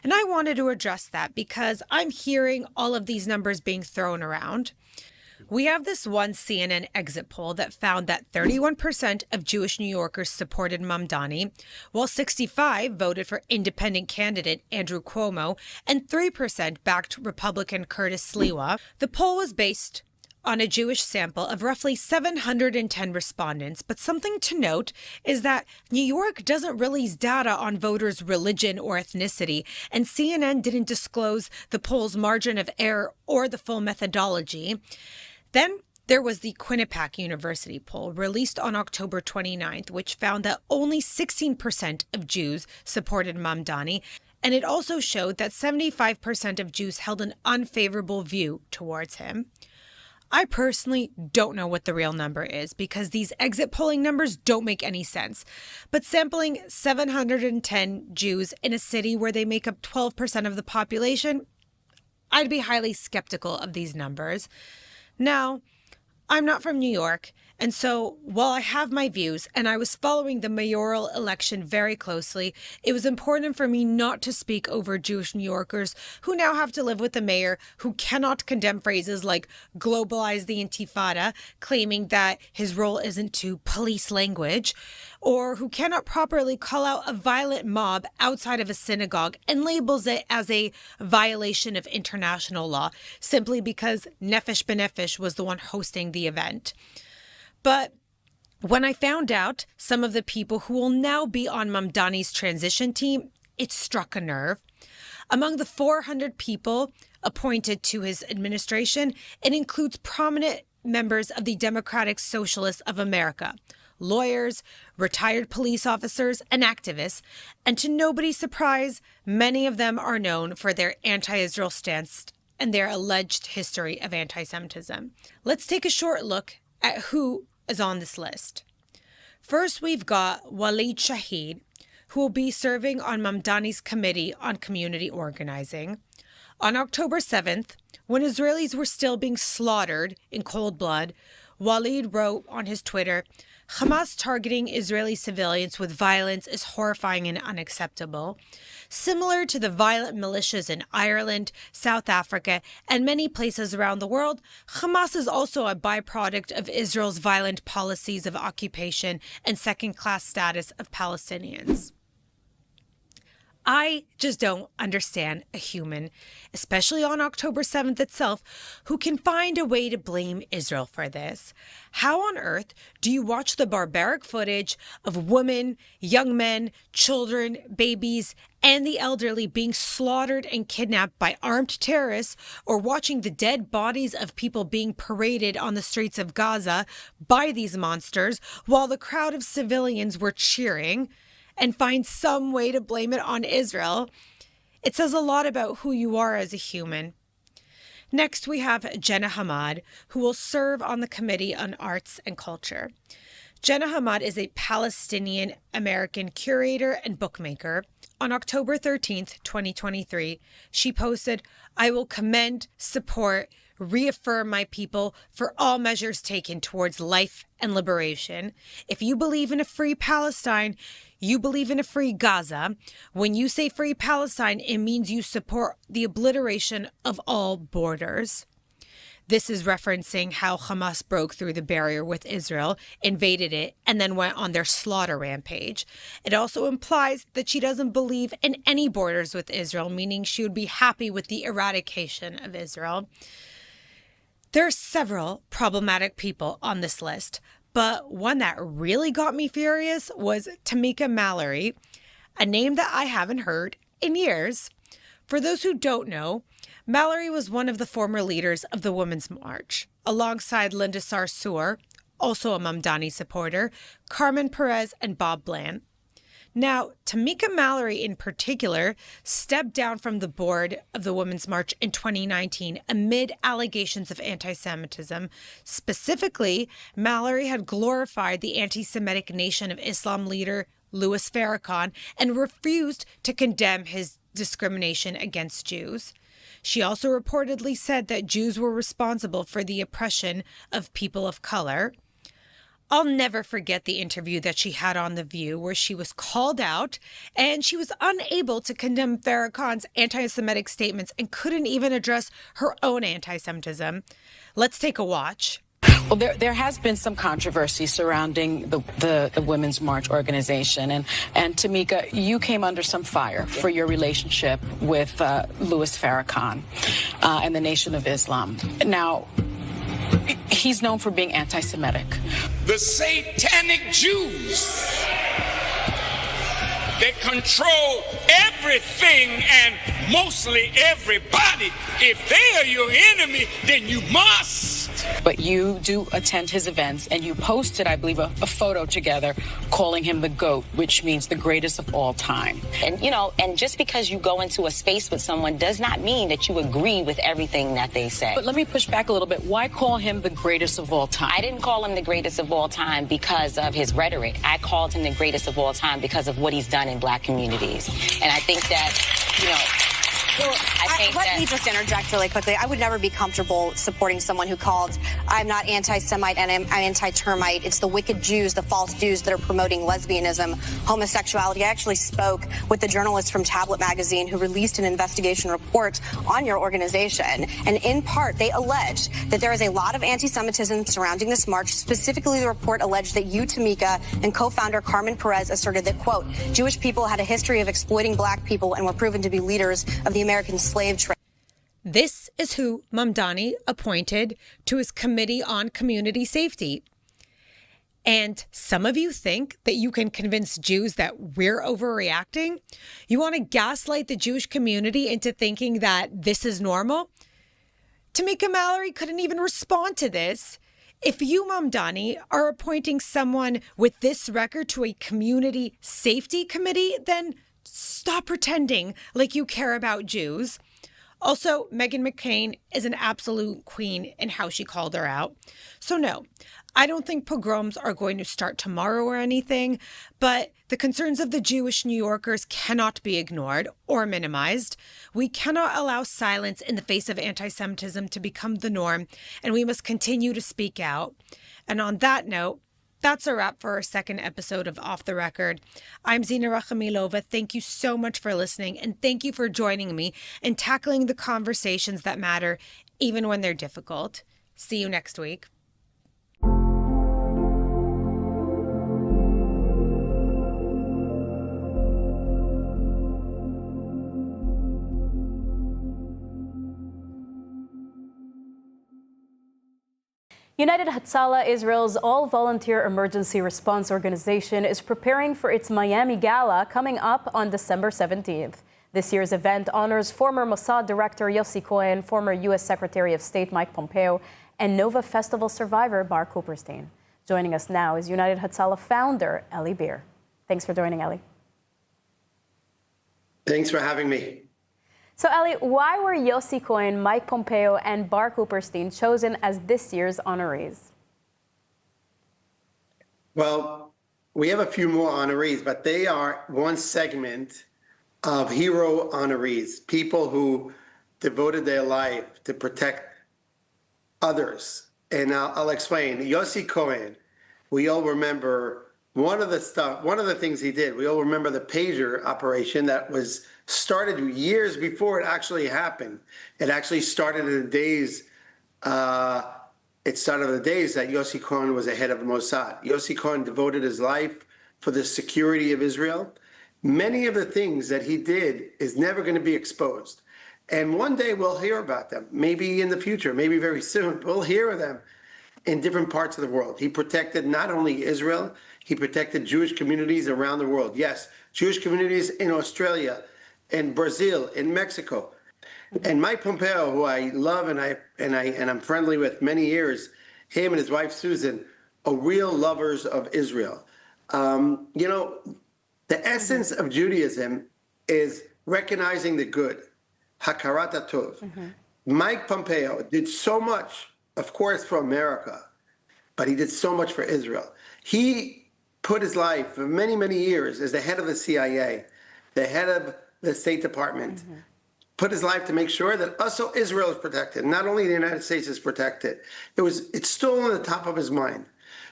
And I wanted to address that because I'm hearing all of these numbers being thrown around. We have this one CNN exit poll that found that 31% of Jewish New Yorkers supported Mamdani, while 65% voted for independent candidate Andrew Cuomo, and 3% backed Republican Curtis Sliwa. The poll was based on a Jewish sample of roughly 710 respondents, but something to note is that New York doesn't release data on voters' religion or ethnicity, and CNN didn't disclose the poll's margin of error or the full methodology. Then there was the Quinnipiac University poll released on October 29th, which found that only 16% of Jews supported Mamdani, and it also showed that 75% of Jews held an unfavorable view towards him. I personally don't know what the real number is because these exit polling numbers don't make any sense. But sampling 710 Jews in a city where they make up 12% of the population, I'd be highly skeptical of these numbers. Now, I'm not from New York, and so while I have my views and I was following the mayoral election very closely, it was important for me not to speak over Jewish New Yorkers who now have to live with a mayor who cannot condemn phrases like globalize the Intifada, claiming that his role isn't to police language, or who cannot properly call out a violent mob outside of a synagogue and labels it as a violation of international law simply because Nefesh B'Nefesh was the one hosting the event. But when I found out some of the people who will now be on Mamdani's transition team, it struck a nerve. Among the 400 people appointed to his administration, it includes prominent members of the Democratic Socialists of America, lawyers, retired police officers, and activists, and to nobody's surprise, many of them are known for their anti-Israel stance and their alleged history of anti-Semitism. Let's take a short look at who is on this list. First, we've got Waleed Shahid, who will be serving on Mamdani's Committee on Community Organizing. On October 7th, when Israelis were still being slaughtered in cold blood, Waleed wrote on his Twitter, "Hamas targeting Israeli civilians with violence is horrifying and unacceptable. Similar to the violent militias in Ireland, South Africa, and many places around the world, Hamas is also a byproduct of Israel's violent policies of occupation and second-class status of Palestinians." I just don't understand a human, especially on October 7th itself, who can find a way to blame Israel for this. How on earth do you watch the barbaric footage of women, young men, children, babies, and the elderly being slaughtered and kidnapped by armed terrorists, or watching the dead bodies of people being paraded on the streets of Gaza by these monsters while the crowd of civilians were cheering, and find some way to blame it on Israel? It says a lot about who you are as a human. Next, we have Jenna Hamad, who will serve on the Committee on Arts and Culture. Jenna Hamad is a Palestinian-American curator and bookmaker. On October 13th, 2023, she posted, "I will commend, support, reaffirm my people for all measures taken towards life and liberation. If you believe in a free Palestine, you believe in a free Gaza. When you say free Palestine, it means you support the obliteration of all borders." This is referencing how Hamas broke through the barrier with Israel, invaded it, and then went on their slaughter rampage. It also implies that she doesn't believe in any borders with Israel, meaning she would be happy with the eradication of Israel. There are several problematic people on this list, but one that really got me furious was Tamika Mallory, a name that I haven't heard in years. For those who don't know, Mallory was one of the former leaders of the Women's March, alongside Linda Sarsour, also a Mamdani supporter, Carmen Perez, and Bob Bland. Now, Tamika Mallory in particular stepped down from the board of the Women's March in 2019 amid allegations of anti-Semitism. Specifically, Mallory had glorified the anti-Semitic Nation of Islam leader Louis Farrakhan and refused to condemn his discrimination against Jews. She also reportedly said that Jews were responsible for the oppression of people of color. I'll never forget the interview that she had on The View where she was called out and she was unable to condemn Farrakhan's anti-Semitic statements and couldn't even address her own anti-Semitism. Let's take a watch. Well, there has been some controversy surrounding the Women's March organization. And Tamika, you came under some fire for your relationship with Louis Farrakhan and the Nation of Islam. Now, he's known for being anti-Semitic. The satanic Jews, they control everything and mostly everybody. If they are your enemy, then you must. But you do attend his events, and you posted, I believe, a photo together calling him the GOAT, which means the greatest of all time. And, and just because you go into a space with someone does not mean that you agree with everything that they say. But let me push back a little bit. Why call him the greatest of all time? I didn't call him the greatest of all time because of his rhetoric. I called him the greatest of all time because of what he's done in Black communities. And I think that, Let me just interject really quickly. I would never be comfortable supporting someone who called, "I'm not anti-Semite and I'm anti-termite. It's the wicked Jews, the false Jews that are promoting lesbianism, homosexuality." I actually spoke with the journalist from Tablet magazine who released an investigation report on your organization. And in part, they alleged that there is a lot of anti-Semitism surrounding this march. Specifically, the report alleged that you, Tamika, and co-founder Carmen Perez asserted that, quote, "Jewish people had a history of exploiting Black people and were proven to be leaders of the American slave trade." This is who Mamdani appointed to his Committee on Community Safety. And some of you think that you can convince Jews that we're overreacting? You want to gaslight the Jewish community into thinking that this is normal? Tamika Mallory couldn't even respond to this. If you, Mamdani, are appointing someone with this record to a community safety committee, then stop pretending like you care about Jews. Also, Meghan McCain is an absolute queen in how she called her out. So no, I don't think pogroms are going to start tomorrow or anything, but the concerns of the Jewish New Yorkers cannot be ignored or minimized. We cannot allow silence in the face of anti-Semitism to become the norm, and we must continue to speak out. And on that note, that's a wrap for our second episode of Off the Record. I'm Zina Rachamilova. Thank you so much for listening, and thank you for joining me in tackling the conversations that matter, even when they're difficult. See you next week. United Hatzalah, Israel's all-volunteer emergency response organization, is preparing for its Miami Gala coming up on December 17th. This year's event honors former Mossad Director Yossi Cohen, former U.S. Secretary of State Mike Pompeo, and Nova Festival survivor Bar Cooperstein. Joining us now is United Hatzalah founder Eli Beer. Thanks for joining, Eli. Thanks for having me. So, Eli, why were Yossi Cohen, Mike Pompeo, and Bar Cooperstein chosen as this year's honorees? Well, we have a few more honorees, but they are one segment of hero honorees, people who devoted their life to protect others. And I'll explain. Yossi Cohen, we all remember one of the things he did. We all remember the pager operation that was started years before it actually happened. It actually started in the days. It started in the days that Yossi Cohen was the head of the Mossad. Yossi Cohen devoted his life for the security of Israel. Many of the things that he did is never going to be exposed. And one day we'll hear about them. Maybe in the future, maybe very soon, we'll hear of them in different parts of the world. He protected not only Israel, he protected Jewish communities around the world. Yes, Jewish communities in Australia, in Brazil, in Mexico. And Mike Pompeo, who I love and I'm friendly with many years, him and his wife Susan are real lovers of Israel. The essence of Judaism is recognizing the good, hakarat hatov. Mike Pompeo did so much, of course, for America, but he did so much for Israel. He put his life for many, many years as the head of the CIA, the head of the State Department, put his life to make sure that also Israel is protected. Not only the United States is protected. It's still on the top of his mind.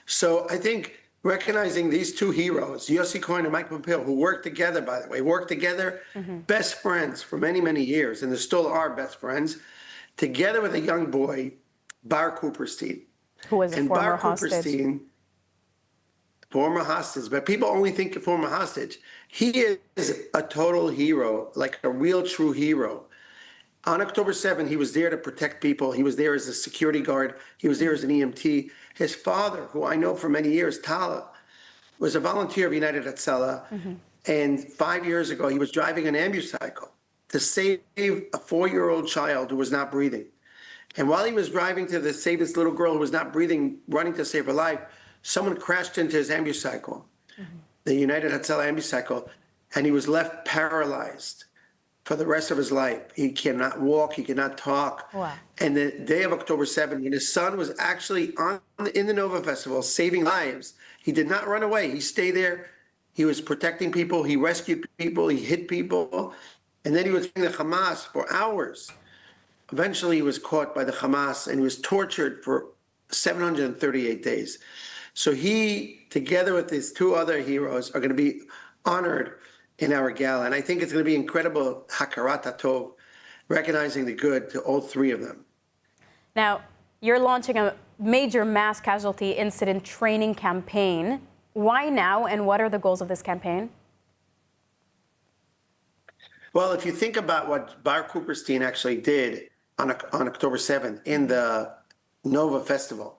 So I think recognizing these two heroes, Yossi Cohen and Mike Pompeo, who worked together, by the way, best friends for many, many years, and they still are best friends, together with a young boy, Bar Cooperstein. Who was a former hostage. Former hostage, but people only think of former hostage. He is a total hero, like a real true hero. On October 7th, he was there to protect people. He was there as a security guard. He was there as an EMT. His father, who I know for many years, Tala, was a volunteer of United Hatzalah. And 5 years ago, he was driving an ambucycle to save a 4-year-old child who was not breathing. And while he was driving to save this little girl who was not breathing, running to save her life, someone crashed into his ambucycle, the United Hatzalah ambucycle, and he was left paralyzed for the rest of his life. He cannot walk, he cannot talk. Wow. And the day of October 7th, when his son was actually in the Nova Festival saving lives, he did not run away. He stayed there. He was protecting people. He rescued people. He hit people. And then he was in the Hamas for hours. Eventually, he was caught by the Hamas and he was tortured for 738 days. So he, together with his two other heroes, are going to be honored in our gala. And I think it's going to be incredible, hakarat hatov, recognizing the good to all three of them. Now, you're launching a major mass casualty incident training campaign. Why now, and what are the goals of this campaign? Well, if you think about what Bar Cooperstein actually did on October 7th in the Nova Festival,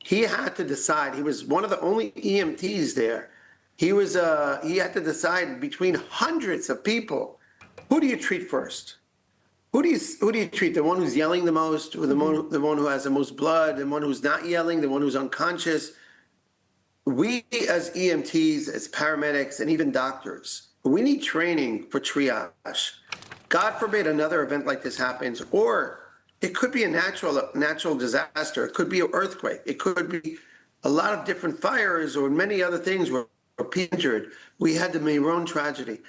he had to decide. He was one of the only EMTs there. He had to decide between hundreds of people. Who do you treat first? Who do you treat? The one who's yelling the most, or the one who has the most blood, the one who's not yelling, the one who's unconscious? We as EMTs, as paramedics, and even doctors, we need training for triage. God forbid another event like this happens, or it could be a natural disaster. It could be an earthquake. It could be a lot of different fires or many other things where people injured. We had the Meron tragedy.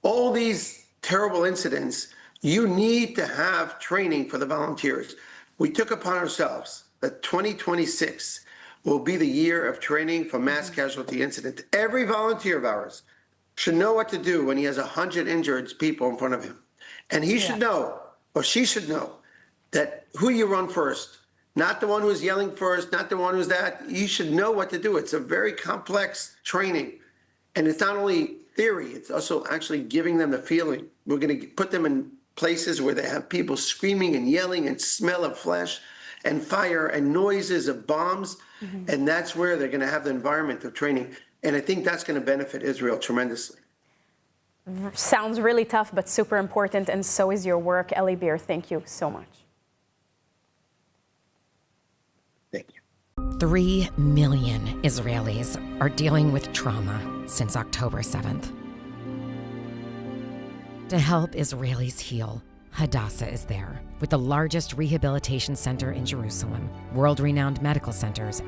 All these terrible incidents, you need to have training for the volunteers. We took upon ourselves that 2026 will be the year of training for mass casualty incident. Every volunteer of ours should know what to do when he has 100 injured people in front of him. And he should know, or she should know, that who you run first, not the one who's yelling first, not the one who's that. You should know what to do. It's a very complex training. And it's not only theory, it's also actually giving them the feeling. We're going to put them in places where they have people screaming and yelling and smell of flesh. and fire and noises of bombs. And that's where they're going to have the environment of training. And I think that's going to benefit Israel tremendously. Sounds really tough, but super important, and so is your work. Eli Beer, thank you so much. Thank you. 3 million Israelis are dealing with trauma since October 7th. To help Israelis heal, Hadassah is there, with the largest rehabilitation center in Jerusalem, world-renowned medical centers,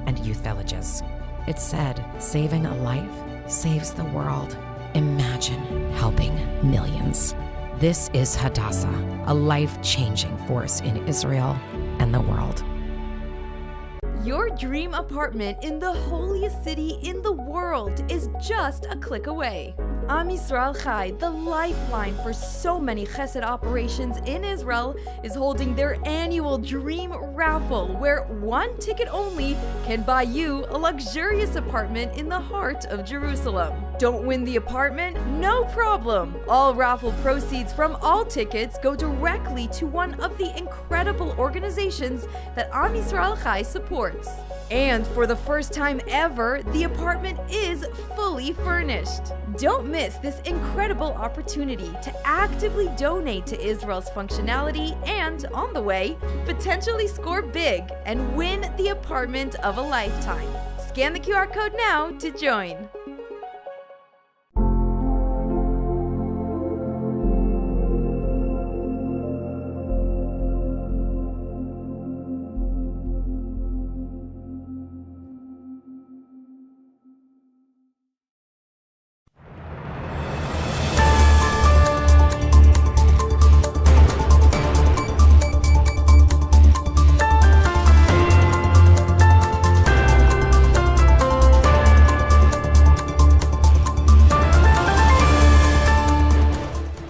and youth villages. It's said, saving a life saves the world. Imagine helping millions. This is Hadassah, a life-changing force in Israel and the world. Your dream apartment in the holiest city in the world is just a click away. Am Yisrael Chai, the lifeline for so many chesed operations in Israel, is holding their annual Dream Raffle, where one ticket only can buy you a luxurious apartment in the heart of Jerusalem. Don't win the apartment? No problem! All raffle proceeds from all tickets go directly to one of the incredible organizations that Am Yisrael Chai supports. And for the first time ever, the apartment is fully furnished. Don't miss this incredible opportunity to actively donate to Israel's functionality and, on the way, potentially score big and win the apartment of a lifetime. Scan the QR code now to join.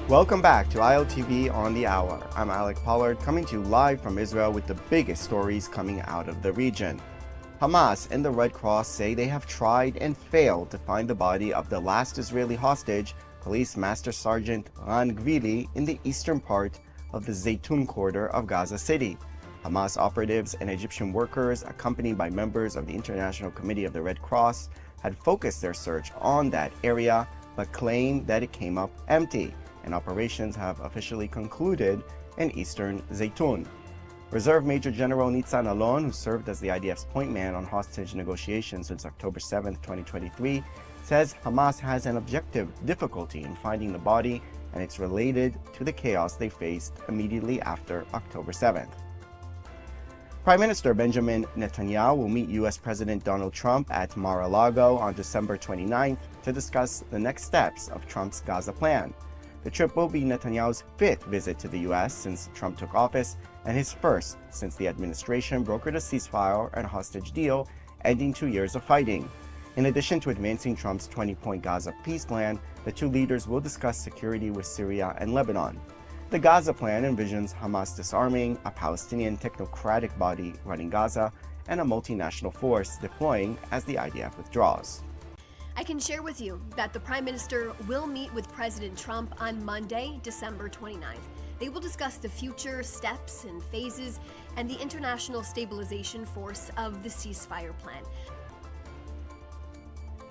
Welcome back to ILTV on the Hour. I'm Alec Pollard, coming to you live from Israel with the biggest stories coming out of the region. Hamas and the Red Cross say they have tried and failed to find the body of the last Israeli hostage, Police Master Sergeant Ran Gvili, in the eastern part of the Zaytun corridor of Gaza City. Hamas operatives and Egyptian workers, accompanied by members of the International Committee of the Red Cross, had focused their search on that area, but claimed that it came up empty, and operations have officially concluded in eastern Zaytun. Reserve Major General Nitzan Alon, who served as the IDF's point man on hostage negotiations since October 7, 2023, says Hamas has an objective difficulty in finding the body, and it's related to the chaos they faced immediately after October 7th. Prime Minister Benjamin Netanyahu will meet U.S. President Donald Trump at Mar-a-Lago on December 29th to discuss the next steps of Trump's Gaza plan. The trip will be Netanyahu's 5th visit to the U.S. since Trump took office, and his first since the administration brokered a ceasefire and hostage deal, ending 2 years of fighting. In addition to advancing Trump's 20-point Gaza peace plan, the two leaders will discuss security with Syria and Lebanon. The Gaza plan envisions Hamas disarming, a Palestinian technocratic body running Gaza, and a multinational force deploying as the IDF withdraws. I can share with you that the Prime Minister will meet with President Trump on Monday, December 29th. They will discuss the future steps and phases and the international stabilization force of the ceasefire plan.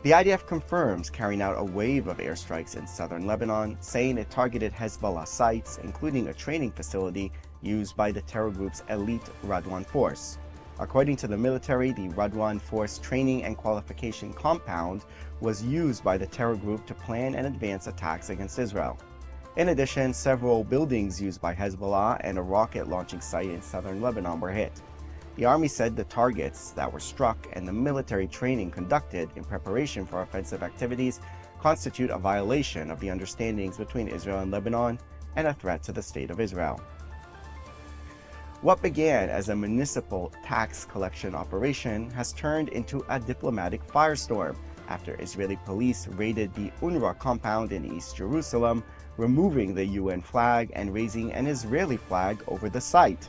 The IDF confirms carrying out a wave of airstrikes in southern Lebanon, saying it targeted Hezbollah sites, including a training facility used by the terror group's elite Radwan force. According to the military, the Radwan Force Training and Qualification Compound was used by the terror group to plan and advance attacks against Israel. In addition, several buildings used by Hezbollah and a rocket launching site in southern Lebanon were hit. The army said the targets that were struck and the military training conducted in preparation for offensive activities constitute a violation of the understandings between Israel and Lebanon and a threat to the state of Israel. What began as a municipal tax collection operation has turned into a diplomatic firestorm after Israeli police raided the UNRWA compound in East Jerusalem, removing the UN flag and raising an Israeli flag over the site.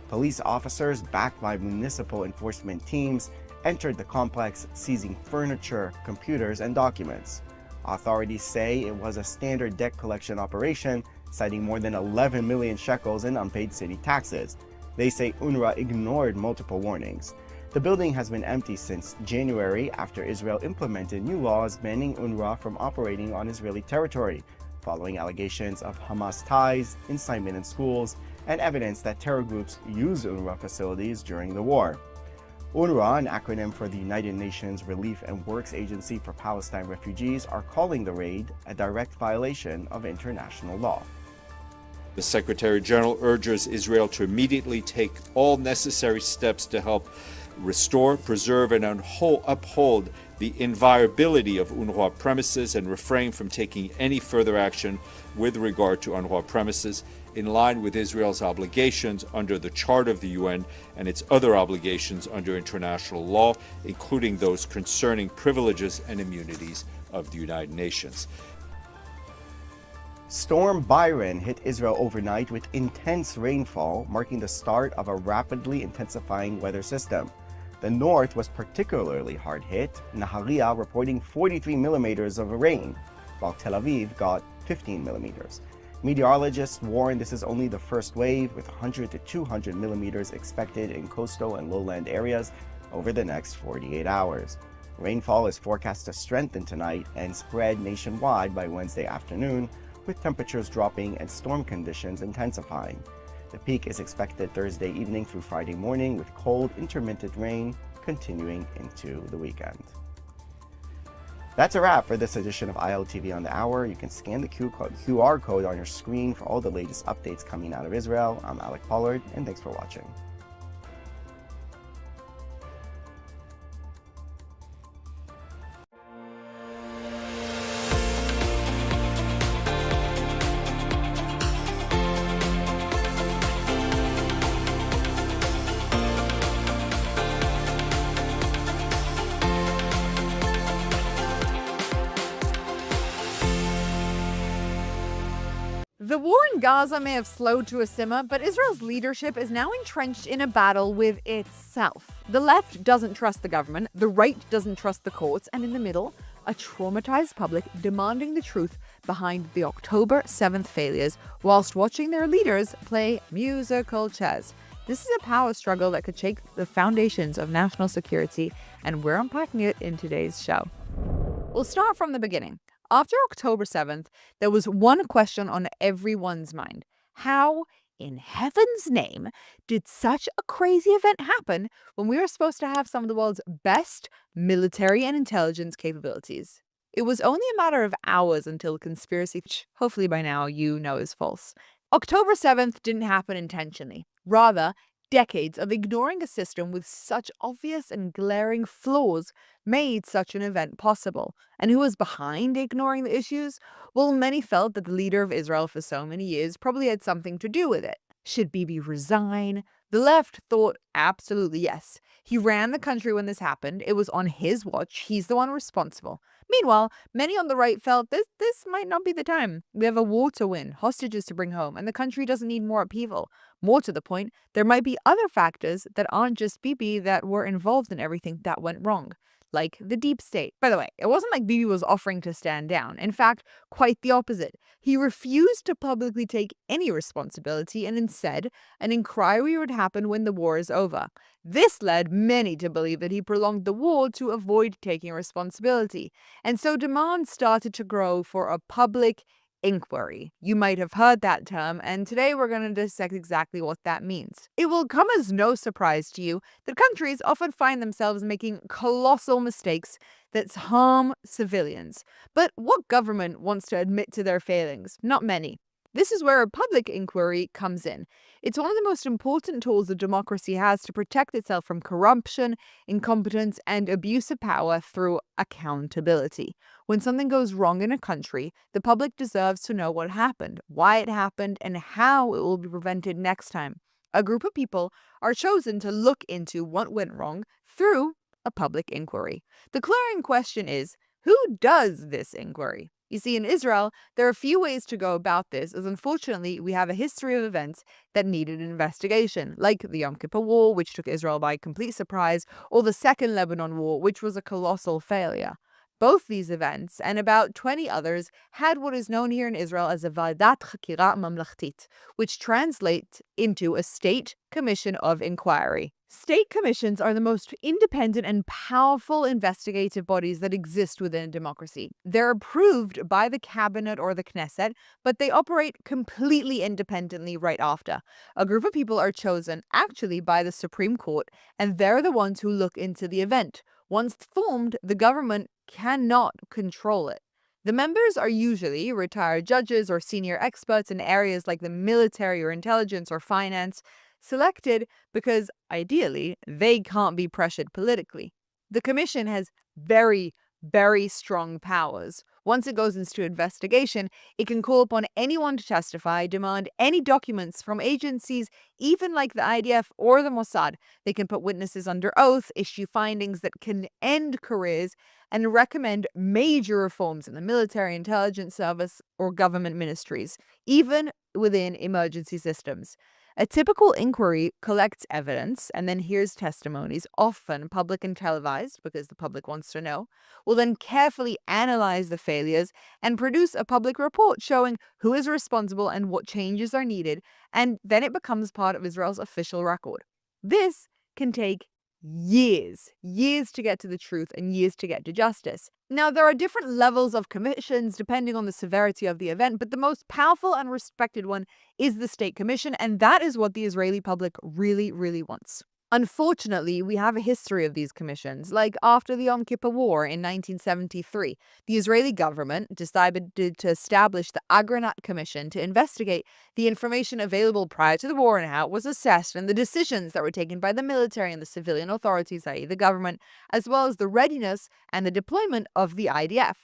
Police officers, backed by municipal enforcement teams, entered the complex, seizing furniture, computers, and documents. Authorities say it was a standard debt collection operation, citing more than 11 million shekels in unpaid city taxes. They say UNRWA ignored multiple warnings. The building has been empty since January after Israel implemented new laws banning UNRWA from operating on Israeli territory, following allegations of Hamas ties, incitement in schools, and evidence that terror groups used UNRWA facilities during the war. UNRWA, an acronym for the United Nations Relief and Works Agency for Palestine Refugees, are calling the raid a direct violation of international law. The Secretary General urges Israel to immediately take all necessary steps to help restore, preserve, and uphold the inviolability of UNRWA premises and refrain from taking any further action with regard to UNRWA premises, in line with Israel's obligations under the Charter of the UN and its other obligations under international law, including those concerning privileges and immunities of the United Nations. Storm Byron hit Israel overnight with intense rainfall, marking the start of a rapidly intensifying weather system. The north was particularly hard hit, Nahariya reporting 43 millimeters of rain, while Tel Aviv got 15 millimeters. Meteorologists warn this is only the first wave, with 100 to 200 millimeters expected in coastal and lowland areas over the next 48 hours. Rainfall is forecast to strengthen tonight and spread nationwide by Wednesday afternoon, with temperatures dropping and storm conditions intensifying. The peak is expected Thursday evening through Friday morning, with cold, intermittent rain continuing into the weekend. That's a wrap for this edition of ILTV on the Hour. You can scan the QR code on your screen for all the latest updates coming out of Israel. I'm Alec Pollard, and thanks for watching. The war in Gaza may have slowed to a simmer, but Israel's leadership is now entrenched in a battle with itself. The left doesn't trust the government, the right doesn't trust the courts, and in the middle, a traumatized public demanding the truth behind the October 7th failures whilst watching their leaders play musical chairs. This is a power struggle that could shake the foundations of national security, and we're unpacking it in today's show. We'll start from the beginning. After October 7th, there was one question on everyone's mind. How, in heaven's name, did such a crazy event happen when we were supposed to have some of the world's best military and intelligence capabilities? It was only a matter of hours until the conspiracy, which hopefully by now you know is false. October 7th didn't happen intentionally. Rather, decades of ignoring a system with such obvious and glaring flaws made such an event possible. And who was behind ignoring the issues? Well, many felt that the leader of Israel for so many years probably had something to do with it. Should Bibi resign? The left thought absolutely yes. He ran the country when this happened. It was on his watch. He's the one responsible. Meanwhile, many on the right felt this might not be the time. We have a war to win, hostages to bring home, and the country doesn't need more upheaval. More to the point, there might be other factors that aren't just Bibi that were involved in everything that went wrong. Like the deep state. By the way, it wasn't like Bibi was offering to stand down. In fact, quite the opposite. He refused to publicly take any responsibility, and instead, an inquiry would happen when the war is over. This led many to believe that he prolonged the war to avoid taking responsibility. And so demands started to grow for a public inquiry. You might have heard that term, and today we're going to dissect exactly what that means. It will come as no surprise to you that countries often find themselves making colossal mistakes that harm civilians. But what government wants to admit to their failings? Not many. This is where a public inquiry comes in. It's one of the most important tools a democracy has to protect itself from corruption, incompetence, and abuse of power through accountability. When something goes wrong in a country, the public deserves to know what happened, why it happened, and how it will be prevented next time. A group of people are chosen to look into what went wrong through a public inquiry. The glaring question is, who does this inquiry? You see, in Israel, there are a few ways to go about this, as unfortunately we have a history of events that needed an investigation, like the Yom Kippur War, which took Israel by complete surprise, or the Second Lebanon War, which was a colossal failure. Both these events and about 20 others had what is known here in Israel as a Vadat Chakira Mamlachtit, which translates into a state commission of inquiry. State commissions are the most independent and powerful investigative bodies that exist within a democracy. They're approved by the cabinet or the Knesset, but they operate completely independently right after. A group of people are chosen actually by the Supreme Court, and they're the ones who look into the event. Once formed, the government cannot control it. The members are usually retired judges or senior experts in areas like the military or intelligence or finance, selected because, ideally, they can't be pressured politically. The commission has very, very strong powers. Once it goes into investigation, it can call upon anyone to testify, demand any documents from agencies, even like the IDF or the Mossad. They can put witnesses under oath, issue findings that can end careers, and recommend major reforms in the military, intelligence service, or government ministries, even within emergency systems. A typical inquiry collects evidence and then hears testimonies, often public and televised because the public wants to know, will then carefully analyze the failures and produce a public report showing who is responsible and what changes are needed, and then it becomes part of Israel's official record. This can take years to get to the truth and years to get to justice. Now, there are different levels of commissions depending on the severity of the event, but the most powerful and respected one is the State Commission, and that is what the Israeli public really, really wants. Unfortunately, we have a history of these commissions, like after the Yom Kippur War in 1973. The Israeli government decided to establish the Agranat Commission to investigate the information available prior to the war and how it was assessed and the decisions that were taken by the military and the civilian authorities, i.e. the government, as well as the readiness and the deployment of the IDF.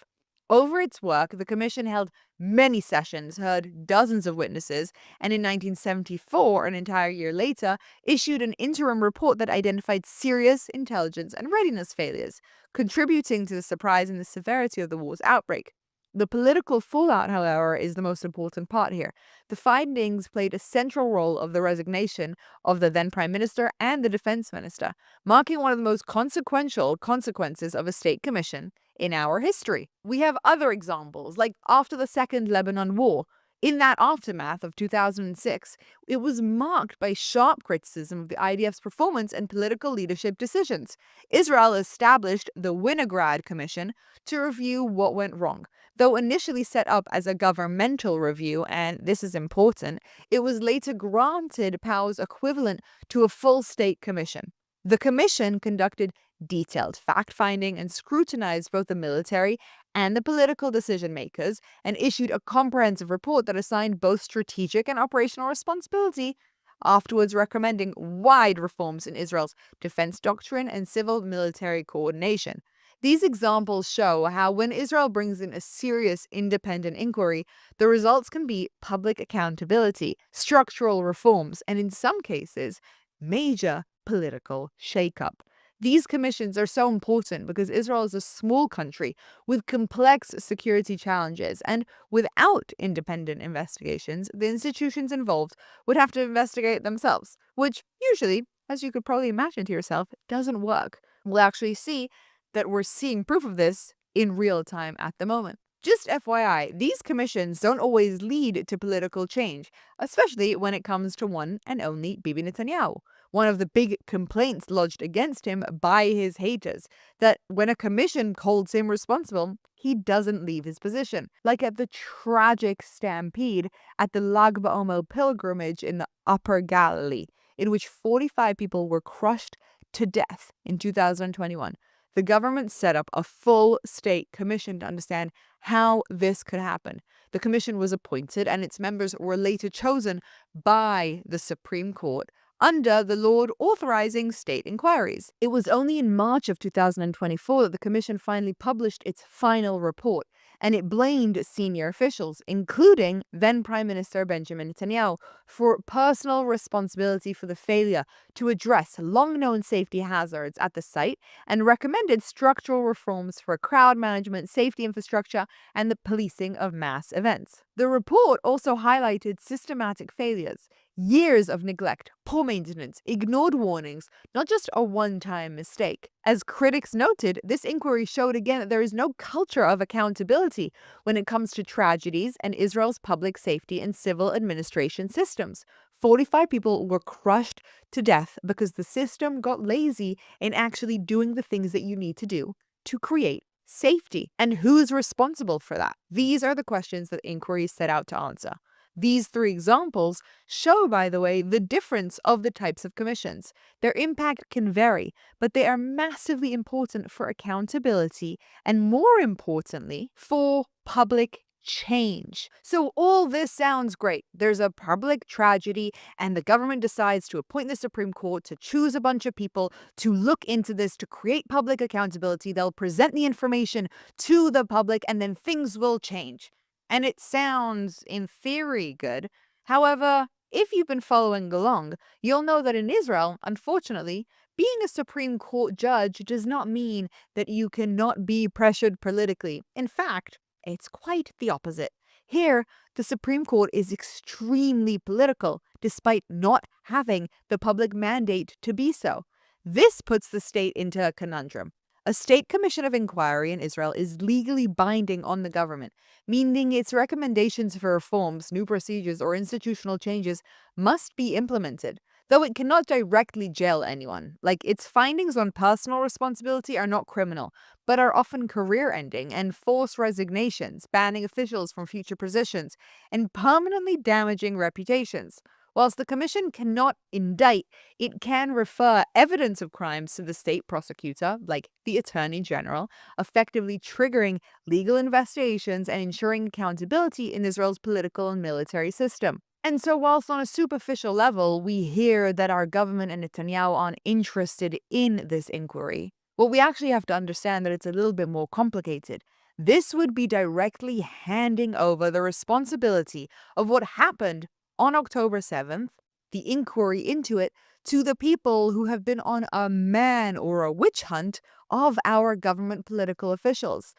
Over its work, the commission held many sessions, heard dozens of witnesses, and in 1974, an entire year later, issued an interim report that identified serious intelligence and readiness failures, contributing to the surprise and the severity of the war's outbreak. The political fallout, however, is the most important part here. The findings played a central role of the resignation of the then Prime Minister and the Defense Minister, marking one of the most consequential consequences of a state commission in our history. We have other examples, like after the Second Lebanon War. In that aftermath of 2006, it was marked by sharp criticism of the IDF's performance and political leadership decisions. Israel established the Winograd Commission to review what went wrong. Though initially set up as a governmental review, and this is important, it was later granted powers equivalent to a full state commission. The commission conducted detailed fact-finding and scrutinized both the military and the political decision-makers and issued a comprehensive report that assigned both strategic and operational responsibility, afterwards recommending wide reforms in Israel's defense doctrine and civil-military coordination. These examples show how when Israel brings in a serious independent inquiry, the results can be public accountability, structural reforms, and in some cases, major political shakeup. These commissions are so important because Israel is a small country with complex security challenges, and without independent investigations, the institutions involved would have to investigate themselves, which usually, as you could probably imagine to yourself, doesn't work. We'll actually see that we're seeing proof of this in real time at the moment. Just FYI, these commissions don't always lead to political change, especially when it comes to one and only Bibi Netanyahu. One of the big complaints lodged against him by his haters, that when a commission holds him responsible, he doesn't leave his position. Like at the tragic stampede at the Lag BaOmer pilgrimage in the Upper Galilee, in which 45 people were crushed to death in 2021. The government set up a full state commission to understand how this could happen. The commission was appointed and its members were later chosen by the Supreme Court under the law authorizing state inquiries. It was only in March of 2024 that the commission finally published its final report, and it blamed senior officials, including then Prime Minister Benjamin Netanyahu, for personal responsibility for the failure to address long-known safety hazards at the site and recommended structural reforms for crowd management, safety infrastructure, and the policing of mass events. The report also highlighted systematic failures, years of neglect, poor maintenance, ignored warnings, not just a one-time mistake. As critics noted, this inquiry showed again that there is no culture of accountability when it comes to tragedies and Israel's public safety and civil administration systems. 45 people were crushed to death because the system got lazy in actually doing the things that you need to do to create safety. And who's responsible for that? These are the questions that inquiries set out to answer. These three examples show, by the way, the difference of the types of commissions. Their impact can vary, but they are massively important for accountability and, more importantly, for public change. So all this sounds great. There's a public tragedy and the government decides to appoint the Supreme Court to choose a bunch of people to look into this, to create public accountability. They'll present the information to the public and then things will change. And it sounds, in theory, good. However, if you've been following along, you'll know that in Israel, unfortunately, being a Supreme Court judge does not mean that you cannot be pressured politically. In fact, it's quite the opposite. Here, the Supreme Court is extremely political, despite not having the public mandate to be so. This puts the state into a conundrum. A state commission of inquiry in Israel is legally binding on the government, meaning its recommendations for reforms, new procedures, or institutional changes must be implemented. Though it cannot directly jail anyone, like its findings on personal responsibility are not criminal, but are often career-ending and forced resignations, banning officials from future positions, and permanently damaging reputations. Whilst the commission cannot indict, it can refer evidence of crimes to the state prosecutor, like the Attorney General, effectively triggering legal investigations and ensuring accountability in Israel's political and military system. And so whilst on a superficial level, we hear that our government and Netanyahu aren't interested in this inquiry, well, we actually have to understand that it's a little bit more complicated. This would be directly handing over the responsibility of what happened on October 7th, the inquiry into it, to the people who have been on a man or a witch hunt of our government political officials.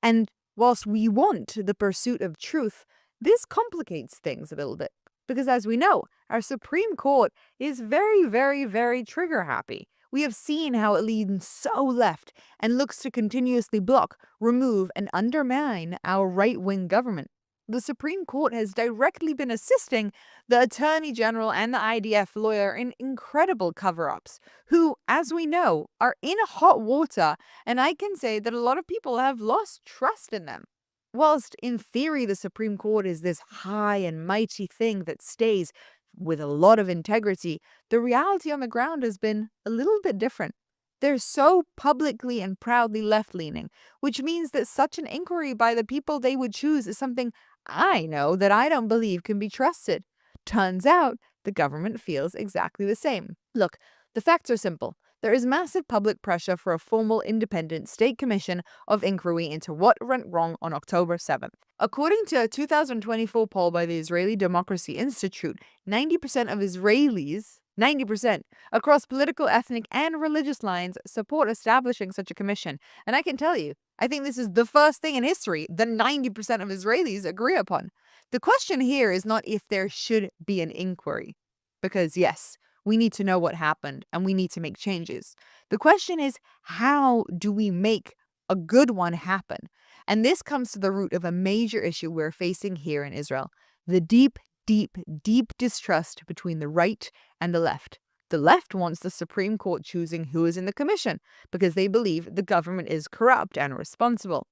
And whilst we want the pursuit of truth, this complicates things a little bit. Because as we know, our Supreme Court is very, very, very trigger happy. We have seen how it leans so left and looks to continuously block, remove, and undermine our right-wing government. The Supreme Court has directly been assisting the Attorney General and the IDF lawyer in incredible cover-ups, who, as we know, are in hot water, and I can say that a lot of people have lost trust in them. Whilst in theory the Supreme Court is this high and mighty thing that stays with a lot of integrity, the reality on the ground has been a little bit different. They're so publicly and proudly left-leaning, which means that such an inquiry by the people they would choose is something I know that I don't believe can be trusted. Turns out, the government feels exactly the same. Look, the facts are simple. There is massive public pressure for a formal independent state commission of inquiry into what went wrong on October 7th. According to a 2024 poll by the Israeli Democracy Institute, 90% of Israelis, 90%, across political, ethnic, and religious lines support establishing such a commission. And I can tell you, I think this is the first thing in history that 90% of Israelis agree upon. The question here is not if there should be an inquiry, because yes, we need to know what happened and we need to make changes. The question is, how do we make a good one happen? And this comes to the root of a major issue we're facing here in Israel: the deep, deep, deep distrust between the right and the left. The left wants the Supreme Court choosing who is in the commission because they believe the government is corrupt and irresponsible.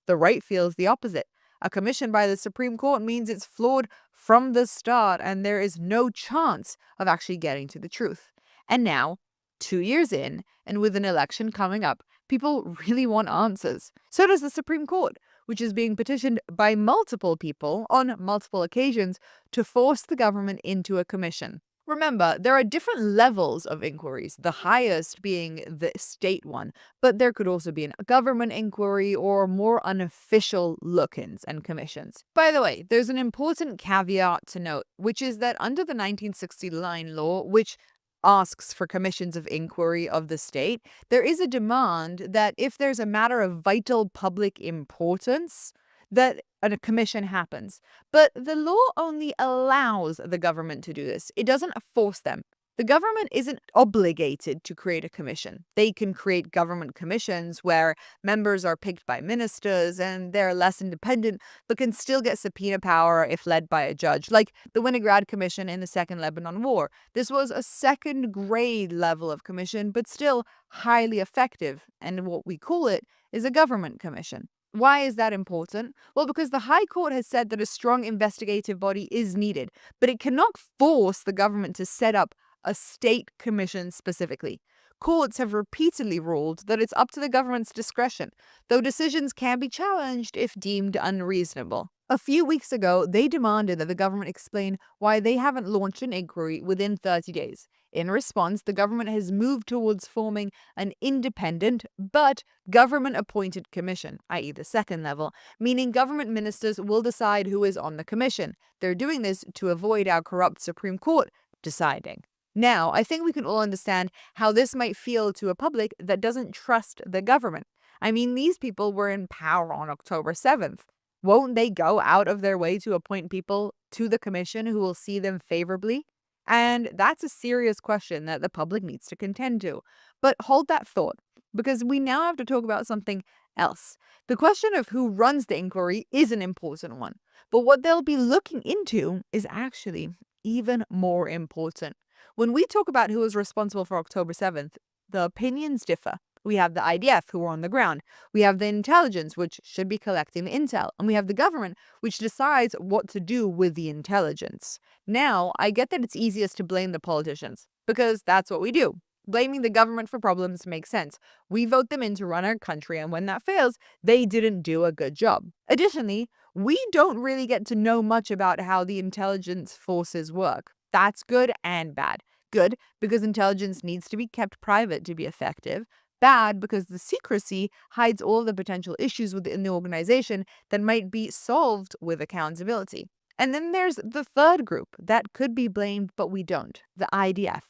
The right feels the opposite. A commission by the Supreme Court means it's flawed from the start and there is no chance of actually getting to the truth. And now, 2 years in, and with an election coming up, people really want answers. So does the Supreme Court, which is being petitioned by multiple people on multiple occasions to force the government into a commission. Remember, there are different levels of inquiries, the highest being the state one, but there could also be a government inquiry or more unofficial look-ins and commissions. By the way, there's an important caveat to note, which is that under the 1969 law, which asks for commissions of inquiry of the state, there is a demand that if there's a matter of vital public importance, that a commission happens. But the law only allows the government to do this. It doesn't force them. The government isn't obligated to create a commission. They can create government commissions where members are picked by ministers and they're less independent, but can still get subpoena power if led by a judge, like the Winograd Commission in the Second Lebanon War. This was a second grade level of commission, but still highly effective. And what we call it is a government commission. Why is that important? Well, because the High Court has said that a strong investigative body is needed, but it cannot force the government to set up a state commission specifically. Courts have repeatedly ruled that it's up to the government's discretion, though decisions can be challenged if deemed unreasonable. A few weeks ago, they demanded that the government explain why they haven't launched an inquiry within 30 days. In response, the government has moved towards forming an independent but government-appointed commission, i.e. the second level, meaning government ministers will decide who is on the commission. They're doing this to avoid our corrupt Supreme Court deciding. Now, I think we can all understand how this might feel to a public that doesn't trust the government. I mean, these people were in power on October 7th. Won't they go out of their way to appoint people to the commission who will see them favorably? And that's a serious question that the public needs to contend to. But hold that thought, because we now have to talk about something else. The question of who runs the inquiry is an important one, but what they'll be looking into is actually even more important. When we talk about who is responsible for October 7th, the opinions differ. We have the IDF, who are on the ground. We have the intelligence, which should be collecting the intel. And we have the government, which decides what to do with the intelligence. Now, I get that it's easiest to blame the politicians, because that's what we do. Blaming the government for problems makes sense. We vote them in to run our country, and when that fails, they didn't do a good job. Additionally, we don't really get to know much about how the intelligence forces work. That's good and bad. Good, because intelligence needs to be kept private to be effective. Bad, because the secrecy hides all the potential issues within the organization that might be solved with accountability. And then there's the third group that could be blamed, but we don't, the IDF.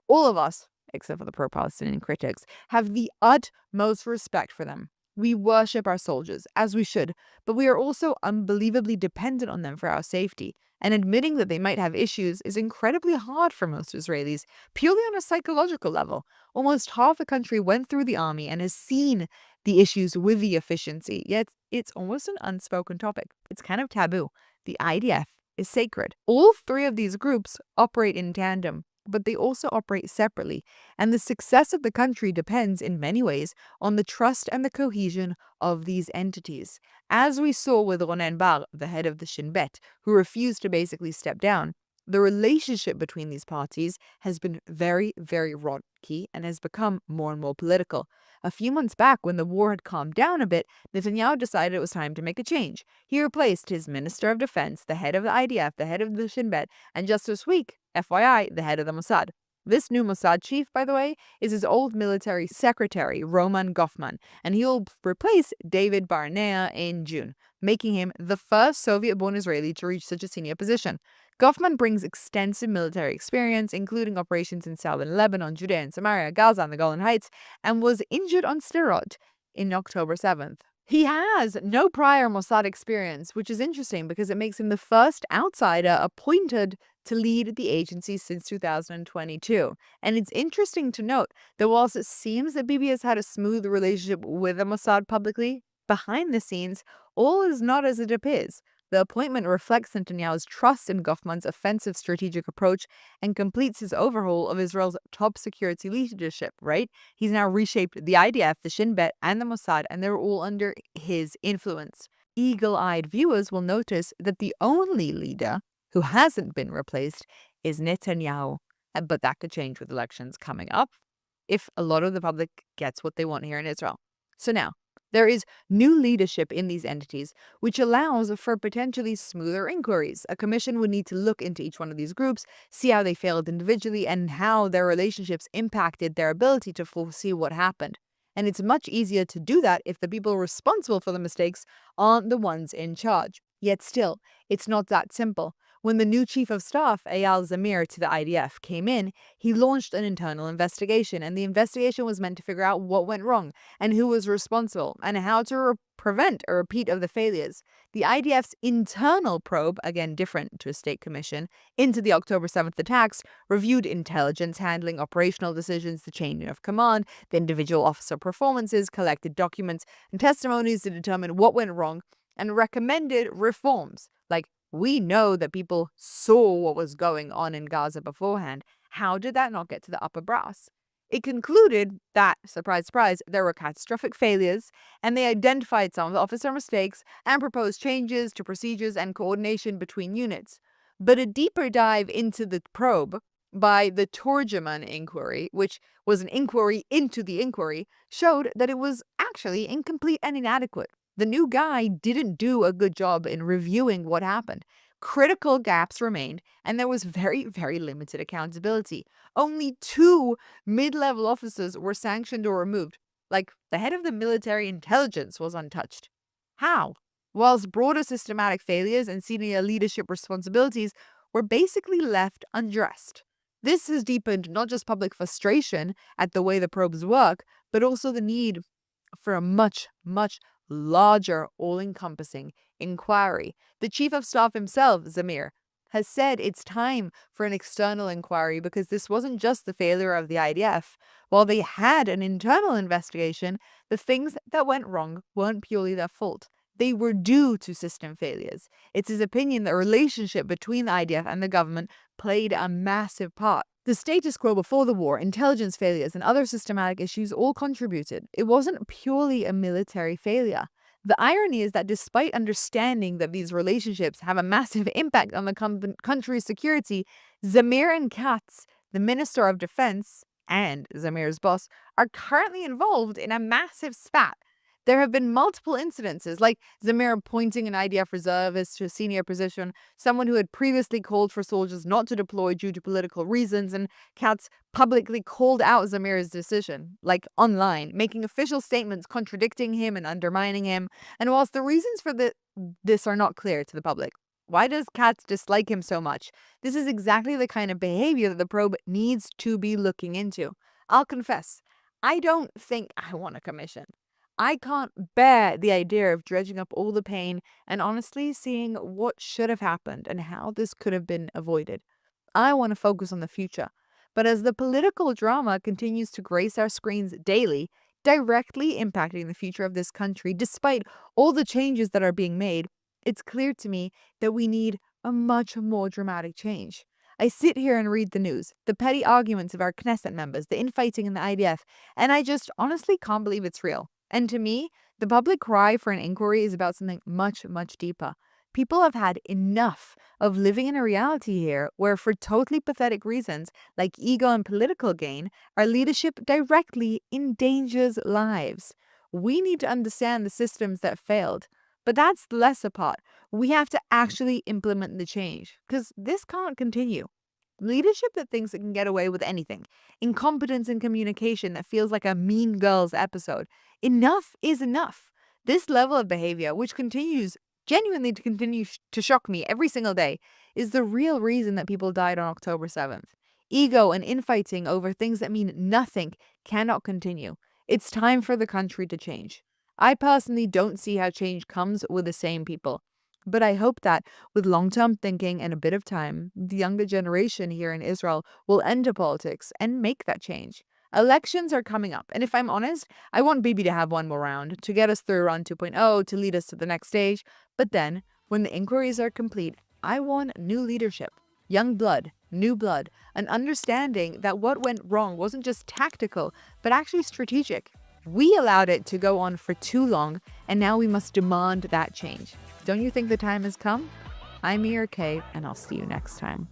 All of us, except for the pro-Palestinian critics, have the utmost respect for them. We worship our soldiers, as we should, but we are also unbelievably dependent on them for our safety. And admitting that they might have issues is incredibly hard for most Israelis, purely on a psychological level. Almost half the country went through the army and has seen the issues with the efficiency, yet it's almost an unspoken topic. It's kind of taboo. The IDF is sacred. All three of these groups operate in tandem, but they also operate separately, and the success of the country depends in many ways on the trust and the cohesion of these entities. As we saw with Ronen Bar, the head of the Shin Bet, who refused to basically step down, the relationship between these parties has been very, very rocky and has become more and more political. A few months back, when the war had calmed down a bit, Netanyahu decided it was time to make a change. He replaced his Minister of Defense, the head of the IDF, the head of the Shin Bet, and just this week, FYI, the head of the Mossad. This new Mossad chief, by the way, is his old military secretary, Roman Goffman, and he will replace David Barnea in June, making him the first Soviet-born Israeli to reach such a senior position. Goffman brings extensive military experience, including operations in southern Lebanon, Judea and Samaria, Gaza, and the Golan Heights, and was injured on Sderot in October 7th. He has no prior Mossad experience, which is interesting because it makes him the first outsider appointed to lead the agency since 2022. And it's interesting to note that whilst it seems that Bibi has had a smooth relationship with the Mossad publicly, behind the scenes, all is not as it appears. The appointment reflects Netanyahu's trust in Goffman's offensive strategic approach and completes his overhaul of Israel's top security leadership, right? He's now reshaped the IDF, the Shin Bet, and the Mossad, and they're all under his influence. Eagle-eyed viewers will notice that the only leader who hasn't been replaced is Netanyahu. But that could change with elections coming up if a lot of the public gets what they want here in Israel. So now, there is new leadership in these entities, which allows for potentially smoother inquiries. A commission would need to look into each one of these groups, see how they failed individually, and how their relationships impacted their ability to foresee what happened. And it's much easier to do that if the people responsible for the mistakes aren't the ones in charge. Yet still, it's not that simple. When the new chief of staff, Eyal Zamir, to the IDF came in, he launched an internal investigation, and the investigation was meant to figure out what went wrong and who was responsible and how to prevent a repeat of the failures. The IDF's internal probe, again different to a state commission, into the October 7th attacks reviewed intelligence handling, operational decisions, the chain of command, the individual officer performances, collected documents and testimonies to determine what went wrong, and recommended reforms. Like, we know that people saw what was going on in Gaza beforehand. How did that not get to the upper brass? It concluded that, surprise, surprise, there were catastrophic failures, and they identified some of the officer mistakes and proposed changes to procedures and coordination between units. But a deeper dive into the probe by the Torgerman inquiry, which was an inquiry into the inquiry, showed that it was actually incomplete and inadequate. The new guy didn't do a good job in reviewing what happened. Critical gaps remained, and there was very, very limited accountability. Only 2 mid-level officers were sanctioned or removed. Like, the head of the military intelligence was untouched. How? Whilst broader systematic failures and senior leadership responsibilities were basically left undressed. This has deepened not just public frustration at the way the probes work, but also the need for a much, much larger, all-encompassing inquiry. The chief of staff himself, Zamir, has said it's time for an external inquiry because this wasn't just the failure of the IDF. While they had an internal investigation, the things that went wrong weren't purely their fault. They were due to system failures. It's his opinion that a relationship between the IDF and the government played a massive part. The status quo before the war, intelligence failures, and other systematic issues all contributed. It wasn't purely a military failure. The irony is that despite understanding that these relationships have a massive impact on the country's security, Zamir and Katz, the Minister of Defense, and Zamir's boss, are currently involved in a massive spat. There have been multiple incidences, like Zamir appointing an IDF reservist to a senior position, someone who had previously called for soldiers not to deploy due to political reasons, and Katz publicly called out Zamir's decision, like online, making official statements contradicting him and undermining him. And whilst the reasons for this are not clear to the public, why does Katz dislike him so much? This is exactly the kind of behavior that the probe needs to be looking into. I'll confess, I don't think I want a commission. I can't bear the idea of dredging up all the pain and honestly seeing what should have happened and how this could have been avoided. I want to focus on the future. But as the political drama continues to grace our screens daily, directly impacting the future of this country, despite all the changes that are being made, it's clear to me that we need a much more dramatic change. I sit here and read the news, the petty arguments of our Knesset members, the infighting in the IDF, and I just honestly can't believe it's real. And to me, the public cry for an inquiry is about something much, much deeper. People have had enough of living in a reality here where, for totally pathetic reasons like ego and political gain, our leadership directly endangers lives. We need to understand the systems that failed. But that's the lesser part. We have to actually implement the change, because this can't continue. Leadership that thinks it can get away with anything. Incompetence in communication that feels like a Mean Girls episode. Enough is enough. This level of behavior, which genuinely continues to shock me every single day, is the real reason that people died on October 7th. Ego and infighting over things that mean nothing cannot continue. It's time for the country to change. I personally don't see how change comes with the same people. But I hope that with long-term thinking and a bit of time, the younger generation here in Israel will enter politics and make that change. Elections are coming up, and if I'm honest, I want Bibi to have one more round to get us through Iran 2.0, to lead us to the next stage. But then, when the inquiries are complete, I want new leadership, young blood, new blood, an understanding that what went wrong wasn't just tactical, but actually strategic. We allowed it to go on for too long, and now we must demand that change. Don't you think the time has come? I'm Mira Kay, and I'll see you next time.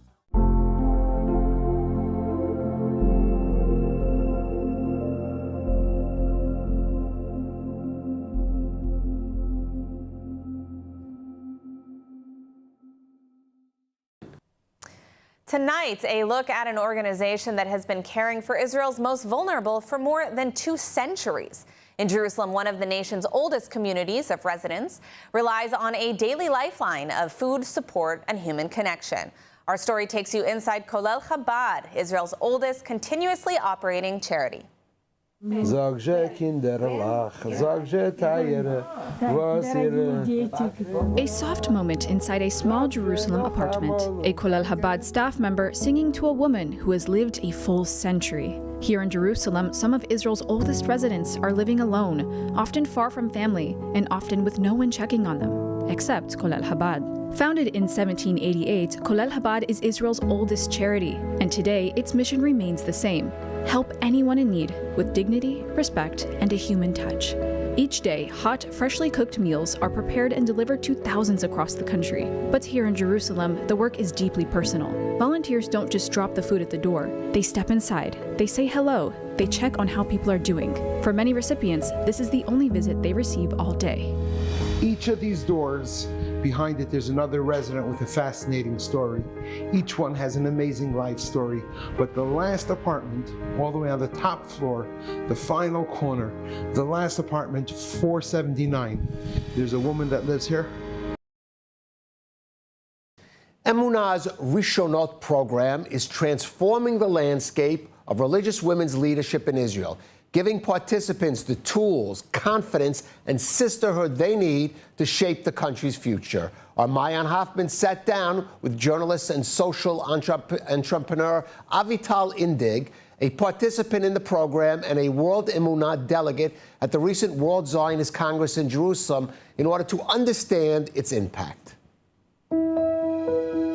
Tonight, a look at an organization that has been caring for Israel's most vulnerable for more than 2 centuries. In Jerusalem, one of the nation's oldest communities of residents relies on a daily lifeline of food, support, and human connection. Our story takes you inside Kolel Chabad, Israel's oldest continuously operating charity. A soft moment inside a small Jerusalem apartment. A Kolel Chabad staff member singing to a woman who has lived a full century. Here in Jerusalem, some of Israel's oldest residents are living alone, often far from family, and often with no one checking on them, except Kolel Chabad. Founded in 1788, Kolel Chabad is Israel's oldest charity, and today its mission remains the same: help anyone in need with dignity, respect, and a human touch. Each day, hot, freshly cooked meals are prepared and delivered to thousands across the country. But here in Jerusalem, the work is deeply personal. Volunteers don't just drop the food at the door. They step inside, they say hello, they check on how people are doing. For many recipients, this is the only visit they receive all day. Each of these doors, behind it there's another resident with a fascinating story. Each one has an amazing life story, but the last apartment, all the way on the top floor, the final corner, the last apartment, 479, there's a woman that lives here. Emunah's Rishonot program is transforming the landscape of religious women's leadership in Israel, giving participants the tools, confidence, and sisterhood they need to shape the country's future. Our Mayan Hoffman sat down with journalist and social entrepreneur Avital Indig, a participant in the program and a World Emunah delegate at the recent World Zionist Congress in Jerusalem, in order to understand its impact.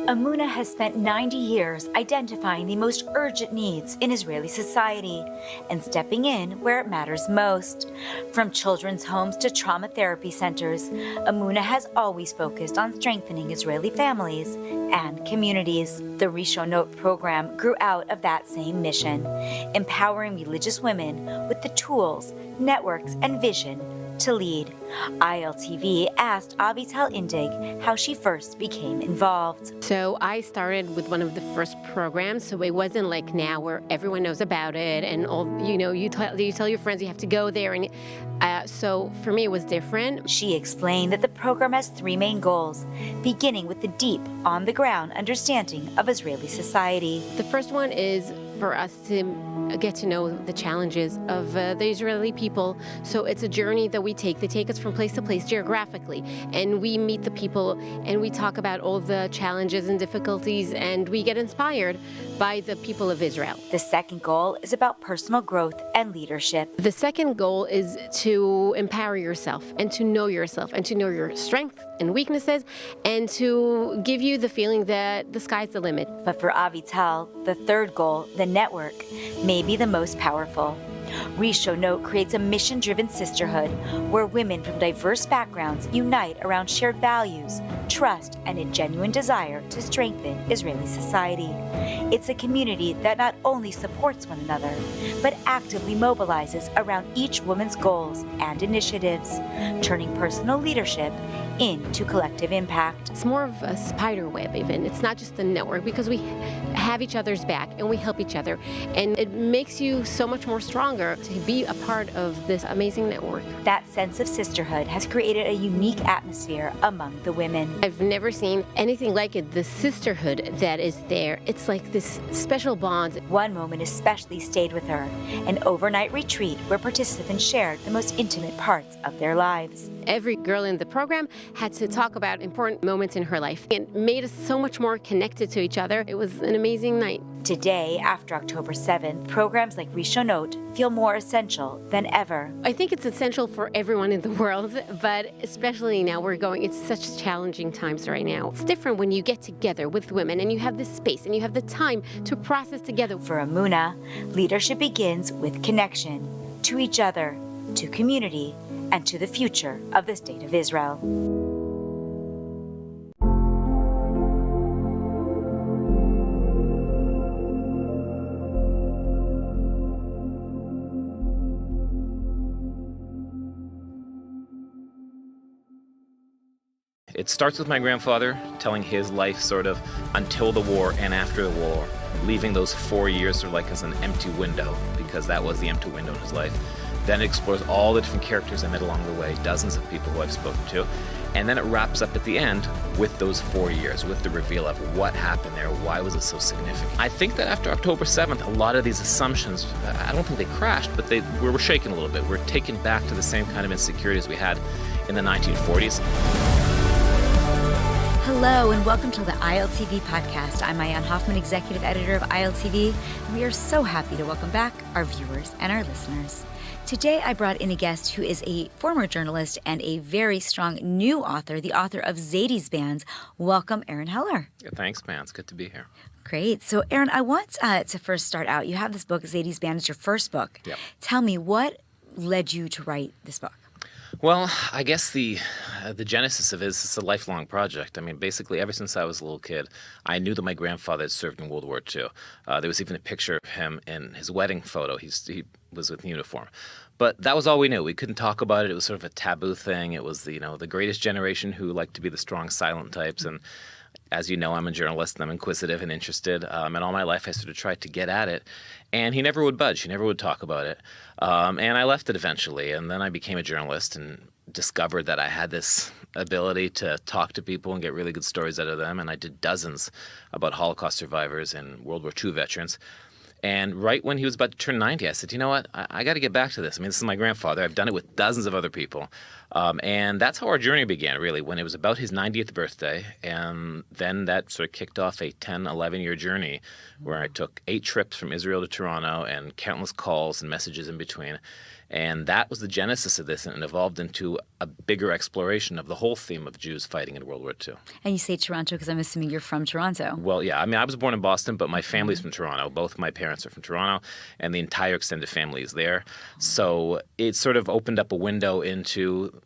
Emunah has spent 90 years identifying the most urgent needs in Israeli society and stepping in where it matters most. From children's homes to trauma therapy centers, Emunah has always focused on strengthening Israeli families and communities. The Rishonot program grew out of that same mission, empowering religious women with the tools, networks, and vision to lead. ILTV asked Avital Indig how she first became involved. So I started with one of the first programs, so it wasn't like now where everyone knows about it and all, you tell your friends you have to go there, and so for me it was different. She explained that the program has three main goals, beginning with the deep, on-the-ground understanding of Israeli society. The first one is for us to get to know the challenges of the Israeli people. So it's a journey that we take. They take us from place to place geographically, and we meet the people and we talk about all the challenges and difficulties, and we get inspired by the people of Israel. The second goal is about personal growth and leadership. The second goal is to empower yourself and to know your strengths and weaknesses, and to give you the feeling that the sky's the limit. But for Avital, the third goal, the network, may be the most powerful. Rishonot creates a mission-driven sisterhood where women from diverse backgrounds unite around shared values, trust, and a genuine desire to strengthen Israeli society. It's a community that not only supports one another, but actively mobilizes around each woman's goals and initiatives, turning personal leadership into collective impact. It's more of a spider web even. It's not just a network, because we have each other's back and we help each other, and it makes you so much more stronger to be a part of this amazing network. That sense of sisterhood has created a unique atmosphere among the women. I've never seen anything like it. The sisterhood that is there, it's like this special bond. One moment especially stayed with her, an overnight retreat where participants shared the most intimate parts of their lives. Every girl in the program had to talk about important moments in her life. It made us so much more connected to each other. It was an amazing night. Today, after October 7th, programs like Rishonot feel more essential than ever. I think it's essential for everyone in the world, but especially now it's such challenging times right now. It's different when you get together with women and you have the space and you have the time to process together. For Emunah, leadership begins with connection to each other, to community, and to the future of the State of Israel. It starts with my grandfather telling his life sort of until the war and after the war, leaving those 4 years sort of like as an empty window, because that was the empty window in his life. Then it explores all the different characters I met along the way, dozens of people who I've spoken to. And then it wraps up at the end with those 4 years, with the reveal of what happened there, why was it so significant. I think that after October 7th, a lot of these assumptions, I don't think they crashed, but we were shaken a little bit. We're taken back to the same kind of insecurities we had in the 1940s. Hello and welcome to the ILTV podcast. I'm Ayan Hoffman, executive editor of ILTV, and we are so happy to welcome back our viewers and our listeners. Today, I brought in a guest who is a former journalist and a very strong new author, the author of Zadie's Bands. Welcome, Aaron Heller. Yeah, thanks, man. It's good to be here. Great. So, Aaron, I want to first start out. You have this book, Zadie's Band. It's your first book. Yep. Tell me, what led you to write this book? Well, I guess the genesis of it is it's a lifelong project. I mean, basically, ever since I was a little kid, I knew that my grandfather had served in World War II. There was even a picture of him in his wedding photo. He was with uniform. But that was all we knew. We couldn't talk about it. It was sort of a taboo thing. It was, the greatest generation who liked to be the strong, silent types. And as you know, I'm a journalist and I'm inquisitive and interested. And all my life I sort of tried to get at it. And he never would budge. He never would talk about it. And I left it eventually. And then I became a journalist and discovered that I had this ability to talk to people and get really good stories out of them. And I did dozens about Holocaust survivors and World War II veterans. And right when he was about to turn 90, I said, you know what, I got to get back to this. I mean, this is my grandfather. I've done it with dozens of other people. And that's how our journey began, really, when it was about his 90th birthday. And then that sort of kicked off a 10, 11-year journey where I took 8 trips from Israel to Toronto and countless calls and messages in between. And that was the genesis of this, and it evolved into a bigger exploration of the whole theme of Jews fighting in World War II. And you say Toronto because I'm assuming you're from Toronto. Well, yeah. I mean, I was born in Boston, but my family's from Toronto. Both my parents are from Toronto, and the entire extended family is there. So it sort of opened up a window into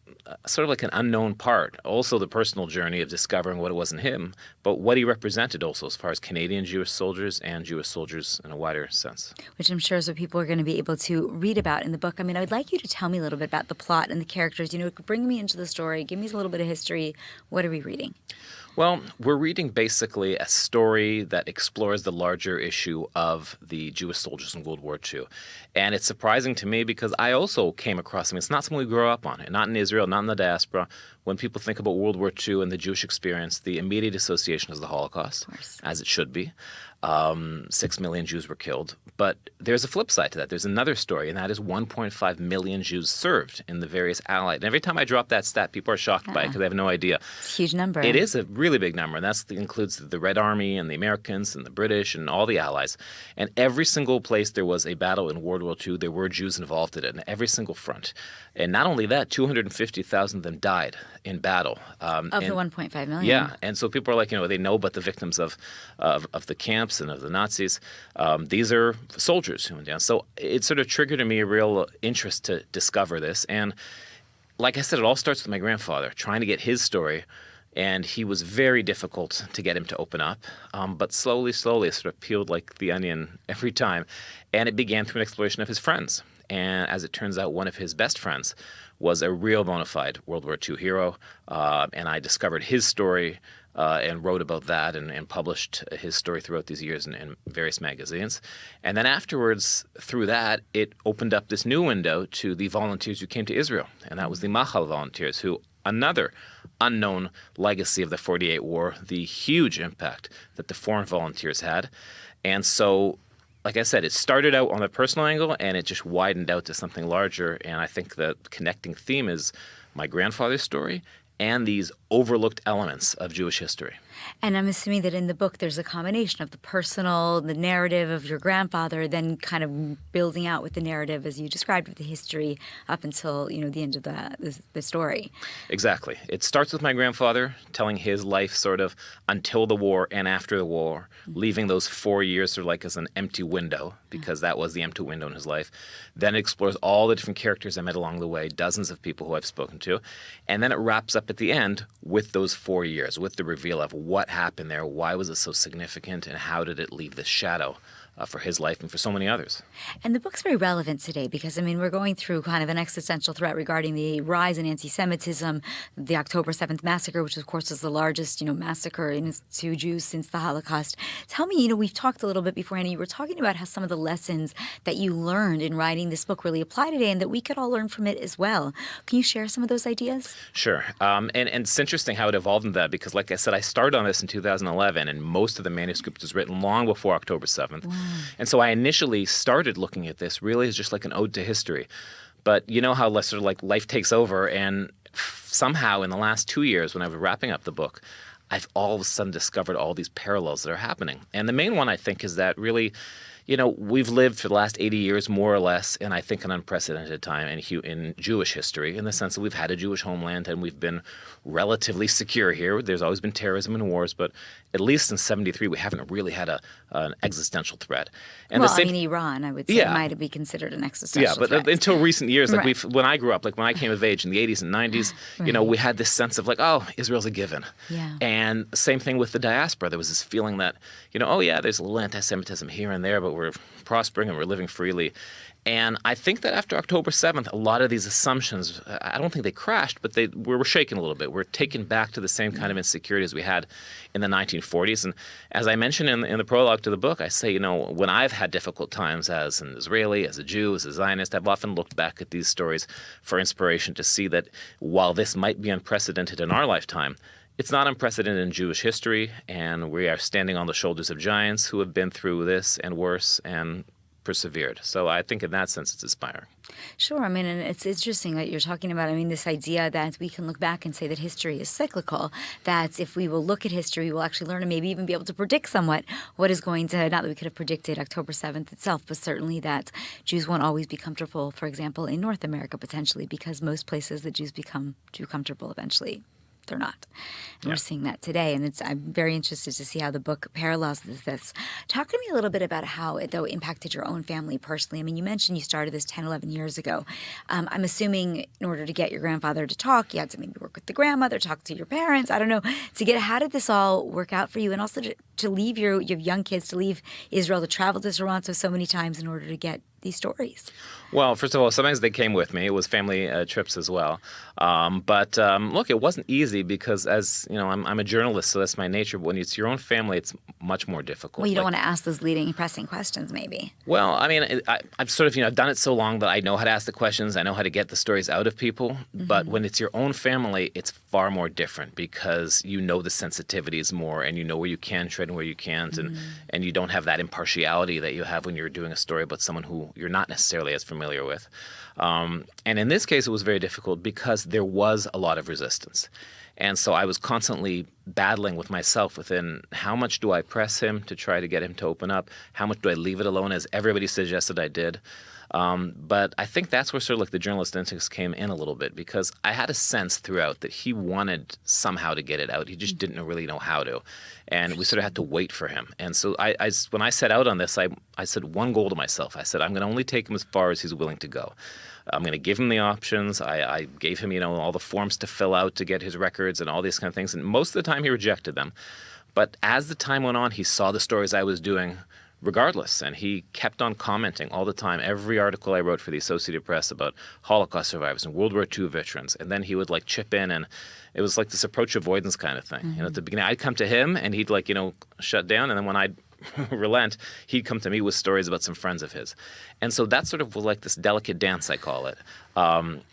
sort of like an unknown part. Also the personal journey of discovering what it was in him, but what he represented also as far as Canadian Jewish soldiers and Jewish soldiers in a wider sense. Which I'm sure is what people are going to be able to read about in the book. I mean, I would like you to tell me a little bit about the plot and the characters. Bring me into the story. Give me a little bit of history. What are we reading? Well, we're reading basically a story that explores the larger issue of the Jewish soldiers in World War II. And it's surprising to me because I also came across, it's not something we grew up on, not in Israel, not in the diaspora. When people think about World War II and the Jewish experience, the immediate association is the Holocaust, as it should be. 6 million Jews were killed. But there's a flip side to that. There's another story, and that is 1.5 million Jews served in the various Allied. And every time I drop that stat, people are shocked by it because they have no idea. It's a huge number. It is a really big number, and that includes the Red Army and the Americans and the British and all the Allies. And every single place there was a battle in World War II, there were Jews involved in it, in every single front. And not only that, 250,000 of them died in battle. Of the 1.5 million. Yeah, and so people are like, they know about the victims of the camps and of the Nazis. These are soldiers who went down. So it sort of triggered in me a real interest to discover this. And like I said, it all starts with my grandfather, trying to get his story. And he was very difficult to get him to open up. But slowly, it sort of peeled like the onion every time. And it began through an exploration of his friends. And as it turns out, one of his best friends was a real bona fide World War II hero. And I discovered his story and wrote about that and published his story throughout these years in various magazines. And then afterwards, through that, it opened up this new window to the volunteers who came to Israel. And that was the Mahal volunteers, who another unknown legacy of the 48 war, the huge impact that the foreign volunteers had. And so, like I said, it started out on a personal angle and it just widened out to something larger. And I think the connecting theme is my grandfather's story and these overlooked elements of Jewish history. And I'm assuming that in the book there's a combination of the personal, the narrative of your grandfather, then kind of building out with the narrative, as you described, with the history up until, the end of the story. Exactly. It starts with my grandfather telling his life sort of until the war and after the war, leaving those 4 years sort of like as an empty window, because that was the empty window in his life. Then it explores all the different characters I met along the way, dozens of people who I've spoken to. And then it wraps up at the end with those 4 years, with the reveal of what happened there, why was it so significant, and how did it leave this shadow for his life and for so many others. And the book's very relevant today because, I mean, we're going through kind of an existential threat regarding the rise in anti-Semitism, the October 7th massacre, which of course is the largest, massacre to Jews since the Holocaust. Tell me, we've talked a little bit beforehand, and you were talking about how some of the lessons that you learned in writing this book really apply today and that we could all learn from it as well. Can you share some of those ideas? Sure. And it's interesting how it evolved into that because, like I said, I started on this in 2011, and most of the manuscript was written long before October 7th. Wow. And so I initially started looking at this really as just like an ode to history. But you know how sort of like life takes over, and somehow in the last 2 years when I was wrapping up the book, I've all of a sudden discovered all these parallels that are happening. And the main one, I think, is that really, we've lived for the last 80 years, more or less, in, I think, an unprecedented time in Jewish history, in the sense that we've had a Jewish homeland and we've been relatively secure here. There's always been terrorism and wars, but at least since 1973, we haven't really had an existential threat. And Iran, I would say, might be considered an existential threat. Until recent years, like when I grew up, like when I came of age in the 80s and 90s, we had this sense of like, oh, Israel's a given. Yeah. And same thing with the diaspora. There was this feeling that, there's a little anti-Semitism here and there, but we're prospering and we're living freely. And I think that after October 7th, a lot of these assumptions, I don't think they crashed, but we were shaken a little bit. We're taken back to the same kind of insecurity as we had in the 1940s. And as I mentioned in the prologue to the book, I say, when I've had difficult times as an Israeli, as a Jew, as a Zionist, I've often looked back at these stories for inspiration to see that while this might be unprecedented in our lifetime, it's not unprecedented in Jewish history, and we are standing on the shoulders of giants who have been through this and worse and persevered. So I think in that sense it's inspiring. Sure. I mean, and it's interesting that you're talking about, this idea that we can look back and say that history is cyclical, that if we will look at history, we will actually learn and maybe even be able to predict somewhat what is going to, not that we could have predicted October 7th itself, but certainly that Jews won't always be comfortable, for example, in North America potentially, because most places that Jews become Jew comfortable eventually, they're not. And we're seeing that today, and I'm very interested to see how the book parallels this. Talk to me a little bit about how it, though, impacted your own family personally. You mentioned you started this 10, 11 years ago. I'm assuming in order to get your grandfather to talk, you had to maybe work with the grandmother, talk to your parents, I don't know, how did this all work out for you? And also to leave your young kids, to leave Israel, to travel to Toronto so many times in order to get these stories? Well, first of all, sometimes they came with me. It was family trips as well. But look, it wasn't easy because, as you know, I'm a journalist, so that's my nature. But when it's your own family, it's much more difficult. Well, you don't want to ask those leading, pressing questions, maybe. Well, I've sort of, I've done it so long that I know how to ask the questions. I know how to get the stories out of people. Mm-hmm. But when it's your own family, it's far more different because you know the sensitivities more, and you know where you can tread and where you can't, and you don't have that impartiality that you have when you're doing a story about someone who you're not necessarily as familiar with. And in this case, it was very difficult because there was a lot of resistance. And so I was constantly battling with myself within how much do I press him to try to get him to open up? How much do I leave it alone, as everybody suggested I did? But I think that's where sort of like the journalist instincts came in a little bit, because I had a sense throughout that he wanted somehow to get it out. He just didn't really know how to. And we sort of had to wait for him. And so when I set out on this, I said one goal to myself. I said, I'm going to only take him as far as he's willing to go. I'm going to give him the options. I gave him, all the forms to fill out to get his records and all these kind of things. And most of the time he rejected them. But as the time went on, he saw the stories I was doing regardless. And he kept on commenting all the time. Every article I wrote for the Associated Press about Holocaust survivors and World War II veterans. And then he would chip in, and it was like this approach avoidance kind of thing. Mm-hmm. At the beginning, I'd come to him and he'd shut down. And then when I'd relent, he'd come to me with stories about some friends of his. And so that sort of was like this delicate dance, I call it. And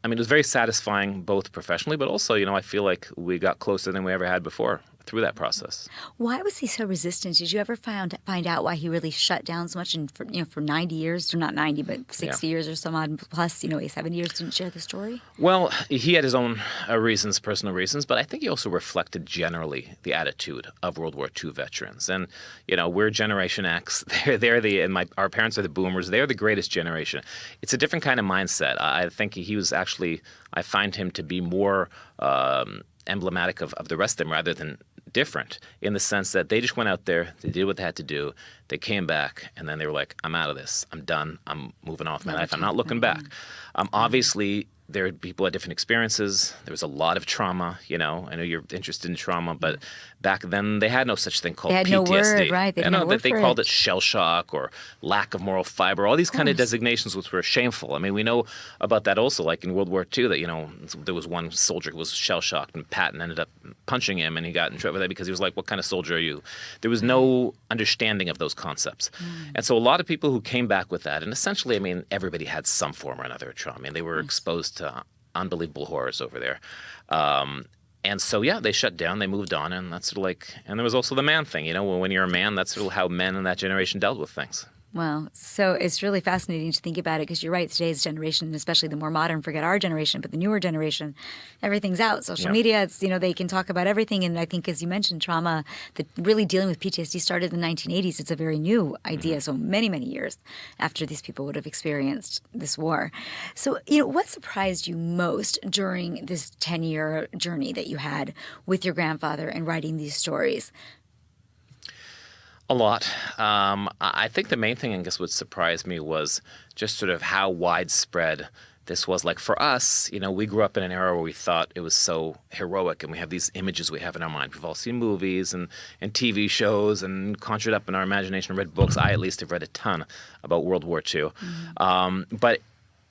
it was very satisfying both professionally, but also, I feel like we got closer than we ever had before through that process. Why was he so resistant? Did you ever find out why he really shut down so much? And for 90 years, or not 90, but 60 years or some odd plus, 70 years didn't share the story? Well, he had his own reasons, personal reasons, but I think he also reflected generally the attitude of World War II veterans. And, we're Generation X. Our parents are the boomers. They're the greatest generation. It's a different kind of mindset. I think he was actually, I find him to be more emblematic of the rest of them rather than different, in the sense that they just went out there, they did what they had to do, they came back, and then they were like, I'm out of this, I'm done, I'm moving on with my life, I'm not looking back. Obviously, people had different experiences. There was a lot of trauma, I know you're interested in trauma, but back then they had no such thing called PTSD. They had no word, right? They didn't have a word they for called it shell shock or lack of moral fiber, all these kind of designations which were shameful. I mean, we know about that also, like in World War II, that, there was one soldier who was shell shocked and Patton ended up punching him and he got in trouble with that because he was like, what kind of soldier are you? There was no understanding of those concepts. And so a lot of people who came back with that, and essentially, I mean, everybody had some form or another of trauma. I mean, they were exposed to unbelievable horrors over there. And so, they shut down, they moved on, and that's sort of and there was also the man thing, when you're a man, that's sort of how men in that generation dealt with things. Well, so it's really fascinating to think about it because you're right. Today's generation, especially the more modern, forget our generation, but the newer generation, everything's out. Social media, it's, they can talk about everything. And I think, as you mentioned, trauma, really dealing with PTSD started in the 1980s. It's a very new idea. So many, many years after these people would have experienced this war. So, what surprised you most during this 10-year journey that you had with your grandfather and writing these stories? A lot. I think the main thing, I guess, what surprised me was just sort of how widespread this was. Like for us, we grew up in an era where we thought it was so heroic and we have these images we have in our mind. We've all seen movies and TV shows and conjured up in our imagination and read books. I at least have read a ton about World War II. But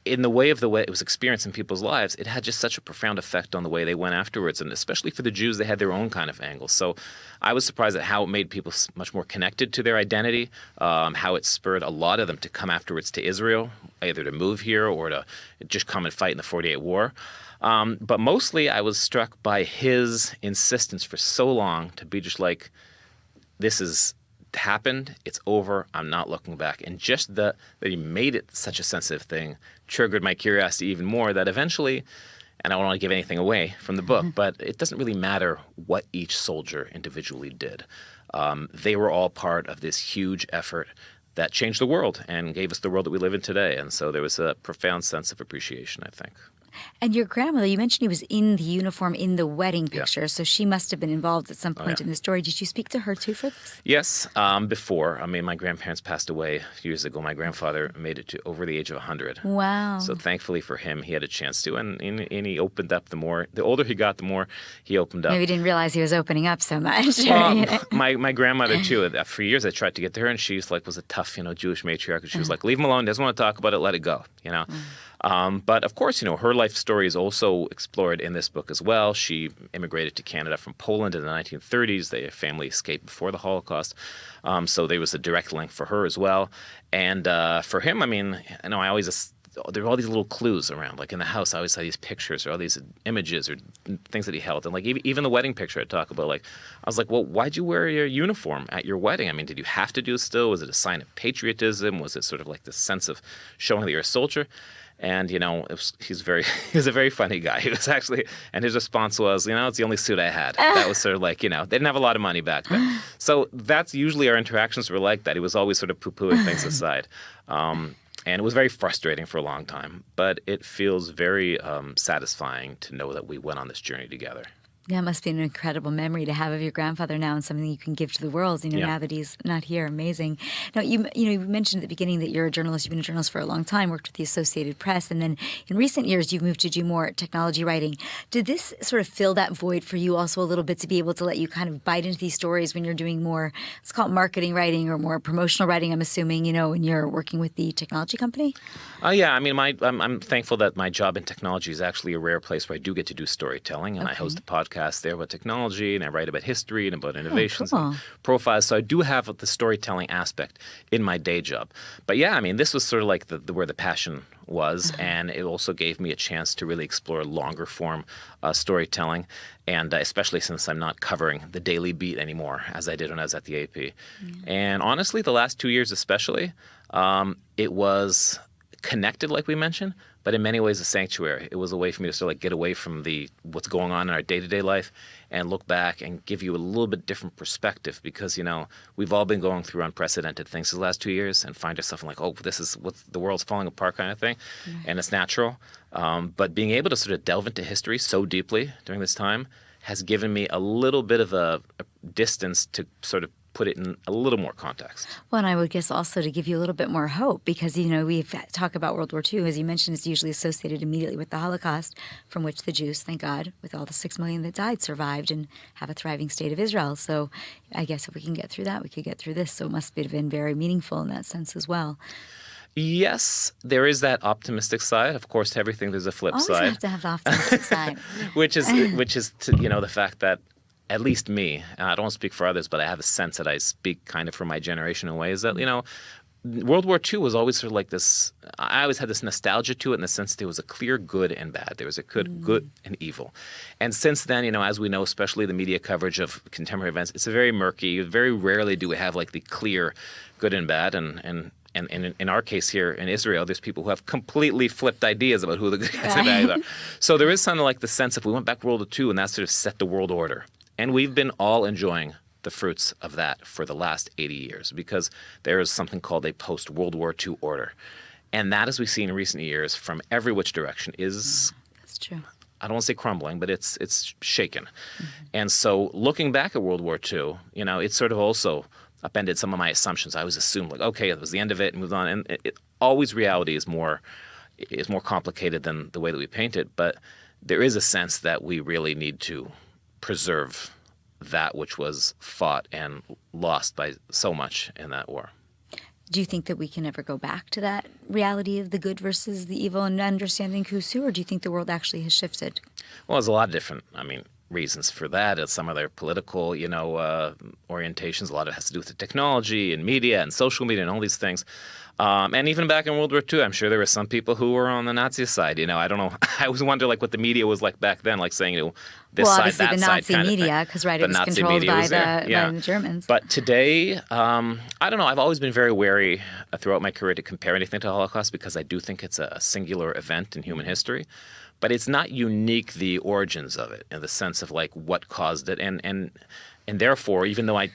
in the way it was experienced in people's lives, it had just such a profound effect on the way they went afterwards. And especially for the Jews, they had their own kind of angle. So I was surprised at how it made people much more connected to their identity, how it spurred a lot of them to come afterwards to Israel, either to move here or to just come and fight in the 48 War. But mostly I was struck by his insistence for so long to be just like, this is happened, it's over, I'm not looking back. And just that he made it such a sensitive thing triggered my curiosity even more, that eventually, and I don't want to give anything away from the book, but it doesn't really matter what each soldier individually did. They were all part of this huge effort that changed the world and gave us the world that we live in today. And so there was a profound sense of appreciation, I think. And your grandmother, you mentioned he was in the uniform in the wedding picture, so she must have been involved at some point in the story. Did you speak to her too for this? Yes, before. I mean, my grandparents passed away a few years ago. My grandfather made it to over the age of 100. Wow. So thankfully for him, he had a chance to, and he opened up the older he got, the more he opened up. Maybe he didn't realize he was opening up so much. My grandmother too, for years I tried to get to her, and she was a tough, Jewish matriarch, and she was like, leave him alone, doesn't want to talk about it, let it go, But of course, her life story is also explored in this book as well. She immigrated to Canada from Poland in the 1930s. Their family escaped before the Holocaust. So there was a direct link for her as well. And for him, I mean, I always there are all these little clues around. Like in the house, I always had these pictures or all these images or things that he held. And like even the wedding picture I talk about, I was like, well, why'd you wear your uniform at your wedding? I mean, did you have to do it still? Was it a sign of patriotism? Was it sort of like this sense of showing that you're a soldier? And, he was a very funny guy. He was actually, and his response was, it's the only suit I had. That was sort of like, they didn't have a lot of money back then. So that's usually our interactions were like that. He was always sort of poo-pooing things aside. And it was very frustrating for a long time. But it feels very satisfying to know that we went on this journey together. Yeah, it must be an incredible memory to have of your grandfather now and something you can give to the world, now that he's not here. Amazing. Now, you mentioned at the beginning that you're a journalist. You've been a journalist for a long time, worked with the Associated Press, and then in recent years, you've moved to do more technology writing. Did this sort of fill that void for you also a little bit to be able to let you kind of bite into these stories when you're doing more, let's call it marketing writing or more promotional writing, I'm assuming, when you're working with the technology company? Yeah, I mean, I'm thankful that my job in technology is actually a rare place where I do get to do storytelling, and I host a podcast there about technology, and I write about history and about innovations and profiles. So I do have the storytelling aspect in my day job. But yeah, I mean, this was sort of like where the passion was, and it also gave me a chance to really explore longer form storytelling, and especially since I'm not covering the daily beat anymore as I did when I was at the AP. And honestly, the last 2 years especially, it was connected, like we mentioned, but in many ways a sanctuary. It was a way for me to sort of get away from what's going on in our day-to-day life and look back and give you a little bit different perspective, because we've all been going through unprecedented things the last 2 years and find ourselves like, this is what the world's falling apart kind of thing, and it's natural. But being able to sort of delve into history so deeply during this time has given me a little bit of a distance to sort of put it in a little more context. Well, and I would guess also to give you a little bit more hope because, we've talked about World War II. As you mentioned, it's usually associated immediately with the Holocaust, from which the Jews, thank God, with all the 6 million that died, survived and have a thriving state of Israel. So I guess if we can get through that, we could get through this. So it must have been very meaningful in that sense as well. Yes, there is that optimistic side. Of course, to everything there's a flip side. Always have to have the optimistic side. which is the fact that, at least me, and I don't speak for others, but I have a sense that I speak kind of for my generation in ways that, World War II was always sort of like this. I always had this nostalgia to it in the sense that there was a clear good and bad. There was a good and evil. And since then, as we know, especially the media coverage of contemporary events, it's a very murky. Very rarely do we have like the clear good and bad. And in our case here in Israel, there's people who have completely flipped ideas about who the good guys and bad are. So there is something like the sense if we went back to World War II and that sort of set the world order. And we've been all enjoying the fruits of that for the last 80 years because there is something called a post-World War II order. And that, as we see in recent years, from every which direction is, that's true. I don't want to say crumbling, but it's shaken. Mm-hmm. And so looking back at World War II, it's sort of also upended some of my assumptions. I always assumed, like, okay, it was the end of it and moved on. And always reality is more complicated than the way that we paint it. But there is a sense that we really need to preserve that which was fought and lost by so much in that war. Do you think that we can ever go back to that reality of the good versus the evil and understanding who's who, or do you think the world actually has shifted? Well, there's a lot of different, reasons for that. It's some of their political, orientations. A lot of it has to do with the technology and media and social media and all these things. And even back in World War II, I'm sure there were some people who were on the Nazi side. I don't know. I always wonder, what the media was like back then, like saying, this side, that side. Well, obviously the Nazi media, because it was controlled by the Germans. But today, I don't know. I've always been very wary throughout my career to compare anything to the Holocaust because I do think it's a singular event in human history. But it's not unique, the origins of it, in the sense of what caused it. And therefore, even though I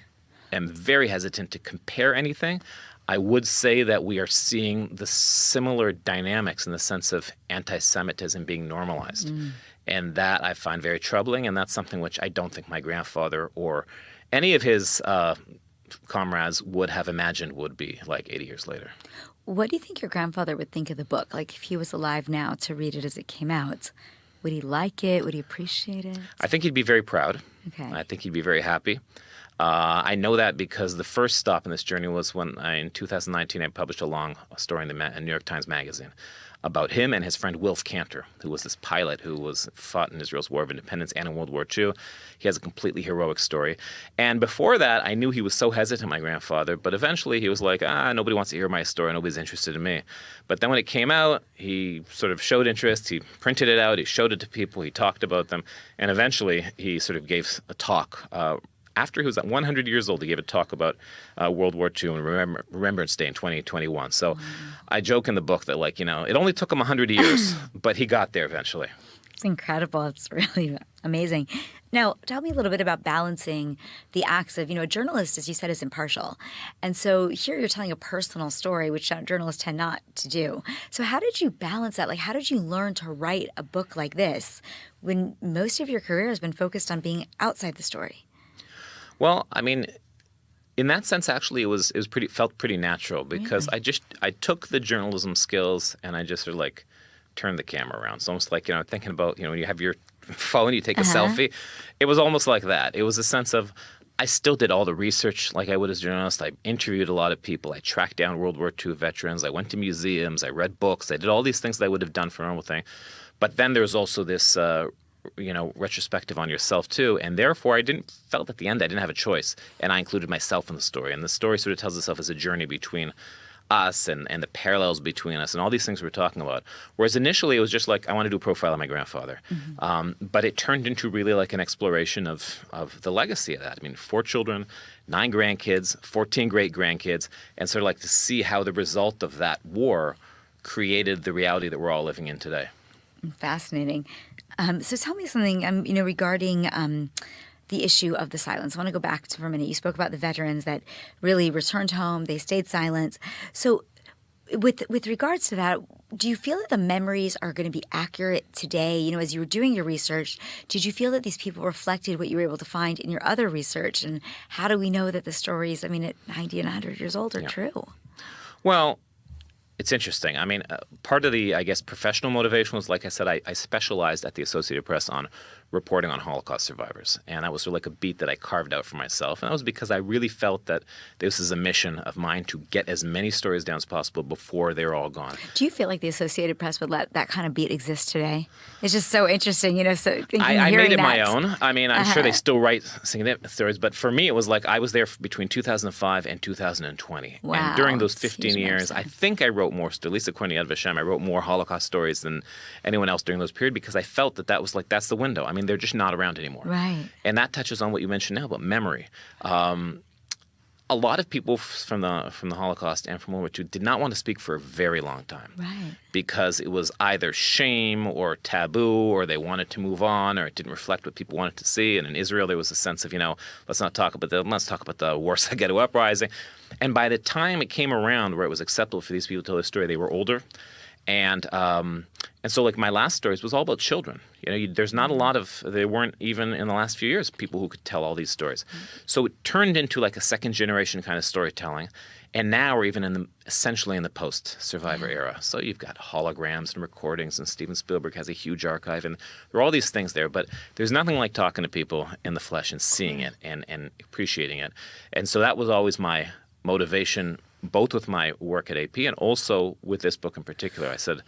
am very hesitant to compare anything, I would say that we are seeing the similar dynamics in the sense of anti-Semitism being normalized. Mm. And that I find very troubling, and that's something which I don't think my grandfather or any of his comrades would have imagined would be 80 years later. What do you think your grandfather would think of the book? If he was alive now to read it as it came out, would he like it? Would he appreciate it? I think he'd be very proud. Okay. I think he'd be very happy. I know that because the first stop in this journey was when in 2019 I published a long story in the New York Times Magazine about him and his friend Wilf Cantor, who was this pilot who fought in Israel's War of Independence and in World War II. He has a completely heroic story. And before that, I knew he was so hesitant, my grandfather, but eventually he was like, nobody wants to hear my story, nobody's interested in me. But then when it came out, he sort of showed interest, he printed it out, he showed it to people, he talked about them, and eventually he sort of gave a talk after he was 100 years old. He gave a talk about World War II and Remembrance Day in 2021. So I joke in the book that, it only took him 100 years, but he got there eventually. It's incredible. It's really amazing. Now, tell me a little bit about balancing the acts of, a journalist, as you said, is impartial. And so here you're telling a personal story, which journalists tend not to do. So how did you balance that? How did you learn to write a book like this when most of your career has been focused on being outside the story? Well, in that sense, actually, it felt pretty natural because really? I took the journalism skills and I just sort of turned the camera around. It's almost like, thinking about, when you have your phone, you take a selfie. It was almost like that. It was a sense of, I still did all the research like I would as a journalist. I interviewed a lot of people. I tracked down World War II veterans. I went to museums. I read books. I did all these things that I would have done for a normal thing. But then there's also this retrospective on yourself too, and therefore felt at the end I didn't have a choice, and I included myself in the story, and the story sort of tells itself as a journey between us and the parallels between us and all these things we're talking about. Whereas initially it was just I want to do a profile of my grandfather, but it turned into really an exploration of the legacy of that. 4 children, 9 grandkids, 14 great grandkids, and sort of to see how the result of that war created the reality that we're all living in today. Fascinating. So tell me something, regarding the issue of the silence. I want to go back for a minute. You spoke about the veterans that really returned home. They stayed silent. So with regards to that, do you feel that the memories are going to be accurate today? You know, as you were doing your research, did you feel that these people reflected what you were able to find in your other research? And how do we know that the stories, I mean, at 90 and 100 years old are true? Well, it's interesting. I mean, part of the, I guess, professional motivation was, like I said, I specialized at the Associated Press on reporting on Holocaust survivors. And that was sort of like a beat that I carved out for myself. And that was because I really felt that this is a mission of mine to get as many stories down as possible before they're all gone. Do you feel like the Associated Press would let that kind of beat exist today? It's just so interesting, you know, so I made it my own. I mean, I'm sure they still write significant stories, but for me, it was like I was there between 2005 and 2020. Wow. And during those 15 years, I think I wrote more, at least according to Yad Vashem, I wrote more Holocaust stories than anyone else during those periods because I felt that was like, that's the window. I mean, they're just not around anymore. Right. And that touches on what you mentioned now about memory. A lot of people from the Holocaust and from World War II did not want to speak for a very long time. Right. Because it was either shame or taboo, or they wanted to move on, or it didn't reflect what people wanted to see. And in Israel, there was a sense of, let's talk about the Warsaw Ghetto Uprising. And by the time it came around where it was acceptable for these people to tell their story, they were older. And so, like, my last stories was all about children. There's not a lot of, there weren't even in the last few years people who could tell all these stories. So it turned into like a second generation kind of storytelling. And now we're even essentially in the post-Survivor era. So you've got holograms and recordings, and Steven Spielberg has a huge archive, and there are all these things there. But there's nothing like talking to people in the flesh and seeing it and appreciating it. And so that was always my motivation, both with my work at AP and also with this book in particular. I said,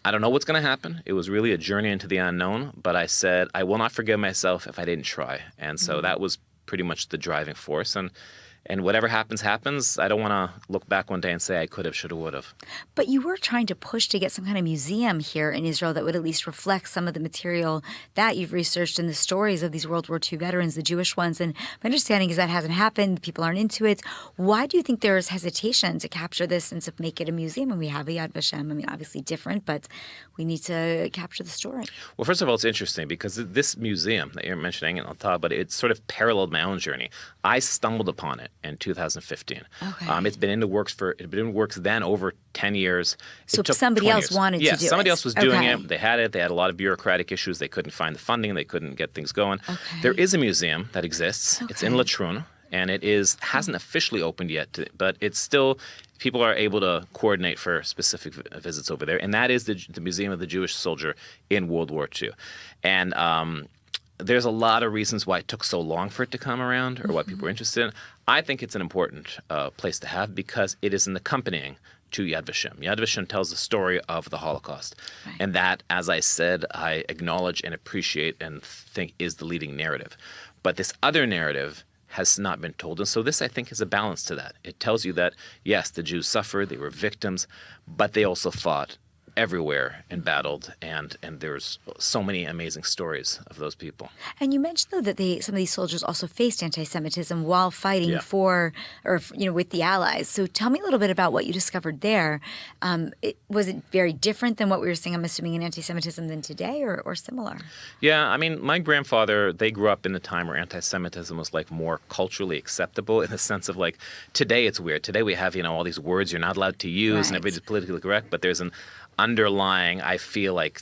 I don't know what's going to happen. It was really a journey into the unknown, but I said, I will not forgive myself if I didn't try. And so that was pretty much the driving force. And whatever happens, happens. I don't want to look back one day and say I could have, should have, would have. But you were trying to push to get some kind of museum here in Israel that would at least reflect some of the material that you've researched in the stories of these World War II veterans, the Jewish ones. And my understanding is that hasn't happened. People aren't into it. Why do you think there is hesitation to capture this and to make it a museum? And we have a Yad Vashem. I mean, obviously different, but we need to capture the story. Well, first of all, it's interesting because this museum that you're mentioning, and I'll talk about it sort of paralleled my own journey. I stumbled upon it in 2015. Okay. It's been in the works then over 10 years. So somebody else wanted to do it. Yeah, somebody else was doing it. They had it. They had a lot of bureaucratic issues. They couldn't find the funding. They couldn't get things going. Okay. There is a museum that exists. It's in Latrun, and it hasn't officially opened yet, but it's still, people are able to coordinate for specific visits over there, and that is the Museum of the Jewish Soldier in World War II. And there's a lot of reasons why it took so long for it to come around or what people were interested in. I think it's an important place to have because it is an accompanying to Yad Vashem. Yad Vashem tells the story of the Holocaust. Right. And that, as I said, I acknowledge and appreciate and think is the leading narrative. But this other narrative has not been told. And so this, I think, is a balance to that. It tells you that, yes, the Jews suffered, they were victims, but they also fought everywhere and battled, and there's so many amazing stories of those people. And you mentioned, though, that some of these soldiers also faced anti-Semitism while fighting with the Allies. So tell me a little bit about what you discovered there. Was it very different than what we were seeing, I'm assuming, in anti-Semitism than today, or similar? Yeah, I mean, my grandfather, they grew up in a time where anti-Semitism was like more culturally acceptable in the sense of like, today it's weird. Today we have, all these words you're not allowed to use and everybody's politically correct, but there's an underlying, I feel like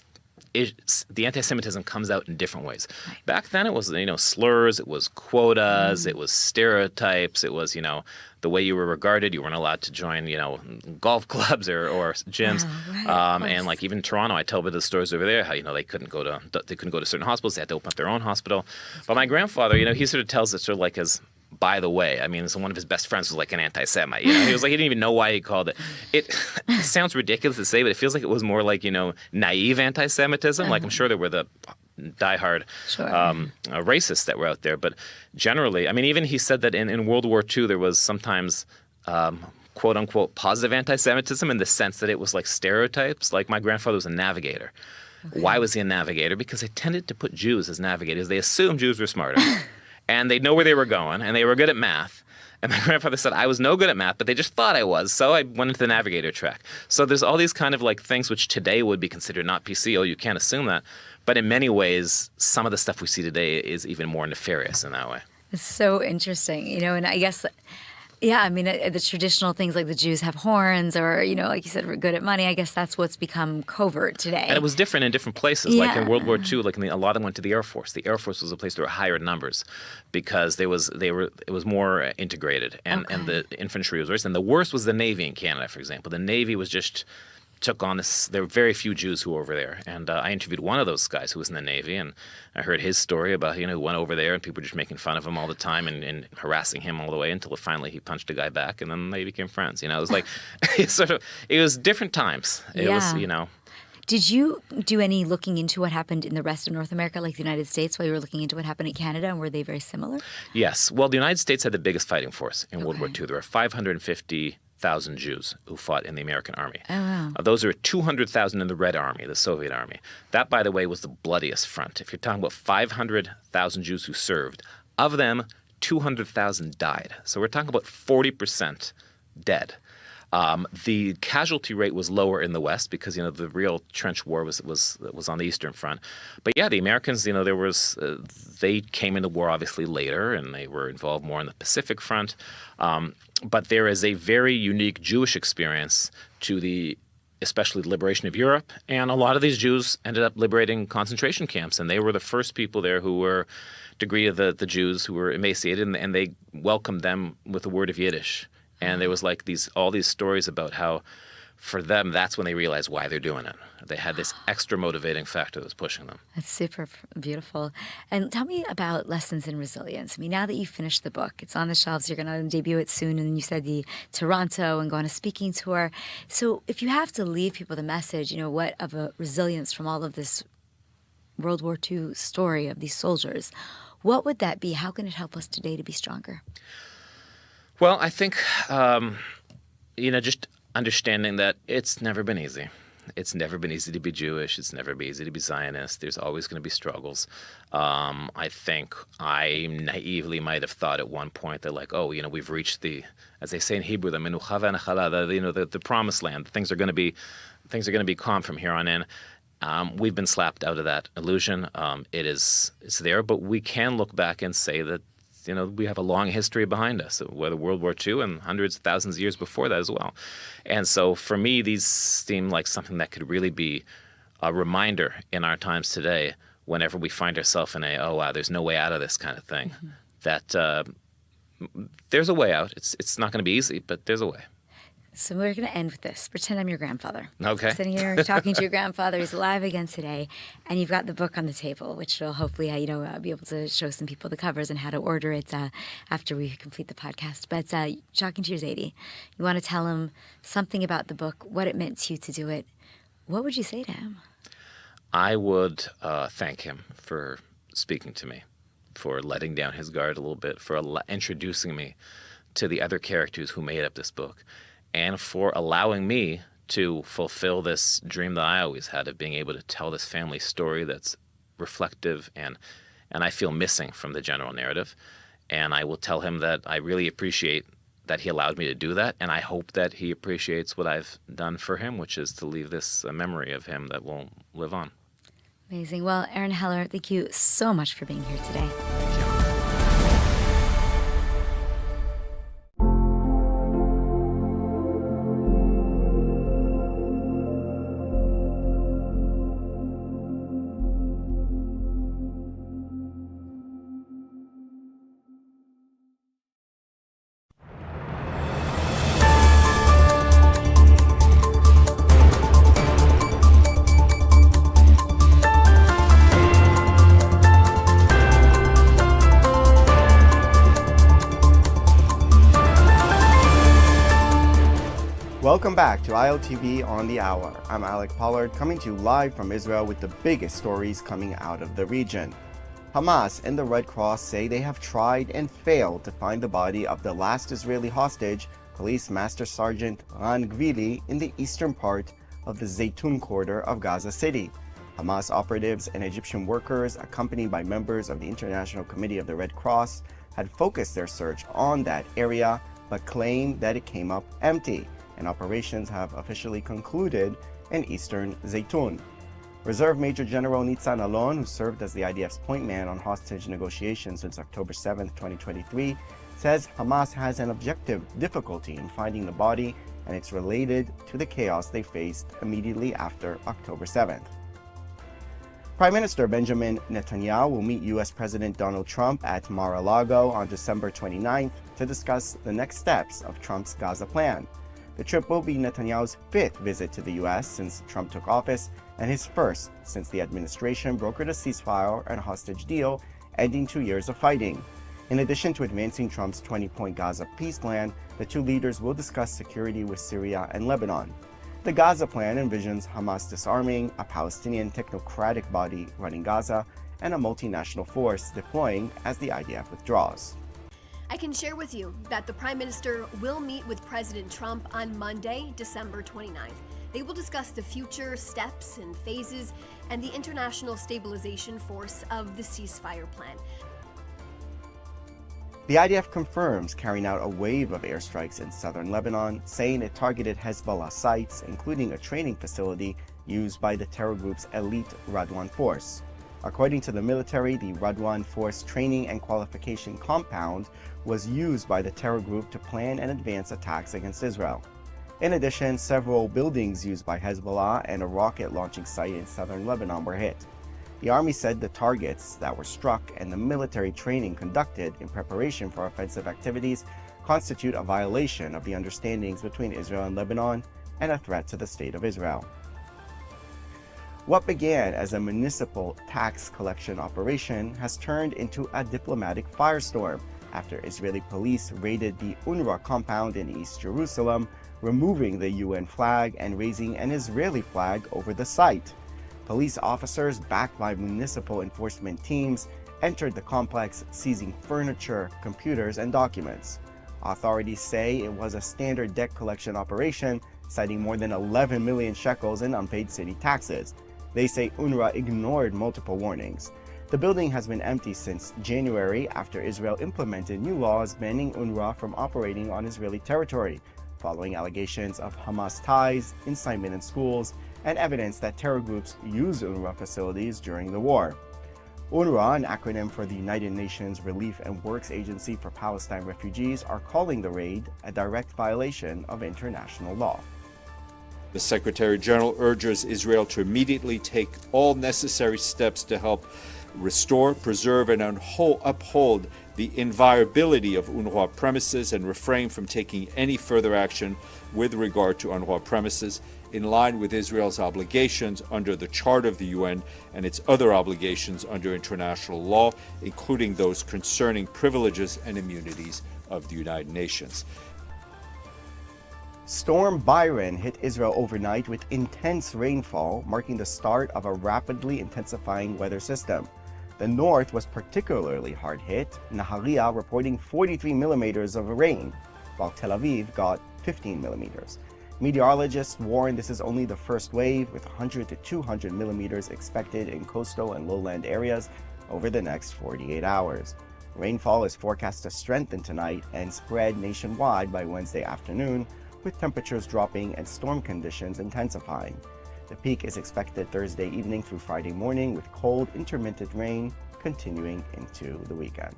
the anti-Semitism comes out in different ways. Right. Back then it was, slurs, it was quotas, it was stereotypes, it was, the way you were regarded. You weren't allowed to join, golf clubs or gyms. And like even in Toronto, I tell a bit of the stories over there how, they couldn't go to certain hospitals. They had to open up their own hospital. But my grandfather, he sort of tells it sort of like as, by the way, I mean, so one of his best friends was like an anti-Semite. He was like, he didn't even know why he called it. It sounds ridiculous to say, but it feels like it was more like, naive anti-Semitism. Like I'm sure there were the diehard racists that were out there. But generally, I mean, even he said that in World War II, there was sometimes quote unquote positive anti-Semitism in the sense that it was like stereotypes. Like my grandfather was a navigator. Okay. Why was he a navigator? Because they tended to put Jews as navigators. They assumed Jews were smarter. And they'd know where they were going, and they were good at math. And my grandfather said, I was no good at math, but they just thought I was, so I went into the navigator track. So there's all these kind of like things which today would be considered not PC. Oh, you can't assume that. But in many ways, some of the stuff we see today is even more nefarious in that way. It's so interesting, and I guess Yeah, I mean, the traditional things like the Jews have horns or, like you said, we're good at money. I guess that's what's become covert today. And it was different in different places. Yeah. Like in World War II, a lot of them went to the Air Force. The Air Force was a place there were higher numbers because it was more integrated, and the infantry was worse. And the worst was the Navy in Canada, for example. The Navy was just took on this. There were very few Jews who were over there, and I interviewed one of those guys who was in the Navy, and I heard his story about who went over there and people were just making fun of him all the time and harassing him all the way until finally he punched a guy back, and then they became friends. It was like it was different times. It was Did you do any looking into what happened in the rest of North America, like the United States, while you were looking into what happened in Canada, and were they very similar? Yes. Well, the United States had the biggest fighting force in World War II. There were 550,000 Jews who fought in the American army. Oh, wow. Those are 200,000 in the Red Army, the Soviet army. That, by the way, was the bloodiest front. If you're talking about 500,000 Jews who served, of them, 200,000 died. So we're talking about 40% dead. The casualty rate was lower in the West because the real trench war was on the Eastern Front. But yeah, the Americans, they came into war obviously later, and they were involved more in the Pacific Front. But there is a very unique Jewish experience to especially the liberation of Europe, and a lot of these Jews ended up liberating concentration camps, and they were the first people there who were greeted the Jews who were emaciated, and they welcomed them with a word of Yiddish. And there was all these stories about how, for them, that's when they realized why they're doing it. They had this extra motivating factor that was pushing them. That's super beautiful. And tell me about lessons in resilience. I mean, now that you've finished the book, it's on the shelves, you're going to debut it soon, and you said the Toronto and go on a speaking tour. So if you have to leave people the message, what of a resilience from all of this World War II story of these soldiers, what would that be? How can it help us today to be stronger? Well, I think, just understanding that it's never been easy. It's never been easy to be Jewish. It's never been easy to be Zionist. There's always going to be struggles. I think I naively might have thought at one point that we've reached as they say in Hebrew, the menucha v'nachala, the promised land. Things are going to be calm from here on in. We've been slapped out of that illusion. It's there, but we can look back and say that we have a long history behind us, whether World War II and hundreds of thousands of years before that as well. And so for me, these seem like something that could really be a reminder in our times today whenever we find ourselves in there's no way out of this kind of thing, that there's a way out. It's not going to be easy, but there's a way. So we're going to end with this. Pretend I'm your grandfather. Okay. Sitting here talking to your grandfather. He's alive again today. And you've got the book on the table, which will hopefully, be able to show some people the covers and how to order it after we complete the podcast. But talking to your Zadie, you want to tell him something about the book, what it meant to you to do it. What would you say to him? I would thank him for speaking to me, for letting down his guard a little bit, for introducing me to the other characters who made up this book, and for allowing me to fulfill this dream that I always had of being able to tell this family story that's reflective and I feel missing from the general narrative. And I will tell him that I really appreciate that he allowed me to do that, and I hope that he appreciates what I've done for him, which is to leave this memory of him that will live on. Amazing. Well, Aaron Heller, thank you so much for being here today. Thank you. Welcome back to ILTV on the Hour. I'm Alec Pollard, coming to you live from Israel with the biggest stories coming out of the region. Hamas and the Red Cross say they have tried and failed to find the body of the last Israeli hostage, Police Master Sergeant Ran Gvili, in the eastern part of the Zaytun corridor of Gaza City. Hamas operatives and Egyptian workers, accompanied by members of the International Committee of the Red Cross, had focused their search on that area, but claimed that it came up empty, and operations have officially concluded in eastern Zaytun. Reserve Major General Nitzan Alon, who served as the IDF's point man on hostage negotiations since October 7, 2023, says Hamas has an objective difficulty in finding the body, and it's related to the chaos they faced immediately after October 7th. Prime Minister Benjamin Netanyahu will meet U.S. President Donald Trump at Mar-a-Lago on December 29th to discuss the next steps of Trump's Gaza plan. The trip will be Netanyahu's fifth visit to the U.S. since Trump took office, and his first since the administration brokered a ceasefire and hostage deal, ending 2 years of fighting. In addition to advancing Trump's 20-point Gaza peace plan, the two leaders will discuss security with Syria and Lebanon. The Gaza plan envisions Hamas disarming, a Palestinian technocratic body running Gaza, and a multinational force deploying as the IDF withdraws. I can share with you that the Prime Minister will meet with President Trump on Monday, December 29th. They will discuss the future steps and phases and the international stabilization force of the ceasefire plan. The IDF confirms carrying out a wave of airstrikes in southern Lebanon, saying it targeted Hezbollah sites, including a training facility used by the terror group's elite Radwan force. According to the military, the Radwan Force Training and Qualification Compound was used by the terror group to plan and advance attacks against Israel. In addition, several buildings used by Hezbollah and a rocket launching site in southern Lebanon were hit. The army said the targets that were struck and the military training conducted in preparation for offensive activities constitute a violation of the understandings between Israel and Lebanon and a threat to the state of Israel. What began as a municipal tax collection operation has turned into a diplomatic firestorm after Israeli police raided the UNRWA compound in East Jerusalem, removing the UN flag and raising an Israeli flag over the site. Police officers, backed by municipal enforcement teams, entered the complex, seizing furniture, computers, and documents. Authorities say it was a standard debt collection operation, citing more than 11 million shekels in unpaid city taxes. They say UNRWA ignored multiple warnings. The building has been empty since January after Israel implemented new laws banning UNRWA from operating on Israeli territory, following allegations of Hamas ties, incitement in schools, and evidence that terror groups used UNRWA facilities during the war. UNRWA, an acronym for the United Nations Relief and Works Agency for Palestine Refugees, are calling the raid a direct violation of international law. The Secretary General urges Israel to immediately take all necessary steps to help restore, preserve, and uphold the inviolability of UNRWA premises and refrain from taking any further action with regard to UNRWA premises, in line with Israel's obligations under the Charter of the UN and its other obligations under international law, including those concerning privileges and immunities of the United Nations. Storm Byron hit Israel overnight with intense rainfall, marking the start of a rapidly intensifying weather system. The north was particularly hard hit, Nahariya reporting 43 millimeters of rain, while Tel Aviv got 15 millimeters. Meteorologists warn this is only the first wave, with 100 to 200 millimeters expected in coastal and lowland areas over the next 48 hours. Rainfall is forecast to strengthen tonight and spread nationwide by Wednesday afternoon, with temperatures dropping and storm conditions intensifying. The peak is expected Thursday evening through Friday morning, with cold, intermittent rain continuing into the weekend.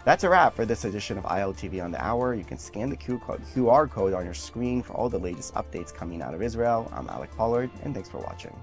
That's a wrap for this edition of ILTV on the Hour. You can scan the QR code on your screen for all the latest updates coming out of Israel. I'm Alec Pollard, and thanks for watching.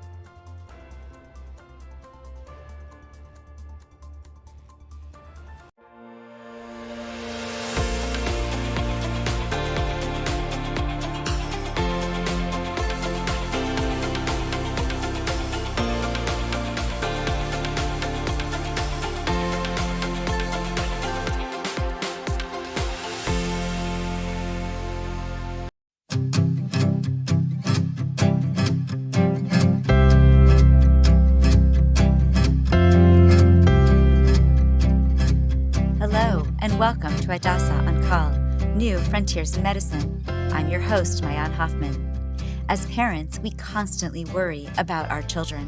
Welcome to Hadassah on Call, New Frontiers in Medicine. I'm your host, Mayan Hoffman. As parents, we constantly worry about our children,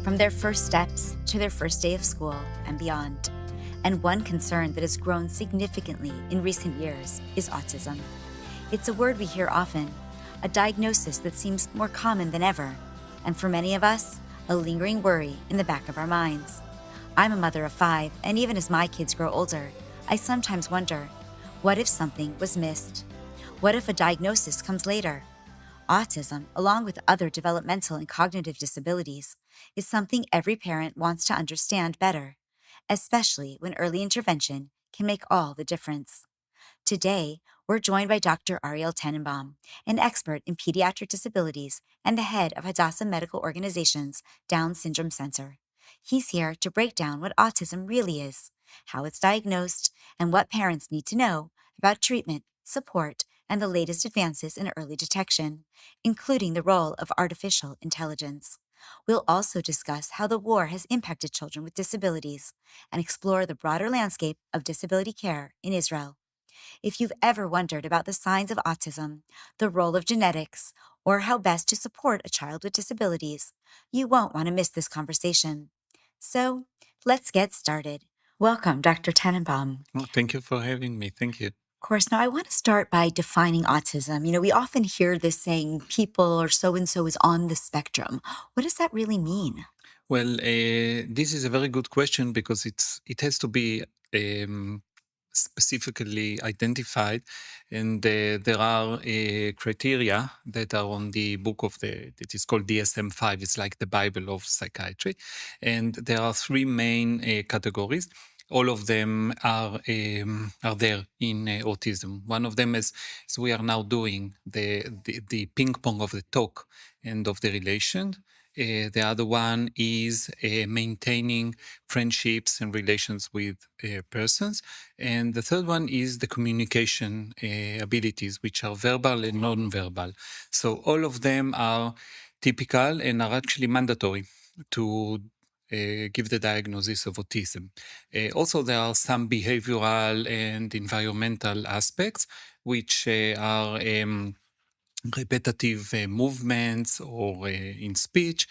from their first steps to their first day of school and beyond. And one concern that has grown significantly in recent years is autism. It's a word we hear often, a diagnosis that seems more common than ever, and for many of us, a lingering worry in the back of our minds. I'm a mother of 5, and even as my kids grow older, I sometimes wonder, what if something was missed? What if a diagnosis comes later? Autism, along with other developmental and cognitive disabilities, is something every parent wants to understand better, especially when early intervention can make all the difference. Today, we're joined by Dr. Ariel Tenenbaum, an expert in pediatric disabilities and the head of Hadassah Medical Organization's Down Syndrome Center. He's here to break down what autism really is, how it's diagnosed, and what parents need to know about treatment, support, and the latest advances in early detection, including the role of artificial intelligence. We'll also discuss how the war has impacted children with disabilities and explore the broader landscape of disability care in Israel. If you've ever wondered about the signs of autism, the role of genetics, or how best to support a child with disabilities, you won't want to miss this conversation. So, let's get started. Welcome, Dr. Tenenbaum. Well, thank you for having me. Thank you. Of course, now I want to start by defining autism. We often hear this saying, people or so-and-so is on the spectrum. What does that really mean? Well, this is a very good question because it has to be specifically identified, and there are criteria that are on the book of that is called DSM-5. It's like the Bible of psychiatry, and there are 3 main categories. All of them are there in autism. One of them is, as we are now doing, the ping pong of the talk and of the relation. The other one is maintaining friendships and relations with persons. And the third one is the communication abilities, which are verbal and non-verbal. So all of them are typical and are actually mandatory to give the diagnosis of autism. Also, there are some behavioral and environmental aspects, which are repetitive movements or in speech,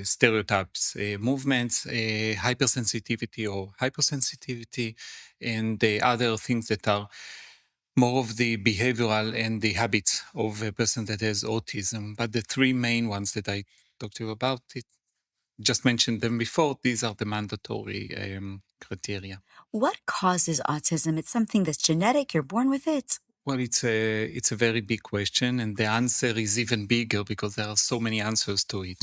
stereotypes, movements, hypersensitivity or hypersensitivity, and other things that are more of the behavioral and the habits of a person that has autism. But the 3 main ones that I talked to you about, just mentioned them before, these are the mandatory criteria. What causes autism? It's something that's genetic, you're born with it? Well, it's a very big question, and the answer is even bigger because there are so many answers to it.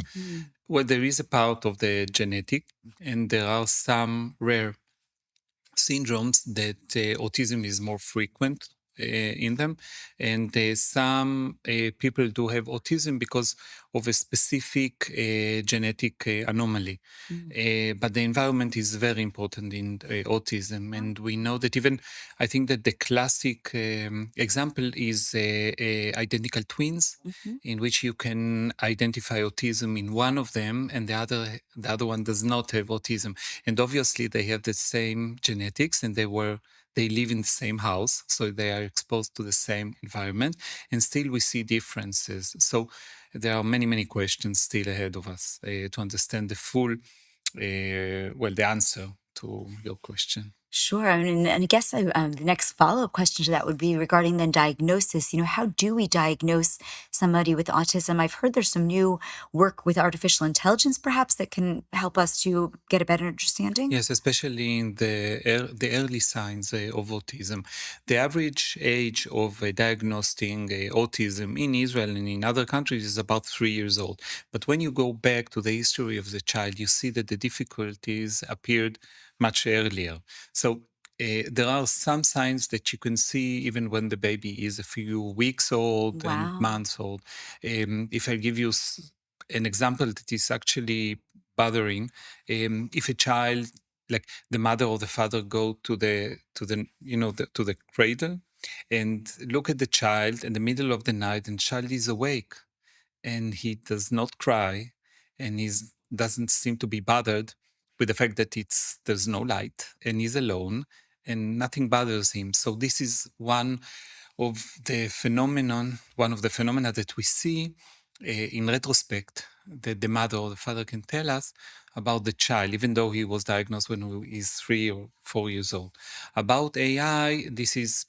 Well, there is a part of the genetic, and there are some rare syndromes that autism is more frequent in them, and some people do have autism because of a specific genetic anomaly. But the environment is very important in autism, and we know that even, I think that the classic example is identical twins, in which you can identify autism in one of them, and the other one does not have autism. And obviously they have the same genetics, and they live in the same house, so they are exposed to the same environment, and still we see differences. So there are many, many questions still ahead of us to understand the full, the answer to your question. Sure. And I guess the next follow-up question to that would be regarding the diagnosis. How do we diagnose somebody with autism? I've heard there's some new work with artificial intelligence, perhaps, that can help us to get a better understanding. Yes, especially in the early signs of autism. The average age of diagnosing autism in Israel and in other countries is about 3 years old. But when you go back to the history of the child, you see that the difficulties appeared much earlier. So there are some signs that you can see even when the baby is a few weeks old and months old. If I give you an example that is actually bothering, if a child, like the mother or the father, go to the cradle and look at the child in the middle of the night, and child is awake and he does not cry and doesn't seem to be bothered with the fact that there's no light and he's alone and nothing bothers him. So this is one of the phenomena that we see in retrospect, that the mother or the father can tell us about the child, even though he was diagnosed when he is 3 or 4 years old. About AI, this is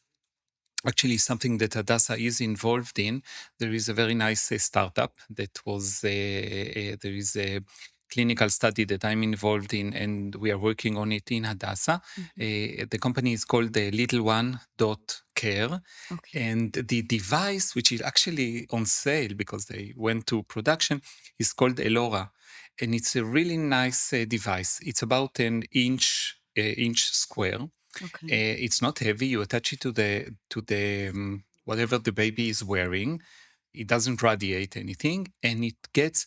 actually something that Hadassah is involved in. There is a very nice startup that was, there is a clinical study that I'm involved in, and we are working on it in Hadassah. The company is called little1.care. And the device, which is actually on sale because they went to production, is called Elora. And it's a really nice device. It's about an inch square. It's not heavy. You attach it to the whatever the baby is wearing. It doesn't radiate anything, and it gets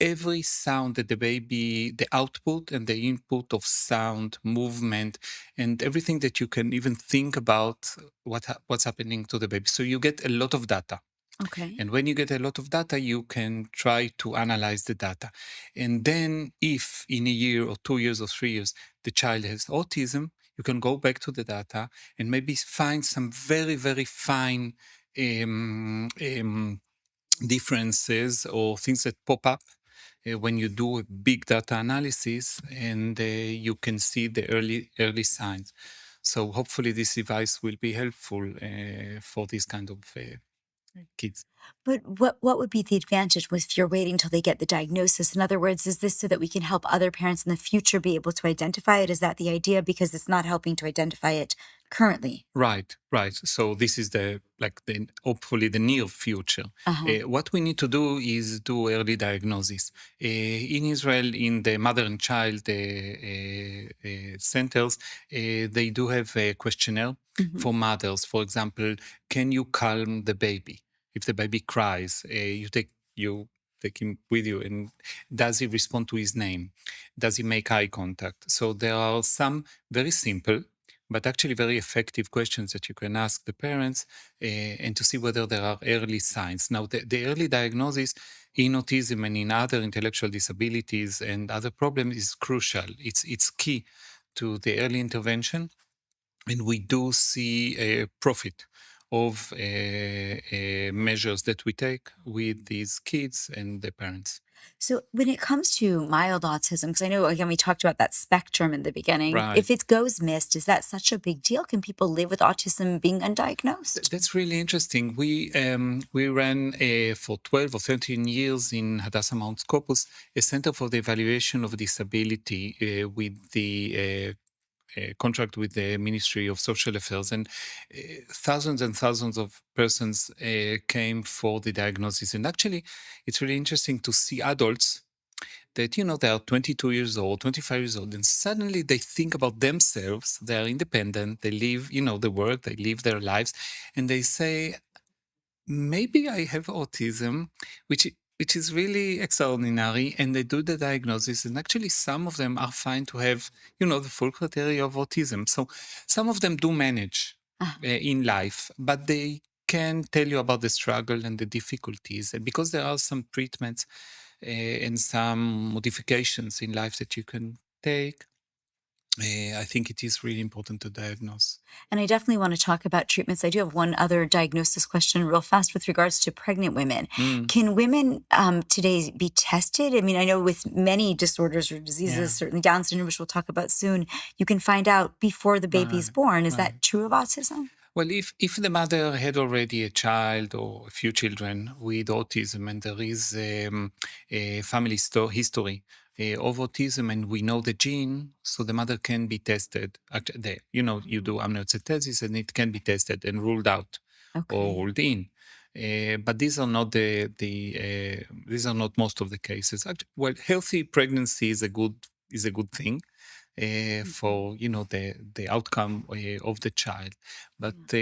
every sound that the baby, the output and the input of sound, movement, and everything that you can even think about what's happening to the baby. So you get a lot of data. Okay. And when you get a lot of data, you can try to analyze the data. And then if in a year or 2 years or 3 years, the child has autism, you can go back to the data and maybe find some very, very fine differences or things that pop up when you do a big data analysis, and you can see the early signs. So hopefully this device will be helpful for these kind of kids. But what would be the advantage if you're waiting till they get the diagnosis? In other words, is this so that we can help other parents in the future be able to identify it? Is that the idea? Because it's not helping to identify it currently. Right. So this is hopefully the near future. What we need to do is do early diagnosis. In Israel, in the mother and child centers, they do have a questionnaire for mothers. For example, can you calm the baby? If the baby cries, you take him with you, and does he respond to his name? Does he make eye contact? So there are some very simple but actually very effective questions that you can ask the parents and to see whether there are early signs. Now, the early diagnosis in autism and in other intellectual disabilities and other problems is crucial. It's key to the early intervention, and we do see a profit of measures that we take with these kids and their parents. So when it comes to mild autism, because I know, again, we talked about that spectrum in the beginning. Right. If it goes missed, is that such a big deal? Can people live with autism being undiagnosed? That's really interesting. We ran for 12 or 13 years in Hadassah Mount Scopus a center for the evaluation of disability with the contract with the Ministry of Social Affairs, and thousands and thousands of persons came for the diagnosis. And actually, it's really interesting to see adults that, they are 22 years old, 25 years old, and suddenly they think about themselves. They are independent. They live, they work, they live their lives, and they say, maybe I have autism, which is really extraordinary, and they do the diagnosis, and actually some of them are found to have, the full criteria of autism. So some of them do manage in life, but they can tell you about the struggle and the difficulties. And because there are some treatments and some modifications in life that you can take, I think it is really important to diagnose. And I definitely want to talk about treatments. I do have one other diagnosis question real fast with regards to pregnant women. Can women today be tested? I mean, I know with many disorders or diseases, certainly Down syndrome, which we'll talk about soon, you can find out before the baby's born. Is that true of autism? Well, if the mother had already a child or a few children with autism, and there is a family history of autism, and we know the gene, so the mother can be tested. You do amniocentesis, and it can be tested and ruled out or ruled in. But these are not these are not most of the cases. Well, healthy pregnancy is a good thing. For the outcome of the child, but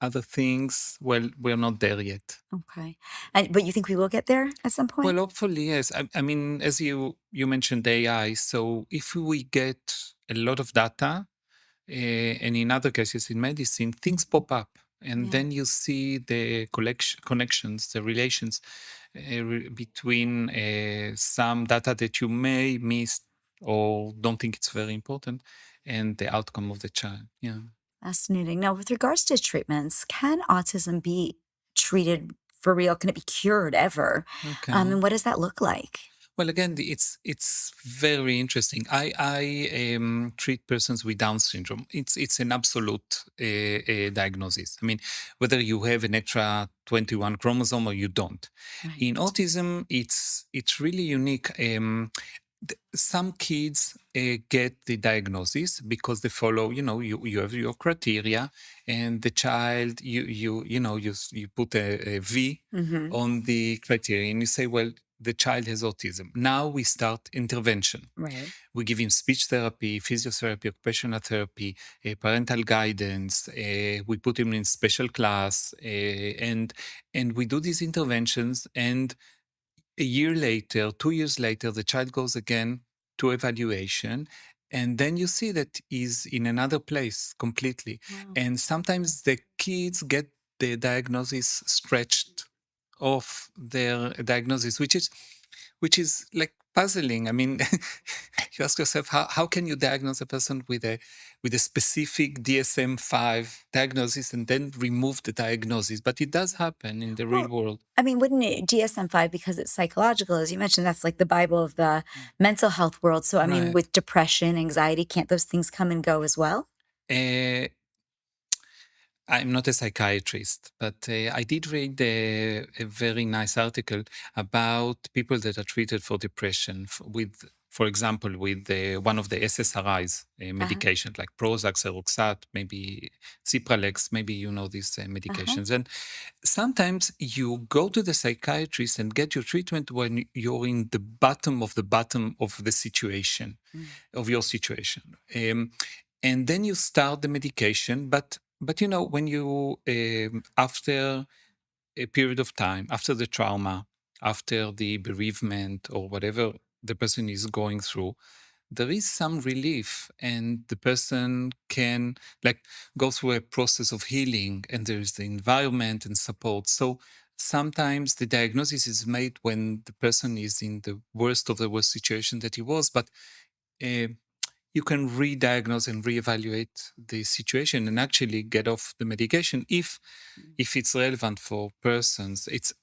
other things, well, we're not there yet. Okay, but you think we will get there at some point? Well, hopefully, yes. I mean, as you mentioned AI, so if we get a lot of data, and in other cases in medicine, things pop up, and then you see the connections, the relations between some data that you may miss or don't think it's very important, and the outcome of the child. Yeah. Fascinating. Now, with regards to treatments, can autism be treated for real? Can it be cured ever? Okay. And what does that look like? Well, again, it's very interesting. I treat persons with Down syndrome. It's an absolute diagnosis. I mean, whether you have an extra 21 chromosome or you don't. Right. In autism, it's really unique. Some kids get the diagnosis because they follow, you have your criteria, and the child, you put a V on the criteria, and you say, well, the child has autism. Now we start intervention. Right. We give him speech therapy, physiotherapy, occupational therapy, parental guidance. We put him in special class, and we do these interventions. And a year later, 2 years later, the child goes again to evaluation, and then you see that he's in another place completely. And sometimes the kids get the diagnosis stretched off their diagnosis, which is like puzzling. I mean, you ask yourself, how can you diagnose a person with a specific DSM-5 diagnosis and then remove the diagnosis? But it does happen in the real world. I mean, wouldn't it, DSM-5, because it's psychological, as you mentioned, that's like the Bible of the mental health world. So, I mean, Right. with depression, anxiety, can't those things come and go as well? I'm not a psychiatrist, but I did read a very nice article about people that are treated for depression for example, with one of the SSRIs medications like Prozac, Seroxat, maybe Cipralex, maybe you know these medications. And sometimes you go to the psychiatrist and get your treatment when you're in the bottom of the situation, of your situation. And then you start the medication, but when you after a period of time, after the trauma, after the bereavement or whatever the person is going through, there is some relief, and the person can go through a process of healing, and there is the environment and support. So sometimes the diagnosis is made when the person is in the worst of the worst situation that he was, but you can re-diagnose and reevaluate the situation and actually get off the medication if it's relevant for persons. It's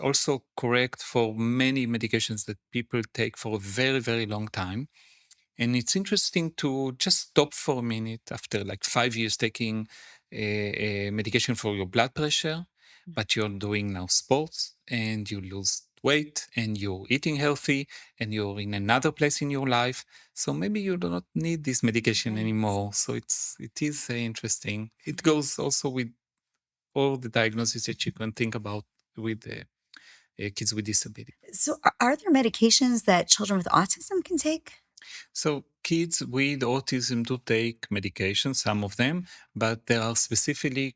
also correct for many medications that people take for a very, very long time. And it's interesting to just stop for a minute after like 5 years taking a medication for your blood pressure, but you're doing now sports and you lose weight and you're eating healthy and you're in another place in your life. So maybe you do not need this medication anymore. So it is interesting. It goes also with all the diagnoses that you can think about with kids with disability. So, are there medications that children with autism can take? So kids with autism do take medication, some of them, but they are specifically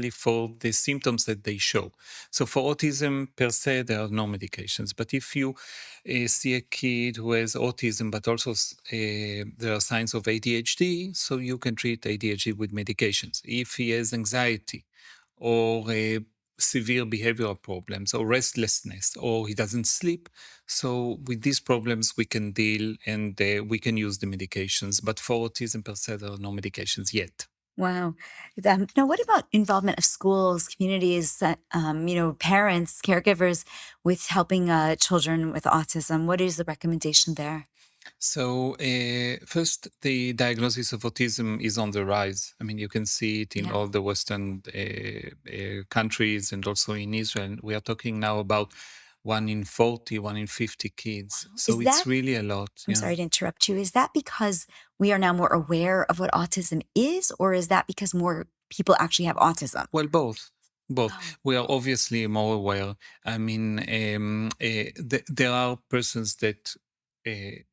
for the symptoms that they show. So for autism per se, there are no medications. But if you see a kid who has autism, but also there are signs of ADHD, so you can treat ADHD with medications. If he has anxiety or severe behavioral problems or restlessness, or he doesn't sleep. So with these problems, we can deal and we can use the medications. But for autism per se, there are no medications yet. Wow. Now, what about involvement of schools, communities, parents, caregivers with helping children with autism? What is the recommendation there? So first, the diagnosis of autism is on the rise. I mean, you can see it in all the Western countries and also in Israel. We are talking now about 1 in 40, 1 in 50 kids. So it's really a lot. I'm sorry to interrupt you. Is that because we are now more aware of what autism is, or is that because more people actually have autism? Well, both. We are obviously more aware. I mean, there are persons that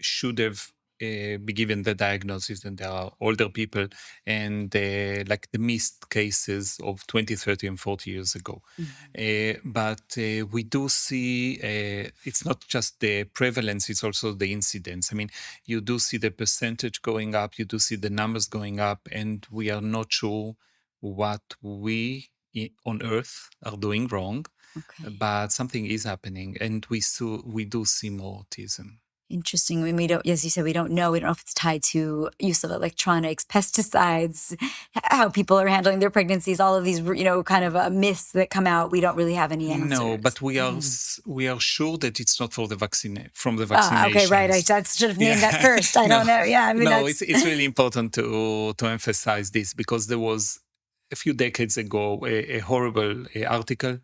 should have be given the diagnosis, and there are older people and like the missed cases of 20, 30 and 40 years ago. But we do see it's not just the prevalence, it's also the incidence. I mean, you do see the percentage going up, you do see the numbers going up, and we are not sure what we on earth are doing wrong, but something is happening, and we do see more autism. Interesting. When we don't, as you said, we don't know. We don't know if it's tied to use of electronics, pesticides, how people are handling their pregnancies, all of these, kind of myths that come out. We don't really have any answers. No, but we are sure that it's not for the vaccine from the Ah, vaccinations. okay, right. I should have named that first. I don't know. Yeah, I mean, no, that's... it's really important to emphasize this, because there was a few decades ago a horrible article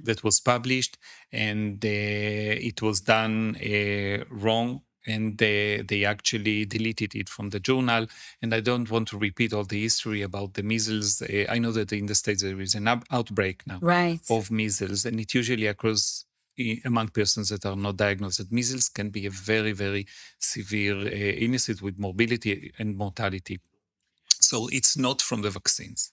that was published, and it was done wrong, and they actually deleted it from the journal. And I don't want to repeat all the history about the measles. I know that in the States there is an outbreak now of measles, and it usually occurs among persons that are not diagnosed. That measles can be a very, very severe illness with morbidity and mortality. So it's not from the vaccines.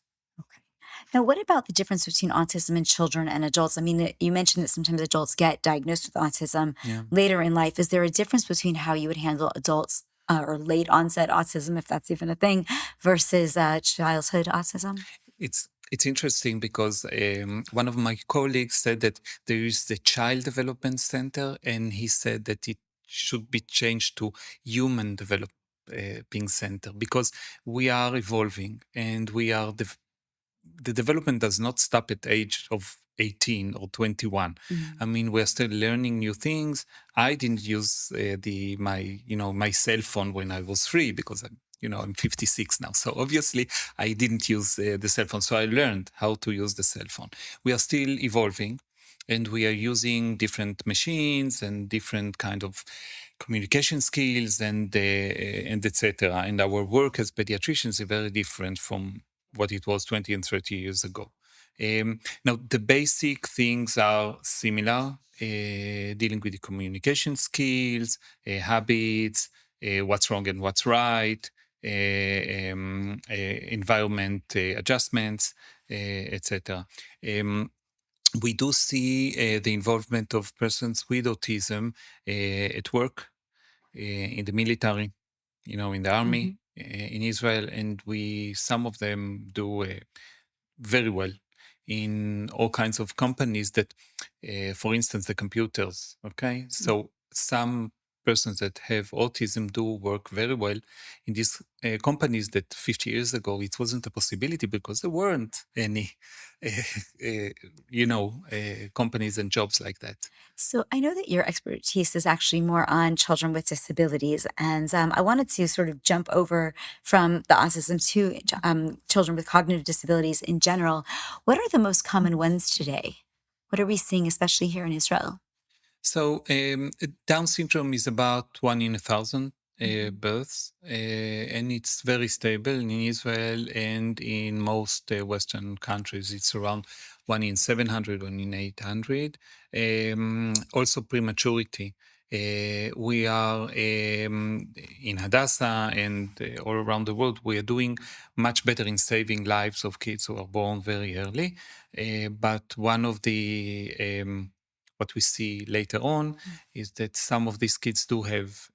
Now, what about the difference between autism in children and adults? I mean, you mentioned that sometimes adults get diagnosed with autism later in life. Is there a difference between how you would handle adults or late onset autism, if that's even a thing, versus childhood autism? It's interesting because one of my colleagues said that there is the Child Development Center, and he said that it should be changed to Human Developing Center, because we are evolving, and the development does not stop at the age of 18 or 21. I mean, we're still learning new things. I didn't use my cell phone when I was 3, because I'm 56 now. So obviously I didn't use the cell phone. So I learned how to use the cell phone. We are still evolving, and we are using different machines and different kind of communication skills and etc. And our work as pediatricians is very different from what it was 20 and 30 years ago. Now, the basic things are similar, dealing with the communication skills, habits, what's wrong and what's right, environment adjustments, etc. We do see the involvement of persons with autism at work, in the military, in the army, in Israel, and some of them do very well in all kinds of companies that, for instance, the computers, okay? So some persons that have autism do work very well in these companies that 50 years ago it wasn't a possibility, because there weren't any, companies and jobs like that. So I know that your expertise is actually more on children with disabilities, and I wanted to sort of jump over from the autism to children with cognitive disabilities in general. What are the most common ones today? What are we seeing, especially here in Israel? So Down syndrome is about 1 in 1,000 births, and it's very stable in Israel, and in most Western countries it's around 1 in 700, 1 in 800. Also prematurity. We are in Hadassah and all around the world, we are doing much better in saving lives of kids who are born very early. But one of the what we see later on is that some of these kids do have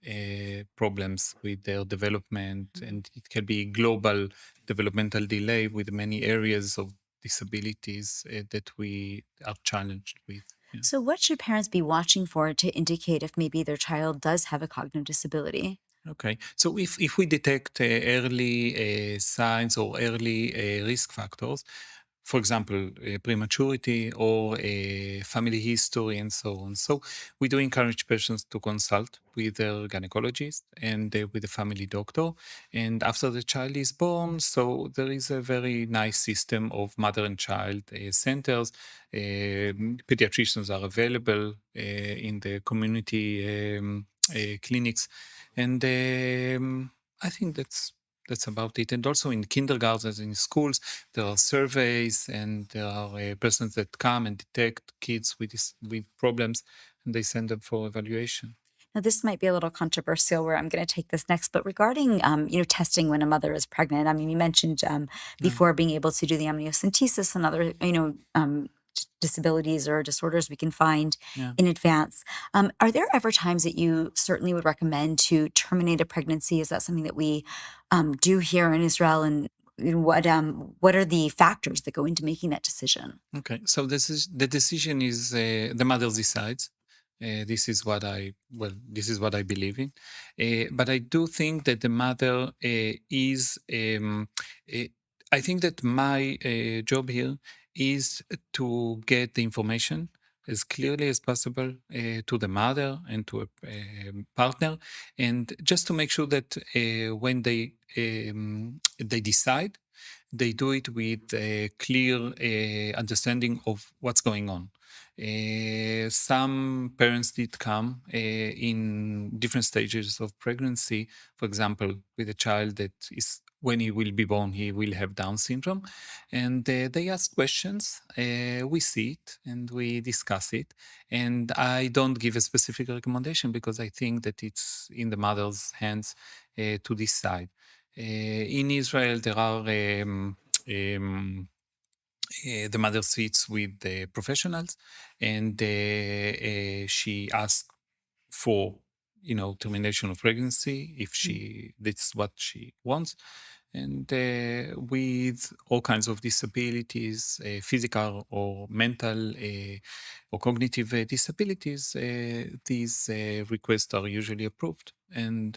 problems with their development, and it can be global developmental delay with many areas of disabilities that we are challenged with. Yeah. So what should parents be watching for to indicate if maybe their child does have a cognitive disability? Okay, so if we detect early signs or early risk factors, for example, prematurity or a family history and so on. So we do encourage patients to consult with their gynecologist and with the family doctor. And after the child is born, so there is a very nice system of mother and child centers. Pediatricians are available in the community clinics. And I think that's about it. And also in kindergartens, in schools, there are surveys, and there are persons that come and detect kids with problems, and they send them for evaluation. Now, this might be a little controversial where I'm going to take this next, but regarding, testing when a mother is pregnant, I mean, you mentioned before being able to do the amniocentesis and other, disabilities or disorders we can find in advance. Are there ever times that you certainly would recommend to terminate a pregnancy? Is that something that we do here in Israel? And what are the factors that go into making that decision? Okay, so the decision is the mother decides. This is what I believe in. But I do think that the mother is. I think that my job here is to get the information as clearly as possible to the mother and to a partner, and just to make sure that when they decide, they do it with a clear understanding of what's going on. Some parents did come in different stages of pregnancy. For example, with a child that is, when he will be born, he will have Down syndrome. And they ask questions. We see it and we discuss it. And I don't give a specific recommendation because I think that it's in the mother's hands to decide. In Israel, there are the mother sits with the professionals, and she asks for, termination of pregnancy if that's what she wants, and with all kinds of disabilities, physical or mental or cognitive disabilities, these requests are usually approved, and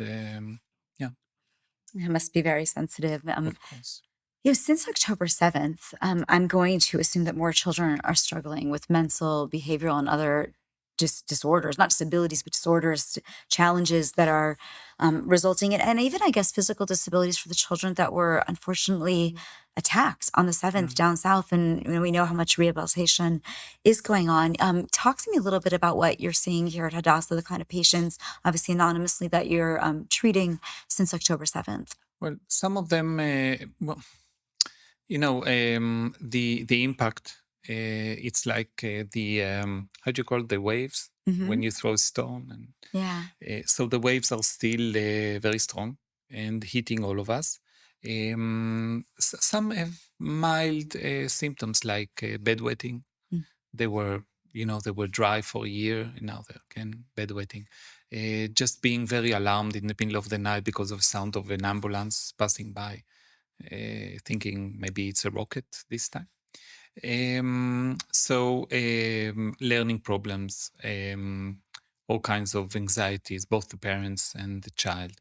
yeah. It must be very sensitive. Of course. Since October 7th, I'm going to assume that more children are struggling with mental, behavioral, and other disorders, not disabilities, but disorders, challenges that are resulting in, and even, I guess, physical disabilities for the children that were unfortunately attacked on the 7th down south. And we know how much rehabilitation is going on. Talk to me a little bit about what you're seeing here at Hadassah, the kind of patients, obviously anonymously, that you're treating since October 7th. Well, some of them, the impact. It's like the how do you call it, the waves when you throw a stone, and Yeah. so the waves are still very strong and hitting all of us. Some have mild symptoms like bedwetting. They were, they were dry for a year, and now they're again bedwetting. Just being very alarmed in the middle of the night because of the sound of an ambulance passing by, thinking maybe it's a rocket this time. Learning problems, all kinds of anxieties, both the parents and the child.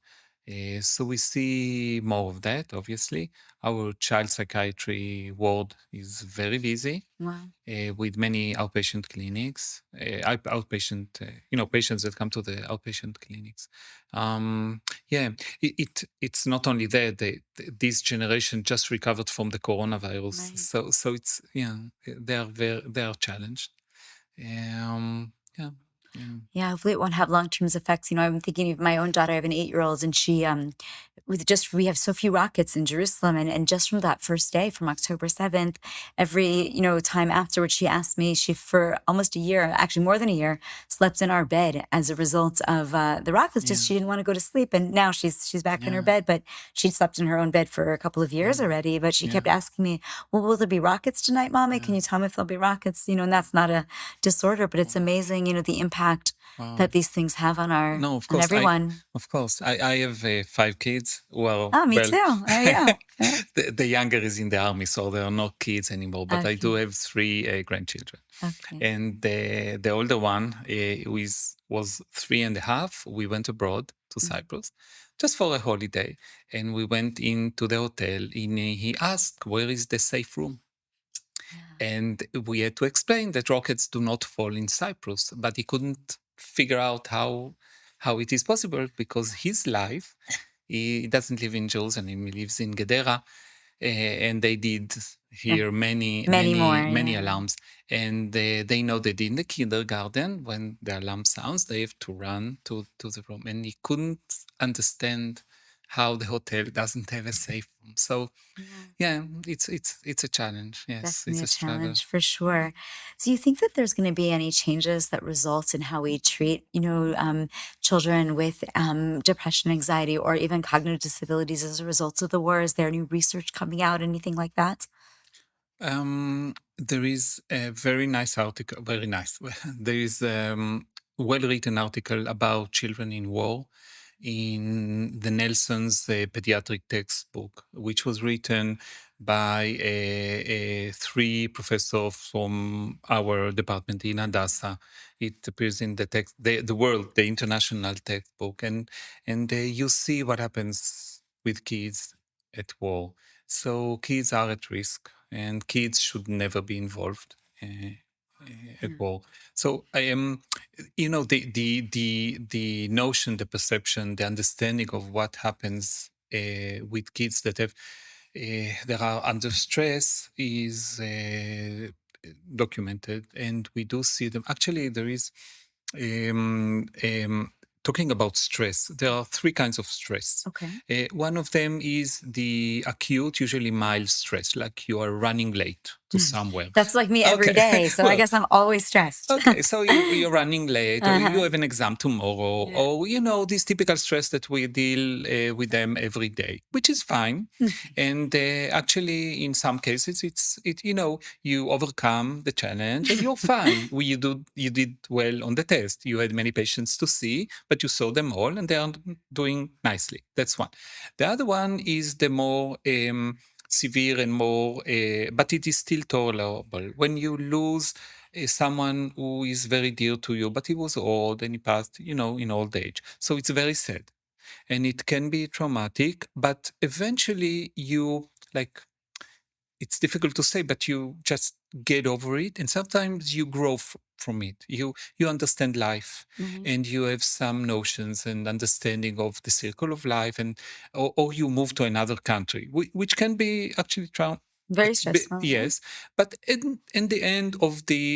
So we see more of that, obviously. Our child psychiatry ward is very busy. Wow. With many outpatient clinics, patients that come to the outpatient clinics. It's not only that, this generation just recovered from the coronavirus, Right. so it's they are challenged. Yeah, hopefully it won't have long-term effects. I'm thinking of my own daughter. I have an 8-year-old, and she, we have so few rockets in Jerusalem, and just from that first day, from October 7th, every, time afterwards, she asked me, she, for almost a year, actually more than a year, slept in our bed as a result of the rockets. Just she didn't want to go to sleep, and now she's back in her bed, but she'd slept in her own bed for a couple of years already. But she kept asking me, well, will there be rockets tonight, Mommy? Can you tell me if there'll be rockets? And that's not a disorder, but it's amazing, the impact that these things have on No, of course, on everyone. Of course, I have 5 kids. Well, me too. There you go. the younger is in the army, so there are no kids anymore. But I do have 3 grandchildren. Okay. And the older one, who was 3.5, we went abroad to Cyprus just for a holiday. And we went into the hotel, and he asked, where is the safe room? And we had to explain that rockets do not fall in Cyprus, but he couldn't figure out how it is possible, because his life, he doesn't live in Jerusalem, he lives in Gedera, and they did hear many alarms, and they know that in the kindergarten, when the alarm sounds, they have to run to the room, and he couldn't understand how the hotel doesn't have a safe room. So it's a challenge. Yes, Definitely it's a challenge for sure. So you think that there's going to be any changes that result in how we treat, children with depression, anxiety, or even cognitive disabilities as a result of the war? Is there new research coming out, anything like that? There is a very nice article, very nice. There is a well-written article about children in war in the Nelson's pediatric textbook, which was written by three professors from our department in Hadassah. It appears in the text, the world, the international textbook, and you see what happens with kids at war. So kids are at risk, and kids should never be involved at war. So I am, the notion, the perception, the understanding of what happens with kids that have that are under stress is documented, and we do see them. Actually, there is um, um, talking about stress. There are three kinds of stress. Okay. One of them is the acute, usually mild stress, like you are running late to somewhere. That's like me every day, so I Well, guess I'm always stressed. Okay, so you're running late, or you Uh-huh. have an exam tomorrow, or this typical stress that we deal with them every day, which is fine. And actually, in some cases, you overcome the challenge and you're fine. You did well on the test. You had many patients to see, but you saw them all, and they are doing nicely. That's one. The other one is the more severe and more, but it is still tolerable. When you lose someone who is very dear to you, but he was old and he passed, in old age. So it's very sad. And it can be traumatic, but eventually it's difficult to say, but you just get over it. And sometimes you grow from it. You understand life, and you have some notions and understanding of the circle of life, and or you move to another country, which can be actually Very stressful. yes, but in the end of the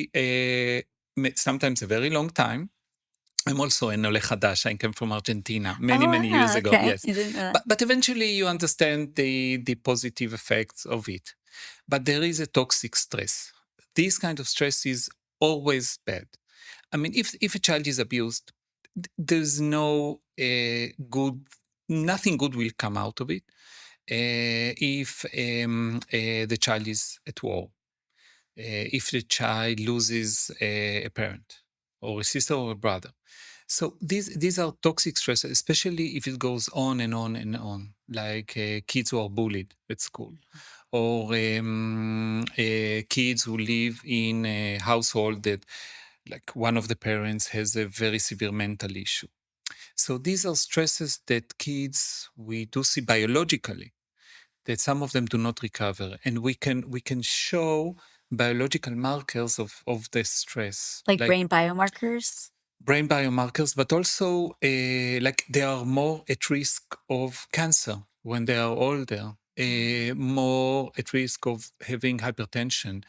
sometimes a very long time. I'm also an Ole Hadash. I came from Argentina many years ago. Okay. Yes, I didn't know that. but eventually you understand the positive effects of it. But there is a toxic stress. This kind of stress is always bad. I mean, if a child is abused, there's no nothing good will come out of it. If the child is at war, if the child loses a parent or a sister or a brother. So these are toxic stress, especially if it goes on and on and on, like kids who are bullied at school, or kids who live in a household that, like, one of the parents has a very severe mental issue. So these are stresses that kids, we do see biologically, that some of them do not recover, and we can show biological markers of the stress, Like brain biomarkers? brain biomarkers, but also like they are more at risk of cancer when they are older, more at risk of having hypertension,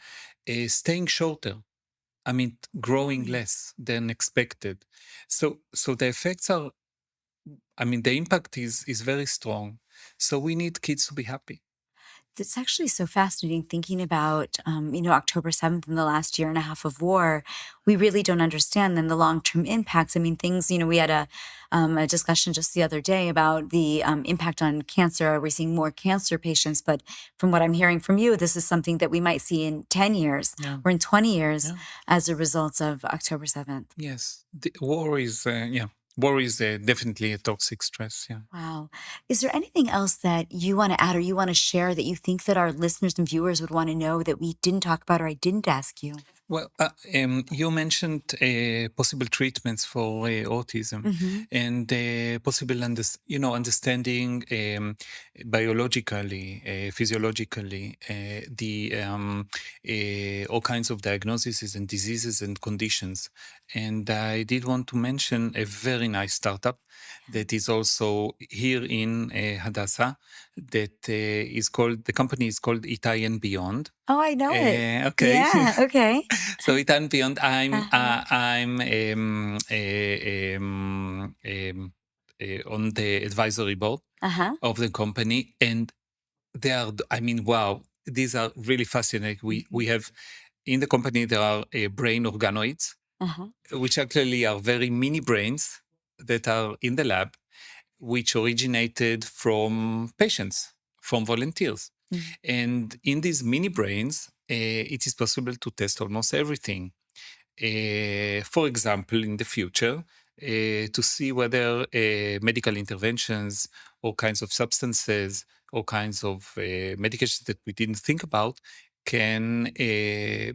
staying shorter. I mean, growing less than expected. So the effects are, I mean, the impact is very strong. So we need kids to be happy. It's actually so fascinating thinking about, October 7th and the last year and a half of war. We really don't understand then the long-term impacts. I mean, things, we had a discussion just the other day about the impact on cancer. We're seeing more cancer patients, but from what I'm hearing from you, this is something that we might see in 10 years or in 20 years as a result of October 7th. Yes, the war is, war is definitely a toxic stress, yeah. Wow. Is there anything else that you want to add or you want to share that you think that our listeners and viewers would want to know that we didn't talk about or I didn't ask you? Well, you mentioned possible treatments for autism and possible, understanding biologically, physiologically, all kinds of diagnoses and diseases and conditions. And I did want to mention a very nice startup that is also here in Hadassah. That the company is called Itai and Beyond. Oh, I know it. Okay. Yeah. Okay. So Itai and Beyond, I'm on the advisory board of the company, and they are, I mean, wow, these are really fascinating. We have in the company there are brain organoids, which actually are very mini brains that are in the lab, which originated from patients, from volunteers. And in these mini brains, it is possible to test almost everything. For example, in the future, to see whether medical interventions or kinds of substances all kinds of medications that we didn't think about can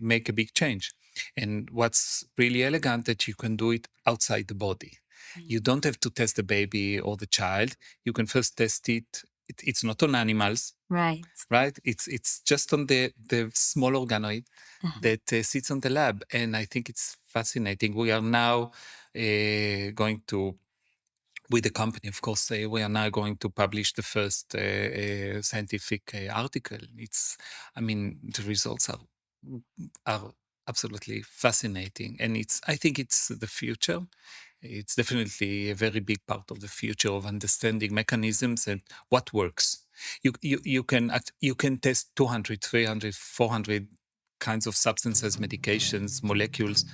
make a big change. And what's really elegant that you can do it outside the body. You don't have to test the baby or the child. You can first test it. It's not on animals, Right. right? It's just on the small organoid that sits on the lab. And I think it's fascinating. We are now going to, with the company, of course, we are now going to publish the first scientific article. The results are absolutely fascinating, and I think it's the future. It's definitely a very big part of the future of understanding mechanisms and what works. You can test 200, 300, 400 kinds of substances, medications, molecules,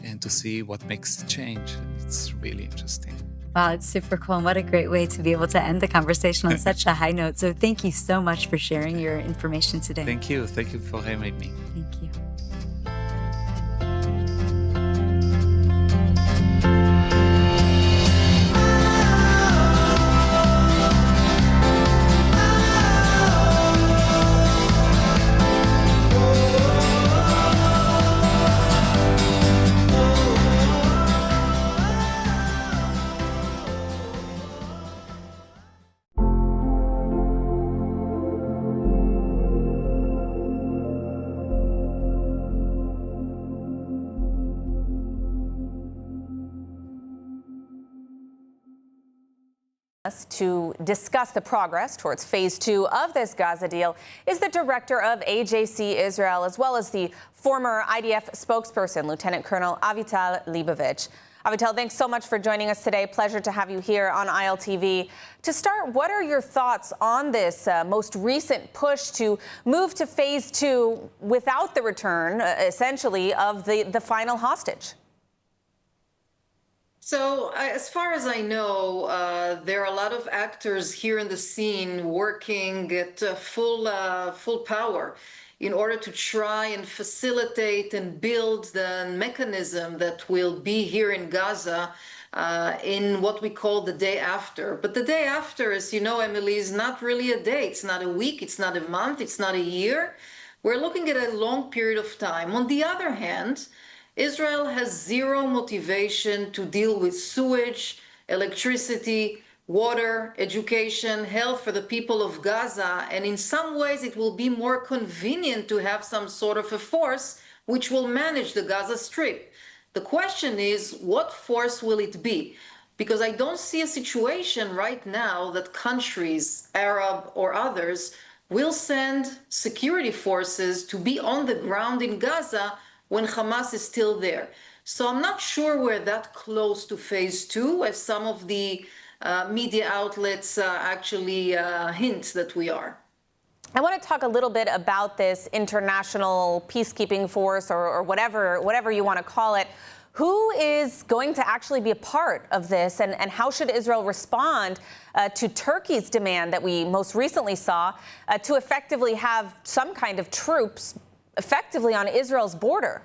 and to see what makes change. It's really interesting. Wow, it's super cool. And what a great way to be able to end the conversation on such a high note. So thank you so much for sharing your information today. Thank you. Thank you for having me. Thank you. To discuss the progress towards phase 2 of this Gaza deal is the director of AJC Israel, as well as the former IDF spokesperson, Lieutenant Colonel Avital Leibovich. Avital, thanks so much for joining us today. Pleasure to have you here on ILTV. To start, what are your thoughts on this most recent push to move to phase 2 without the return, essentially, of the final hostage? So, as far as I know, there are a lot of actors here in the scene working at full power in order to try and facilitate and build the mechanism that will be here in Gaza in what we call the day after. But the day after, as you know, Emily, is not really a day. It's not a week. It's not a month. It's not a year. We're looking at a long period of time. On the other hand, Israel has zero motivation to deal with sewage, electricity, water, education, health for the people of Gaza. And in some ways, it will be more convenient to have some sort of a force which will manage the Gaza Strip. The question is, what force will it be? Because I don't see a situation right now that countries, Arab or others, will send security forces to be on the ground in Gaza when Hamas is still there. So I'm not sure we're that close to phase 2 as some of the media outlets actually hint that we are. I want to talk a little bit about this international peacekeeping force or whatever you want to call it. Who is going to actually be a part of this, and how should Israel respond to Turkey's demand that we most recently saw to effectively have some kind of troops effectively on Israel's border?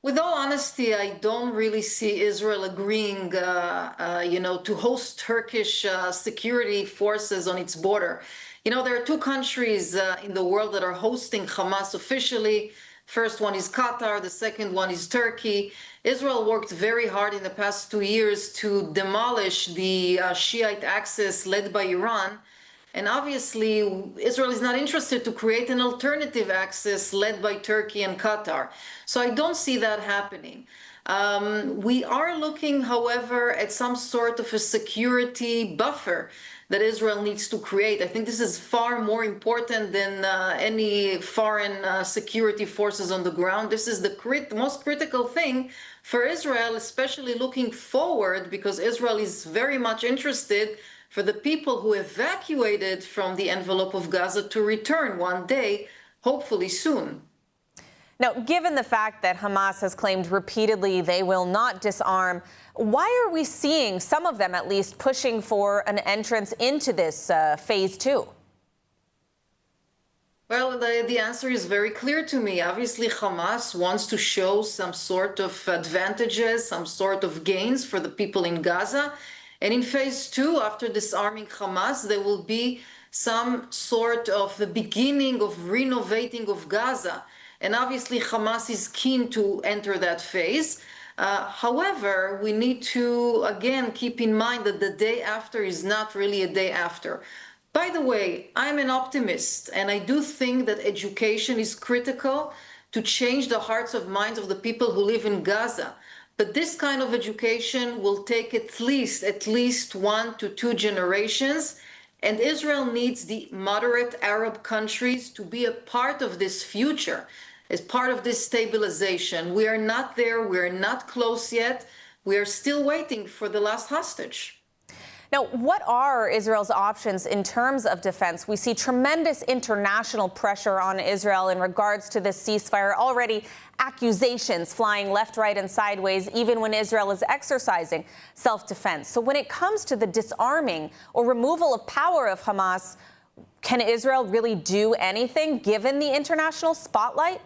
With all honesty, I don't really see Israel agreeing, to host Turkish security forces on its border. There are two countries in the world that are hosting Hamas officially. First one is Qatar, the second one is Turkey. Israel worked very hard in the past 2 years to demolish the Shiite axis led by Iran. And obviously, Israel is not interested to create an alternative axis led by Turkey and Qatar. So I don't see that happening. We are looking, however, at some sort of a security buffer that Israel needs to create. I think this is far more important than any foreign security forces on the ground. This is the most critical thing for Israel, especially looking forward, because Israel is very much interested for the people who evacuated from the envelope of Gaza to return one day, hopefully soon. Now, given the fact that Hamas has claimed repeatedly they will not disarm, why are we seeing, some of them at least, pushing for an entrance into this phase 2? Well, the answer is very clear to me. Obviously, Hamas wants to show some sort of advantages, some sort of gains for the people in Gaza. And in phase two, after disarming Hamas, there will be some sort of the beginning of renovating of Gaza. And obviously Hamas is keen to enter that phase. However, we need to, again, keep in mind that the day after is not really a day after. By the way, I'm an optimist, and I do think that education is critical to change the hearts and minds of the people who live in Gaza. But this kind of education will take at least 1 to 2 generations, and Israel needs the moderate Arab countries to be a part of this future, as part of this stabilization. We are not there, we are not close yet, we are still waiting for the last hostage. Now, what are Israel's options in terms of defense? We see tremendous international pressure on Israel in regards to this ceasefire. Already accusations flying left, right, and sideways, even when Israel is exercising self-defense. So when it comes to the disarming or removal of power of Hamas, can Israel really do anything given the international spotlight?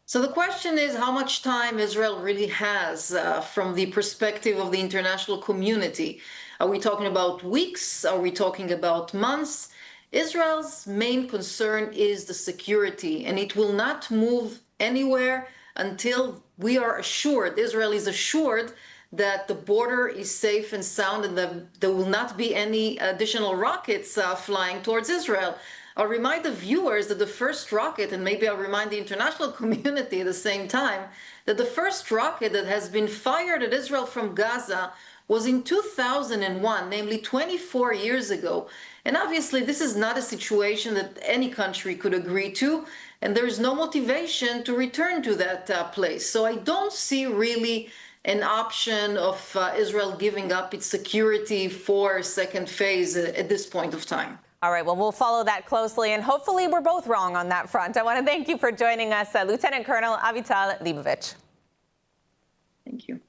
So the question is how much time Israel really has from the perspective of the international community. Are we talking about weeks? Are we talking about months? Israel's main concern is the security, and it will not move anywhere until we are assured, Israel is assured, that the border is safe and sound and that there will not be any additional rockets flying towards Israel. I'll remind the viewers that the first rocket, and maybe I'll remind the international community at the same time, that the first rocket that has been fired at Israel from Gaza was in 2001, namely 24 years ago. And obviously, this is not a situation that any country could agree to, and there is no motivation to return to that place. So I don't see really an option of Israel giving up its security for a second phase at this point of time. All right, well, we'll follow that closely, and hopefully we're both wrong on that front. I want to thank you for joining us, Lieutenant Colonel Avital Leibovich. Thank you.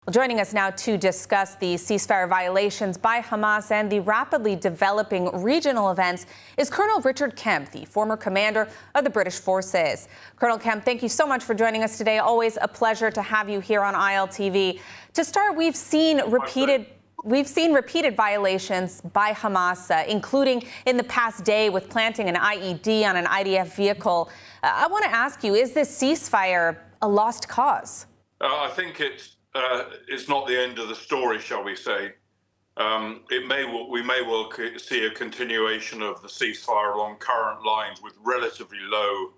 Well, joining us now to discuss the ceasefire violations by Hamas and the rapidly developing regional events is Colonel Richard Kemp, the former commander of the British forces. Colonel Kemp, thank you so much for joining us today. Always a pleasure to have you here on ILTV. To start, we've seen repeated violations by Hamas, including in the past day with planting an IED on an IDF vehicle. I want to ask you, is this ceasefire a lost cause? I think it's not the end of the story, shall we say. We may well see a continuation of the ceasefire along current lines with relatively low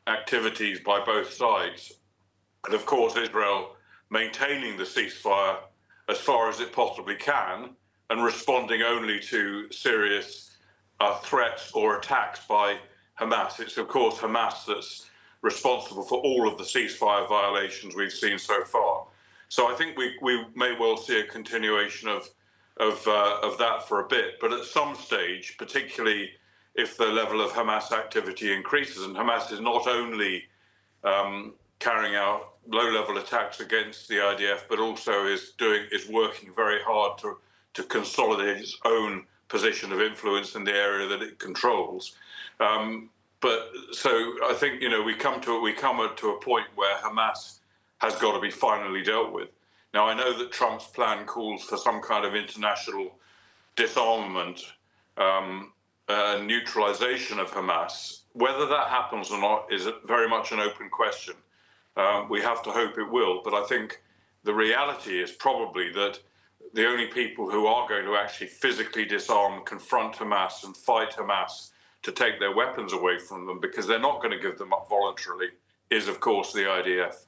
activities by both sides. And of course, Israel maintaining the ceasefire as far as it possibly can, and responding only to serious threats or attacks by Hamas. It's of course Hamas that's responsible for all of the ceasefire violations we've seen so far. So I think we may well see a continuation of that for a bit. But at some stage, particularly if the level of Hamas activity increases, and Hamas is not only carrying out low-level attacks against the IDF, but also is working very hard to consolidate its own position of influence in the area that it controls. But so I think we come to a point where Hamas has got to be finally dealt with. Now I know that Trump's plan calls for some kind of international disarmament, neutralization of Hamas. Whether that happens or not is very much an open question. We have to hope it will, but I think the reality is probably that the only people who are going to actually physically disarm, confront Hamas and fight Hamas to take their weapons away from them, because they're not going to give them up voluntarily, is of course the IDF.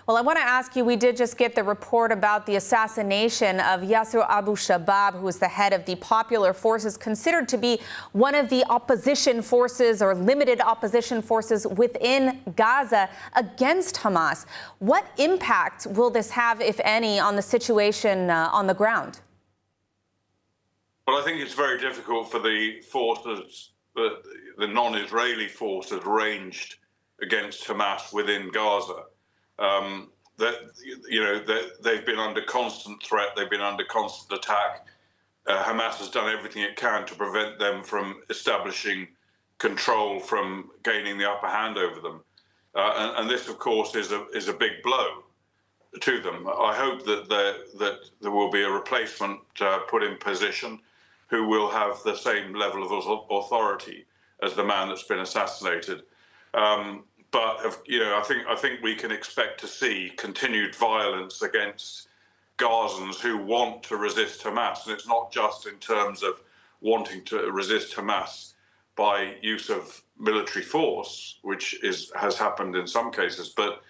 Well, I want to ask you, we did just get the report about the assassination of Yasser Abu Shabab, who is the head of the Popular Forces, considered to be one of the opposition forces or limited opposition forces within Gaza against Hamas. What impact will this have, if any, on the situation on the ground? Well, I think it's very difficult for the forces, the non-Israeli forces ranged against Hamas within Gaza. They've been under constant threat. They've been under constant attack. Hamas has done everything it can to prevent them from establishing control, from gaining the upper hand over them. And this, of course, is a big blow. to them. I hope that there will be a replacement put in position who will have the same level of authority as the man that's been assassinated. But I think we can expect to see continued violence against Gazans who want to resist Hamas, and it's not just in terms of wanting to resist Hamas by use of military force, which has happened in some cases, but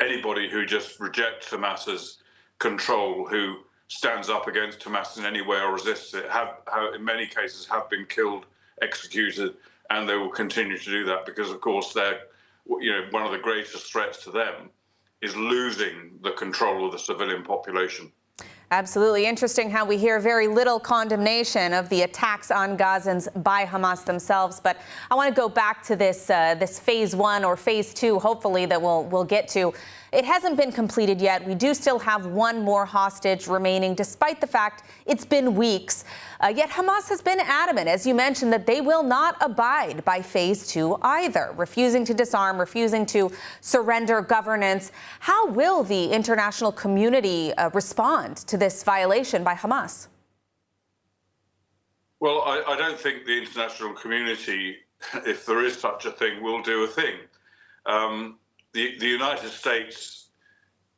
anybody who just rejects Hamas's control, who stands up against Hamas in any way or resists it, have in many cases have been killed, executed, and they will continue to do that because, of course, they're one of the greatest threats to them is losing the control of the civilian population. Absolutely. Interesting how we hear very little condemnation of the attacks on Gazans by Hamas themselves. But I want to go back to this phase 1 or phase 2, hopefully, that we'll get to. It hasn't been completed yet. We do still have one more hostage remaining, despite the fact it's been weeks. Yet Hamas has been adamant, as you mentioned, that they will not abide by phase 2 either, refusing to disarm, refusing to surrender governance. How will the international community respond to this violation by Hamas? Well, I don't think the international community, if there is such a thing, will do a thing. The United States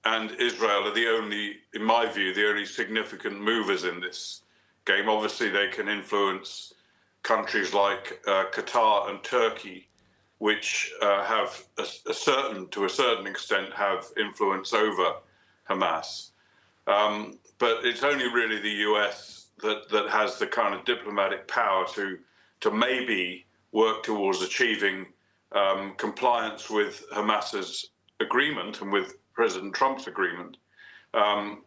and Israel are the only, in my view, the only significant movers in this game. Obviously, they can influence countries like Qatar and Turkey, which have to a certain extent, have influence over Hamas. But it's only really the US that has the kind of diplomatic power to maybe work towards achieving compliance with Hamas's agreement and with President Trump's agreement on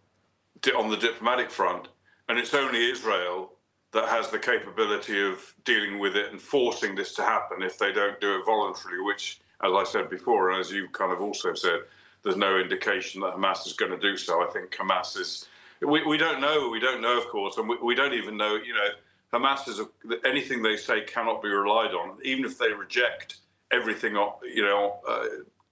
the diplomatic front. And it's only Israel that has the capability of dealing with it and forcing this to happen if they don't do it voluntarily, which, as I said before, and as you kind of also said, there's no indication that Hamas is going to do so. I think Hamas is... We don't know. We don't know, of course, and we don't even know, Hamas is... anything they say cannot be relied on. Even if they reject everything,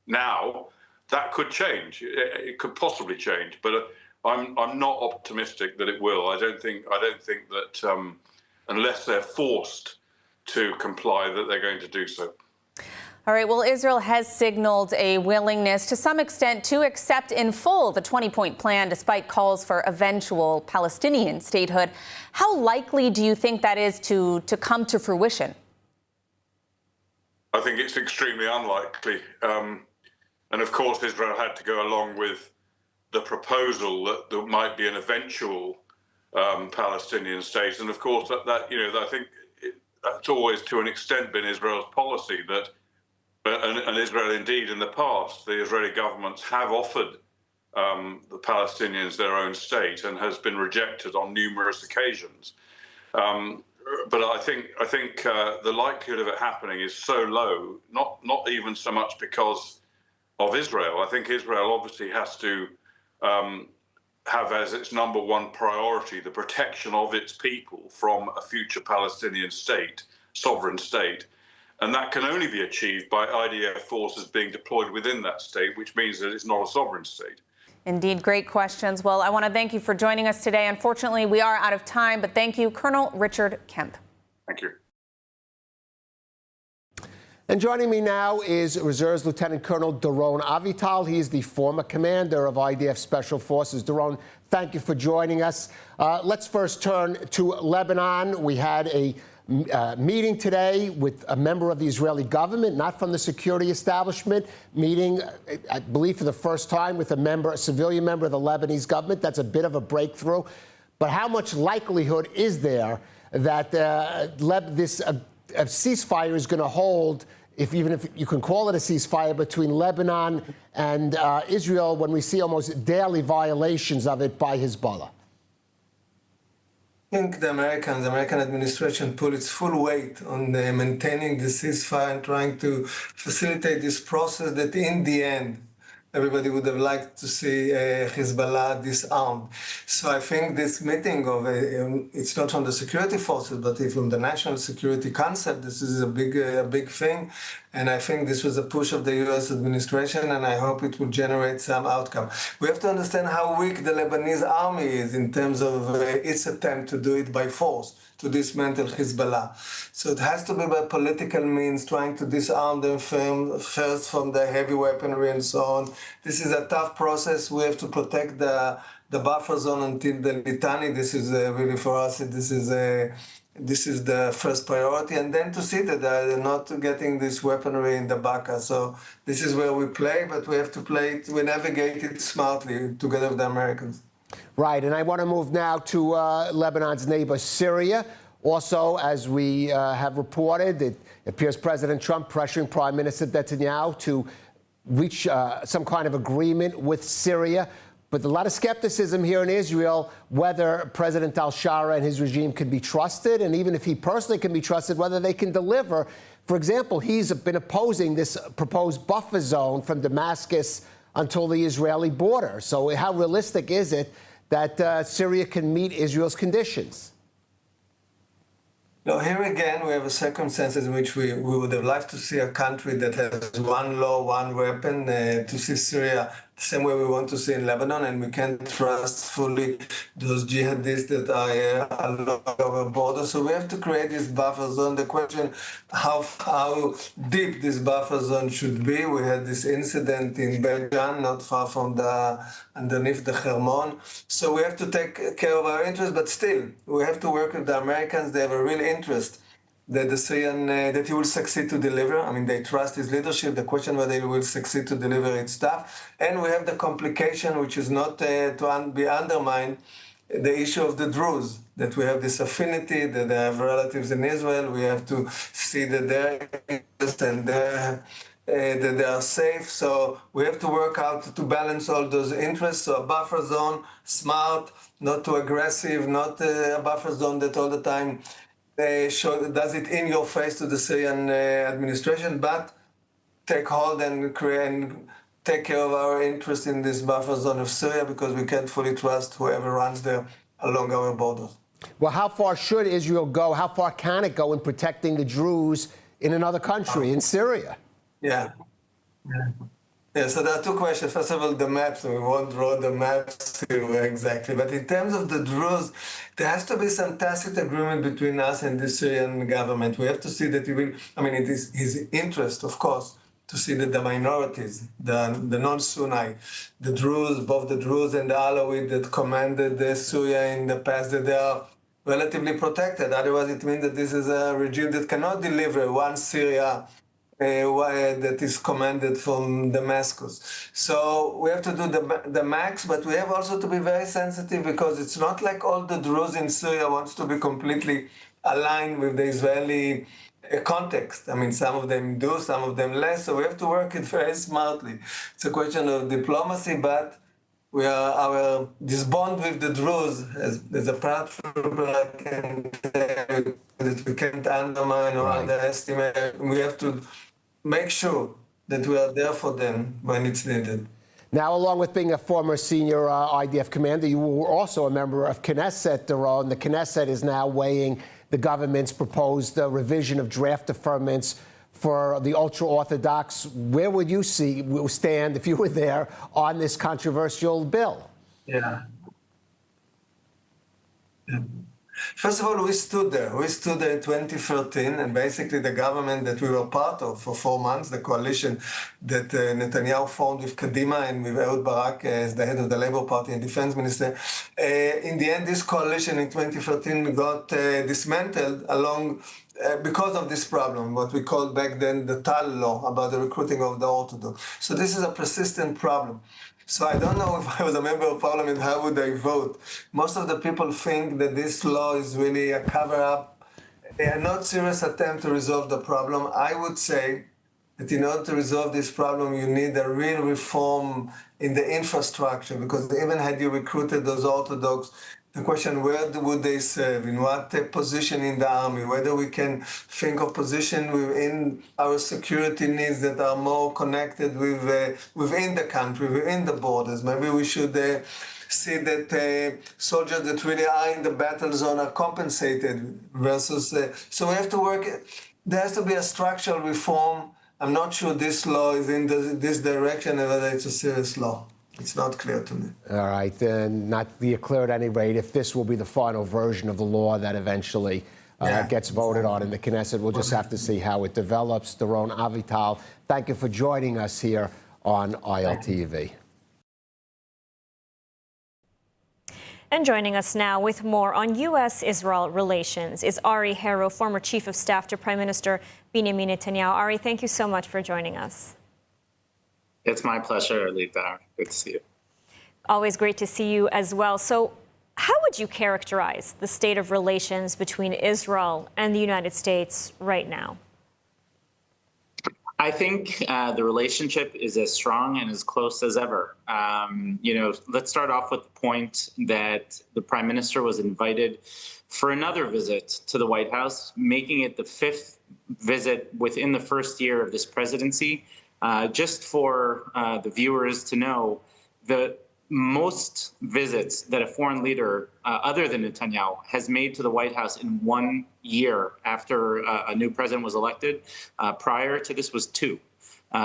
now, that could change. It could possibly change, but I'm not optimistic that it will. I don't think that unless they're forced to comply, that they're going to do so. All right. Well, Israel has signaled a willingness to some extent to accept in full the 20-point plan, despite calls for eventual Palestinian statehood. How likely do you think that is to come to fruition? I think it's extremely unlikely. And of course, Israel had to go along with the proposal that there might be an eventual Palestinian state. And of course, I think that's always to an extent been Israel's policy that, and Israel indeed in the past, the Israeli governments have offered the Palestinians their own state and has been rejected on numerous occasions. But I think the likelihood of it happening is so low, not even so much because of Israel. I think Israel obviously has to have as its number one priority the protection of its people from a future Palestinian state, sovereign state. And that can only be achieved by IDF forces being deployed within that state, which means that it's not a sovereign state. Indeed, great questions. Well, I want to thank you for joining us today. Unfortunately, we are out of time, but thank you, Colonel Richard Kemp. Thank you. And joining me now is Reserves Lieutenant Colonel Doron Avital. He is the former commander of IDF Special Forces. Doron, thank you for joining us. Let's first turn to Lebanon. We had a meeting today with a member of the Israeli government, not from the security establishment, meeting, I believe, for the first time with a civilian member of the Lebanese government. That's a bit of a breakthrough. But how much likelihood is there that this ceasefire is going to hold, even if you can call it a ceasefire, between Lebanon and Israel, when we see almost daily violations of it by Hezbollah? I think the American administration put its full weight on maintaining the ceasefire and trying to facilitate this process that in the end, everybody would have liked to see Hezbollah disarmed. So I think this meeting it's not from the security forces, but from the National Security Council. This is a big thing. And I think this was a push of the US administration, and I hope it will generate some outcome. We have to understand how weak the Lebanese army is in terms of its attempt to do it by force, to dismantle Hezbollah. So it has to be by political means, trying to disarm them first from the heavy weaponry and so on. This is a tough process. We have to protect the buffer zone until the Litani. This is really for us, this is the first priority, and then to see that they're not getting this weaponry in the Baca. So this is where we play, but we have to play it, we navigate it smartly together with the Americans. Right, and I want to move now to Lebanon's neighbor, Syria. Also, as we have reported, it appears President Trump pressuring Prime Minister Netanyahu to reach some kind of agreement with Syria. But a lot of skepticism here in Israel whether President al-Shara and his regime can be trusted, and even if he personally can be trusted, whether they can deliver. For example, he's been opposing this proposed buffer zone from Damascus until the Israeli border. So how realistic is it that Syria can meet Israel's conditions? No, here again, we have a circumstances in which we would have liked to see a country that has one law, one weapon, to see Syria the same way we want to see in Lebanon, and we can't trust fully those jihadists that are along our border. So we have to create this buffer zone. The question, how deep this buffer zone should be. We had this incident in Belgium, not far from underneath the Hermon. So we have to take care of our interests, but still, we have to work with the Americans. They have a real interest that the Syrian, that he will succeed to deliver. I mean, they trust his leadership. The question whether he will succeed to deliver its stuff. And we have the complication, which is not to be undermined, the issue of the Druze, that we have this affinity, that they have relatives in Israel. We have to see that they're interest and that they are safe. So we have to work out to balance all those interests. So a buffer zone, smart, not too aggressive, not a buffer zone that all the time does it in your face to the Syrian administration, but take hold and take care of our interest in this buffer zone of Syria, because we can't fully trust whoever runs there along our borders. Well, how far should Israel go? How far can it go in protecting the Druze in another country, in Syria? Yeah. Yeah, so there are two questions. First of all, the maps. We won't draw the maps here exactly. But in terms of the Druze, there has to be some tacit agreement between us and the Syrian government. We have to see that it is his interest, of course, to see that the minorities, the non-Sunni, the Druze, both the Druze and the Alawite that commanded Syria in the past, that they are relatively protected. Otherwise, it means that this is a regime that cannot deliver one Syria that is commanded from Damascus. So we have to do the max, but we have also to be very sensitive, because it's not like all the Druze in Syria wants to be completely aligned with the Israeli context. I mean, some of them do, some of them less, so we have to work it very smartly. It's a question of diplomacy, but this bond with the Druze as a platform that we can't undermine or underestimate. We have to make sure that we are there for them when it's needed. Now, along with being a former senior IDF commander, you were also a member of Knesset, Doron. The Knesset is now weighing the government's proposed revision of draft deferments for the ultra-Orthodox. Where would you stand, if you were there, on this controversial bill? Yeah. First of all, we stood there. We stood there in 2013, and basically the government that we were part of for 4 months, the coalition that Netanyahu formed with Kadima and with Ehud Barak as the head of the Labour Party and defense minister, in the end, this coalition in 2013 got dismantled because of this problem, what we called back then the Tal law about the recruiting of the Orthodox. So this is a persistent problem. So I don't know if I was a member of parliament, how would I vote? Most of the people think that this law is really a cover-up, a not serious attempt to resolve the problem. I would say that in order to resolve this problem, you need a real reform in the infrastructure, because even had you recruited those Orthodox, the question, where would they serve, in what position in the army, whether we can think of position within our security needs that are more connected with within the country, within the borders. Maybe we should see that soldiers that really are in the battle zone are compensated versus... so we have to work... There has to be a structural reform. I'm not sure this law is in this direction and whether it's a serious law. It's not clear to me. All right, then not clear at any rate if this will be the final version of the law that eventually gets voted on in the Knesset. We'll just have to see how it develops. Doron Avital, thank you for joining us here on ILTV. And joining us now with more on U.S.-Israel relations is Ari Hero, former Chief of Staff to Prime Minister Benjamin Netanyahu. Ari, thank you so much for joining us. It's my pleasure, Alita. Good to see you. Always great to see you as well. So how would you characterize the state of relations between Israel and the United States right now? I think the relationship is as strong and as close as ever. Let's start off with the point that the Prime Minister was invited for another visit to the White House, making it the 5th visit within the first year of this presidency. Just for the viewers to know, the most visits that a foreign leader other than Netanyahu has made to the White House in 1 year after a new president was elected. Prior to this was 2.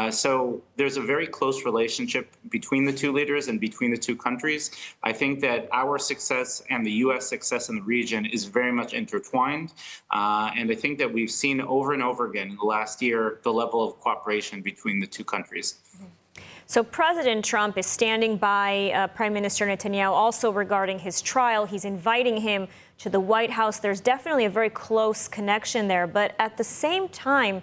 So there's a very close relationship between the two leaders and between the two countries. I think that our success and the U.S. success in the region is very much intertwined. And I think that we've seen over and over again in the last year the level of cooperation between the two countries. So President Trump is standing by Prime Minister Netanyahu also regarding his trial. He's inviting him to the White House. There's definitely a very close connection there. But at the same time,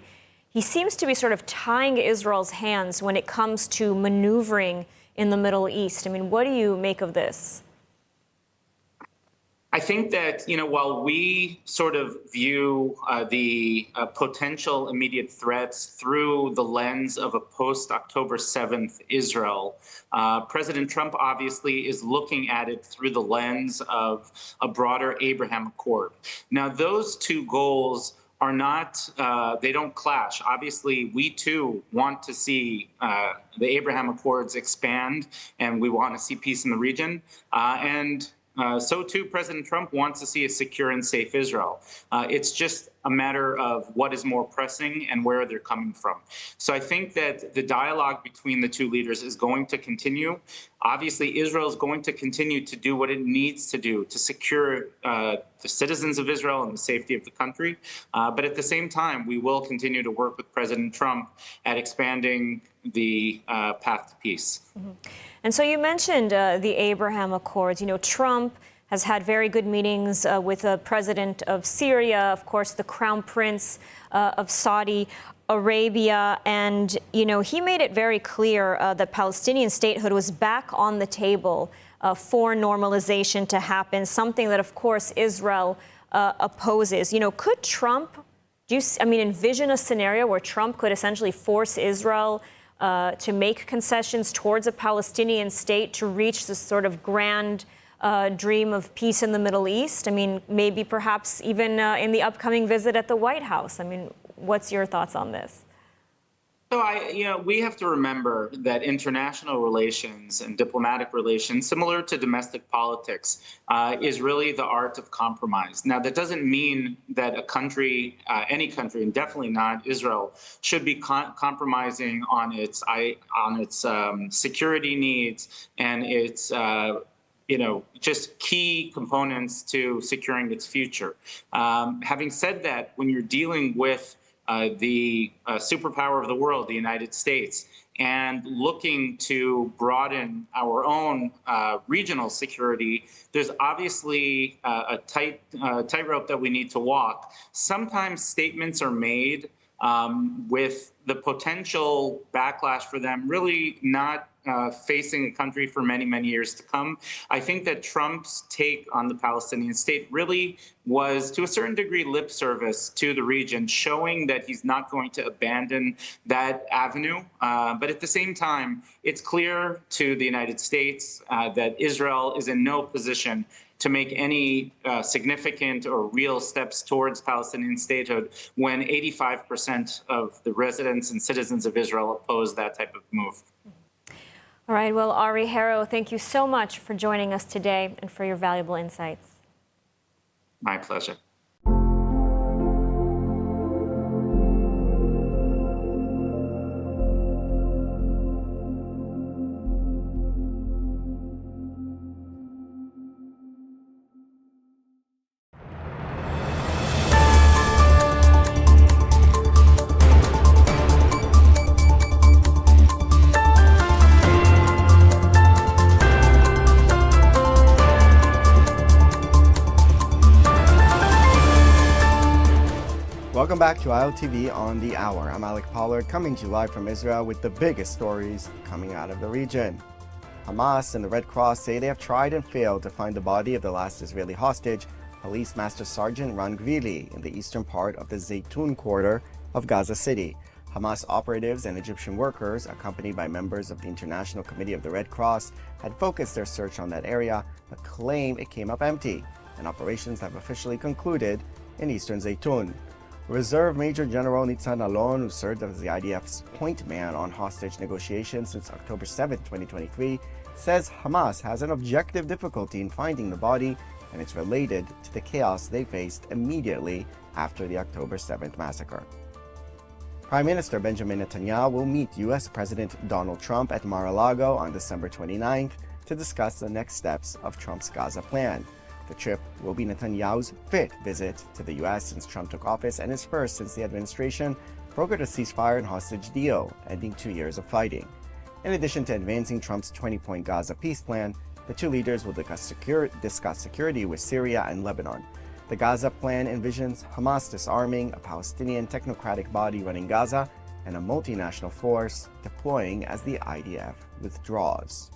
he seems to be sort of tying Israel's hands when it comes to maneuvering in the Middle East. I mean, what do you make of this? I think that, while we sort of view the potential immediate threats through the lens of a post-October 7th Israel, President Trump obviously is looking at it through the lens of a broader Abraham Accord. Now, those two goals are not, they don't clash. Obviously, we too want to see the Abraham Accords expand, and we want to see peace in the region. So too, President Trump wants to see a secure and safe Israel. It's just a matter of what is more pressing and where they're coming from. So I think that the dialogue between the two leaders is going to continue. Obviously, Israel is going to continue to do what it needs to do to secure the citizens of Israel and the safety of the country. But at the same time, we will continue to work with President Trump at expanding the path to peace. Mm-hmm. And so you mentioned the Abraham Accords. Trump has had very good meetings with the president of Syria, of course, the crown prince of Saudi Arabia. And, he made it very clear that Palestinian statehood was back on the table for normalization to happen, something that, of course, Israel opposes. Could Trump, envision a scenario where Trump could essentially force Israel to make concessions towards a Palestinian state to reach this sort of grand dream of peace in the Middle East? Maybe perhaps even in the upcoming visit at the White House. What's your thoughts on this? So we have to remember that international relations and diplomatic relations, similar to domestic politics, is really the art of compromise. Now, that doesn't mean that a country, any country, and definitely not Israel, should be compromising on its security needs and its just key components to securing its future. Having said that, when you're dealing with the superpower of the world, the United States, and looking to broaden our own regional security, there's obviously a tightrope that we need to walk. Sometimes statements are made with the potential backlash for them really not facing a country for many, many years to come. I think that Trump's take on the Palestinian state really was, to a certain degree, lip service to the region, showing that he's not going to abandon that avenue. But at the same time, it's clear to the United States that Israel is in no position to make any significant or real steps towards Palestinian statehood when 85% of the residents and citizens of Israel oppose that type of move. All right. Well, Ari Hero, thank you so much for joining us today and for your valuable insights. My pleasure. Welcome back to ILTV on the Hour. I'm Alec Pollard, coming to you live from Israel with the biggest stories coming out of the region. Hamas and the Red Cross say they have tried and failed to find the body of the last Israeli hostage, Police Master Sergeant Ran Gvili, in the eastern part of the Zaytun quarter of Gaza City. Hamas operatives and Egyptian workers, accompanied by members of the International Committee of the Red Cross, had focused their search on that area, but claim it came up empty, and operations have officially concluded in eastern Zaytun. Reserve Major General Nitzan Alon, who served as the IDF's point man on hostage negotiations since October 7, 2023, says Hamas has an objective difficulty in finding the body, and it's related to the chaos they faced immediately after the October 7th massacre. Prime Minister Benjamin Netanyahu will meet U.S. President Donald Trump at Mar-a-Lago on December 29th to discuss the next steps of Trump's Gaza plan. The trip will be Netanyahu's fifth visit to the U.S. since Trump took office and his first since the administration brokered a ceasefire and hostage deal, ending 2 years of fighting. In addition to advancing Trump's 20-point Gaza peace plan, the two leaders will discuss security with Syria and Lebanon. The Gaza plan envisions Hamas disarming, a Palestinian technocratic body running Gaza, and a multinational force deploying as the IDF withdraws.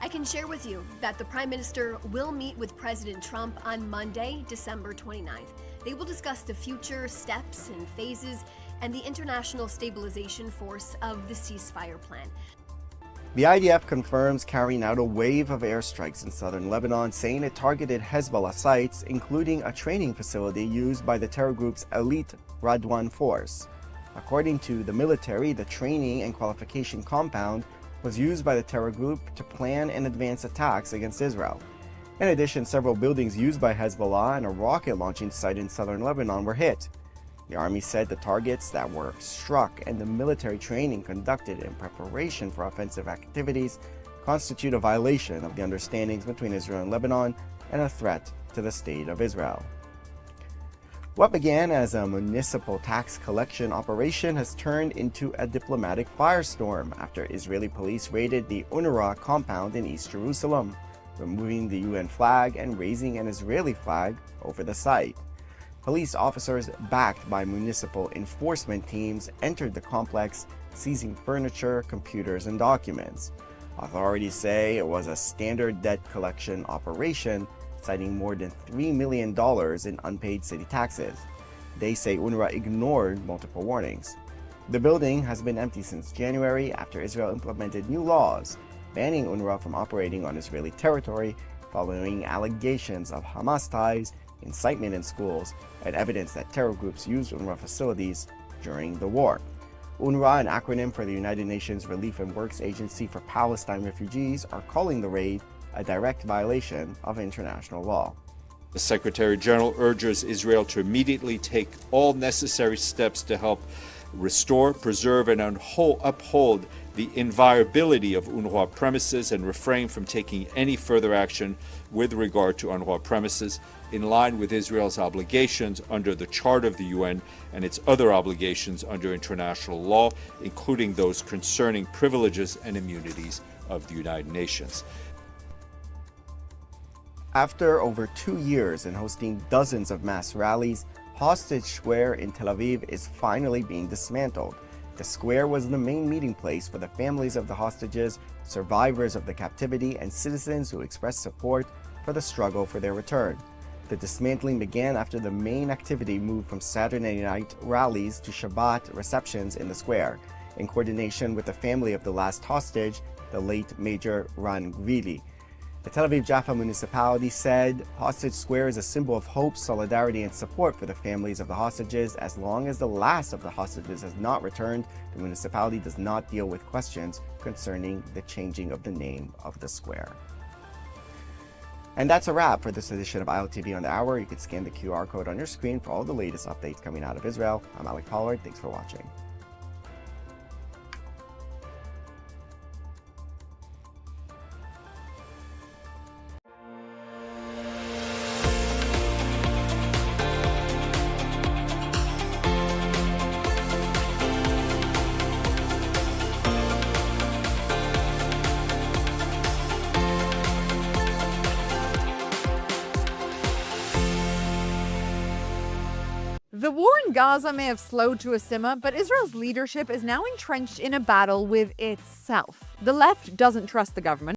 I can share with you that the Prime Minister will meet with President Trump on Monday, December 29th. They will discuss the future steps and phases and the international stabilization force of the ceasefire plan. The IDF confirms carrying out a wave of airstrikes in southern Lebanon, saying it targeted Hezbollah sites, including a training facility used by the terror group's elite Radwan force. According to the military, the training and qualification compound was used by the terror group to plan and advance attacks against Israel. In addition, several buildings used by Hezbollah and a rocket launching site in southern Lebanon were hit. The army said the targets that were struck and the military training conducted in preparation for offensive activities constitute a violation of the understandings between Israel and Lebanon and a threat to the state of Israel. What began as a municipal tax collection operation has turned into a diplomatic firestorm after Israeli police raided the UNRWA compound in East Jerusalem, removing the UN flag and raising an Israeli flag over the site. Police officers backed by municipal enforcement teams entered the complex, seizing furniture, computers, and documents. Authorities say it was a standard debt collection operation, citing more than $3 million in unpaid city taxes. They say UNRWA ignored multiple warnings. The building has been empty since January after Israel implemented new laws banning UNRWA from operating on Israeli territory following allegations of Hamas ties, incitement in schools, and evidence that terror groups used UNRWA facilities during the war. UNRWA, an acronym for the United Nations Relief and Works Agency for Palestine Refugees, are calling the raid a direct violation of international law. The Secretary General urges Israel to immediately take all necessary steps to help restore, preserve, and uphold the inviolability of UNRWA premises and refrain from taking any further action with regard to UNRWA premises, in line with Israel's obligations under the Charter of the UN and its other obligations under international law, including those concerning privileges and immunities of the United Nations. After over 2 years in hosting dozens of mass rallies, Hostage Square in Tel Aviv is finally being dismantled. The square was the main meeting place for the families of the hostages, survivors of the captivity, and citizens who expressed support for the struggle for their return. The dismantling began after the main activity moved from Saturday night rallies to Shabbat receptions in the square, in coordination with the family of the last hostage, the late Major Ran Gvili. The Tel Aviv Jaffa municipality said Hostage Square is a symbol of hope, solidarity, and support for the families of the hostages. As long as the last of the hostages has not returned, the municipality does not deal with questions concerning the changing of the name of the square. And that's a wrap for this edition of ILTV on the Hour. You can scan the QR code on your screen for all the latest updates coming out of Israel. I'm Alec Pollard. Thanks for watching. The war in Gaza may have slowed to a simmer, but Israel's leadership is now entrenched in a battle with itself. The left doesn't trust the government.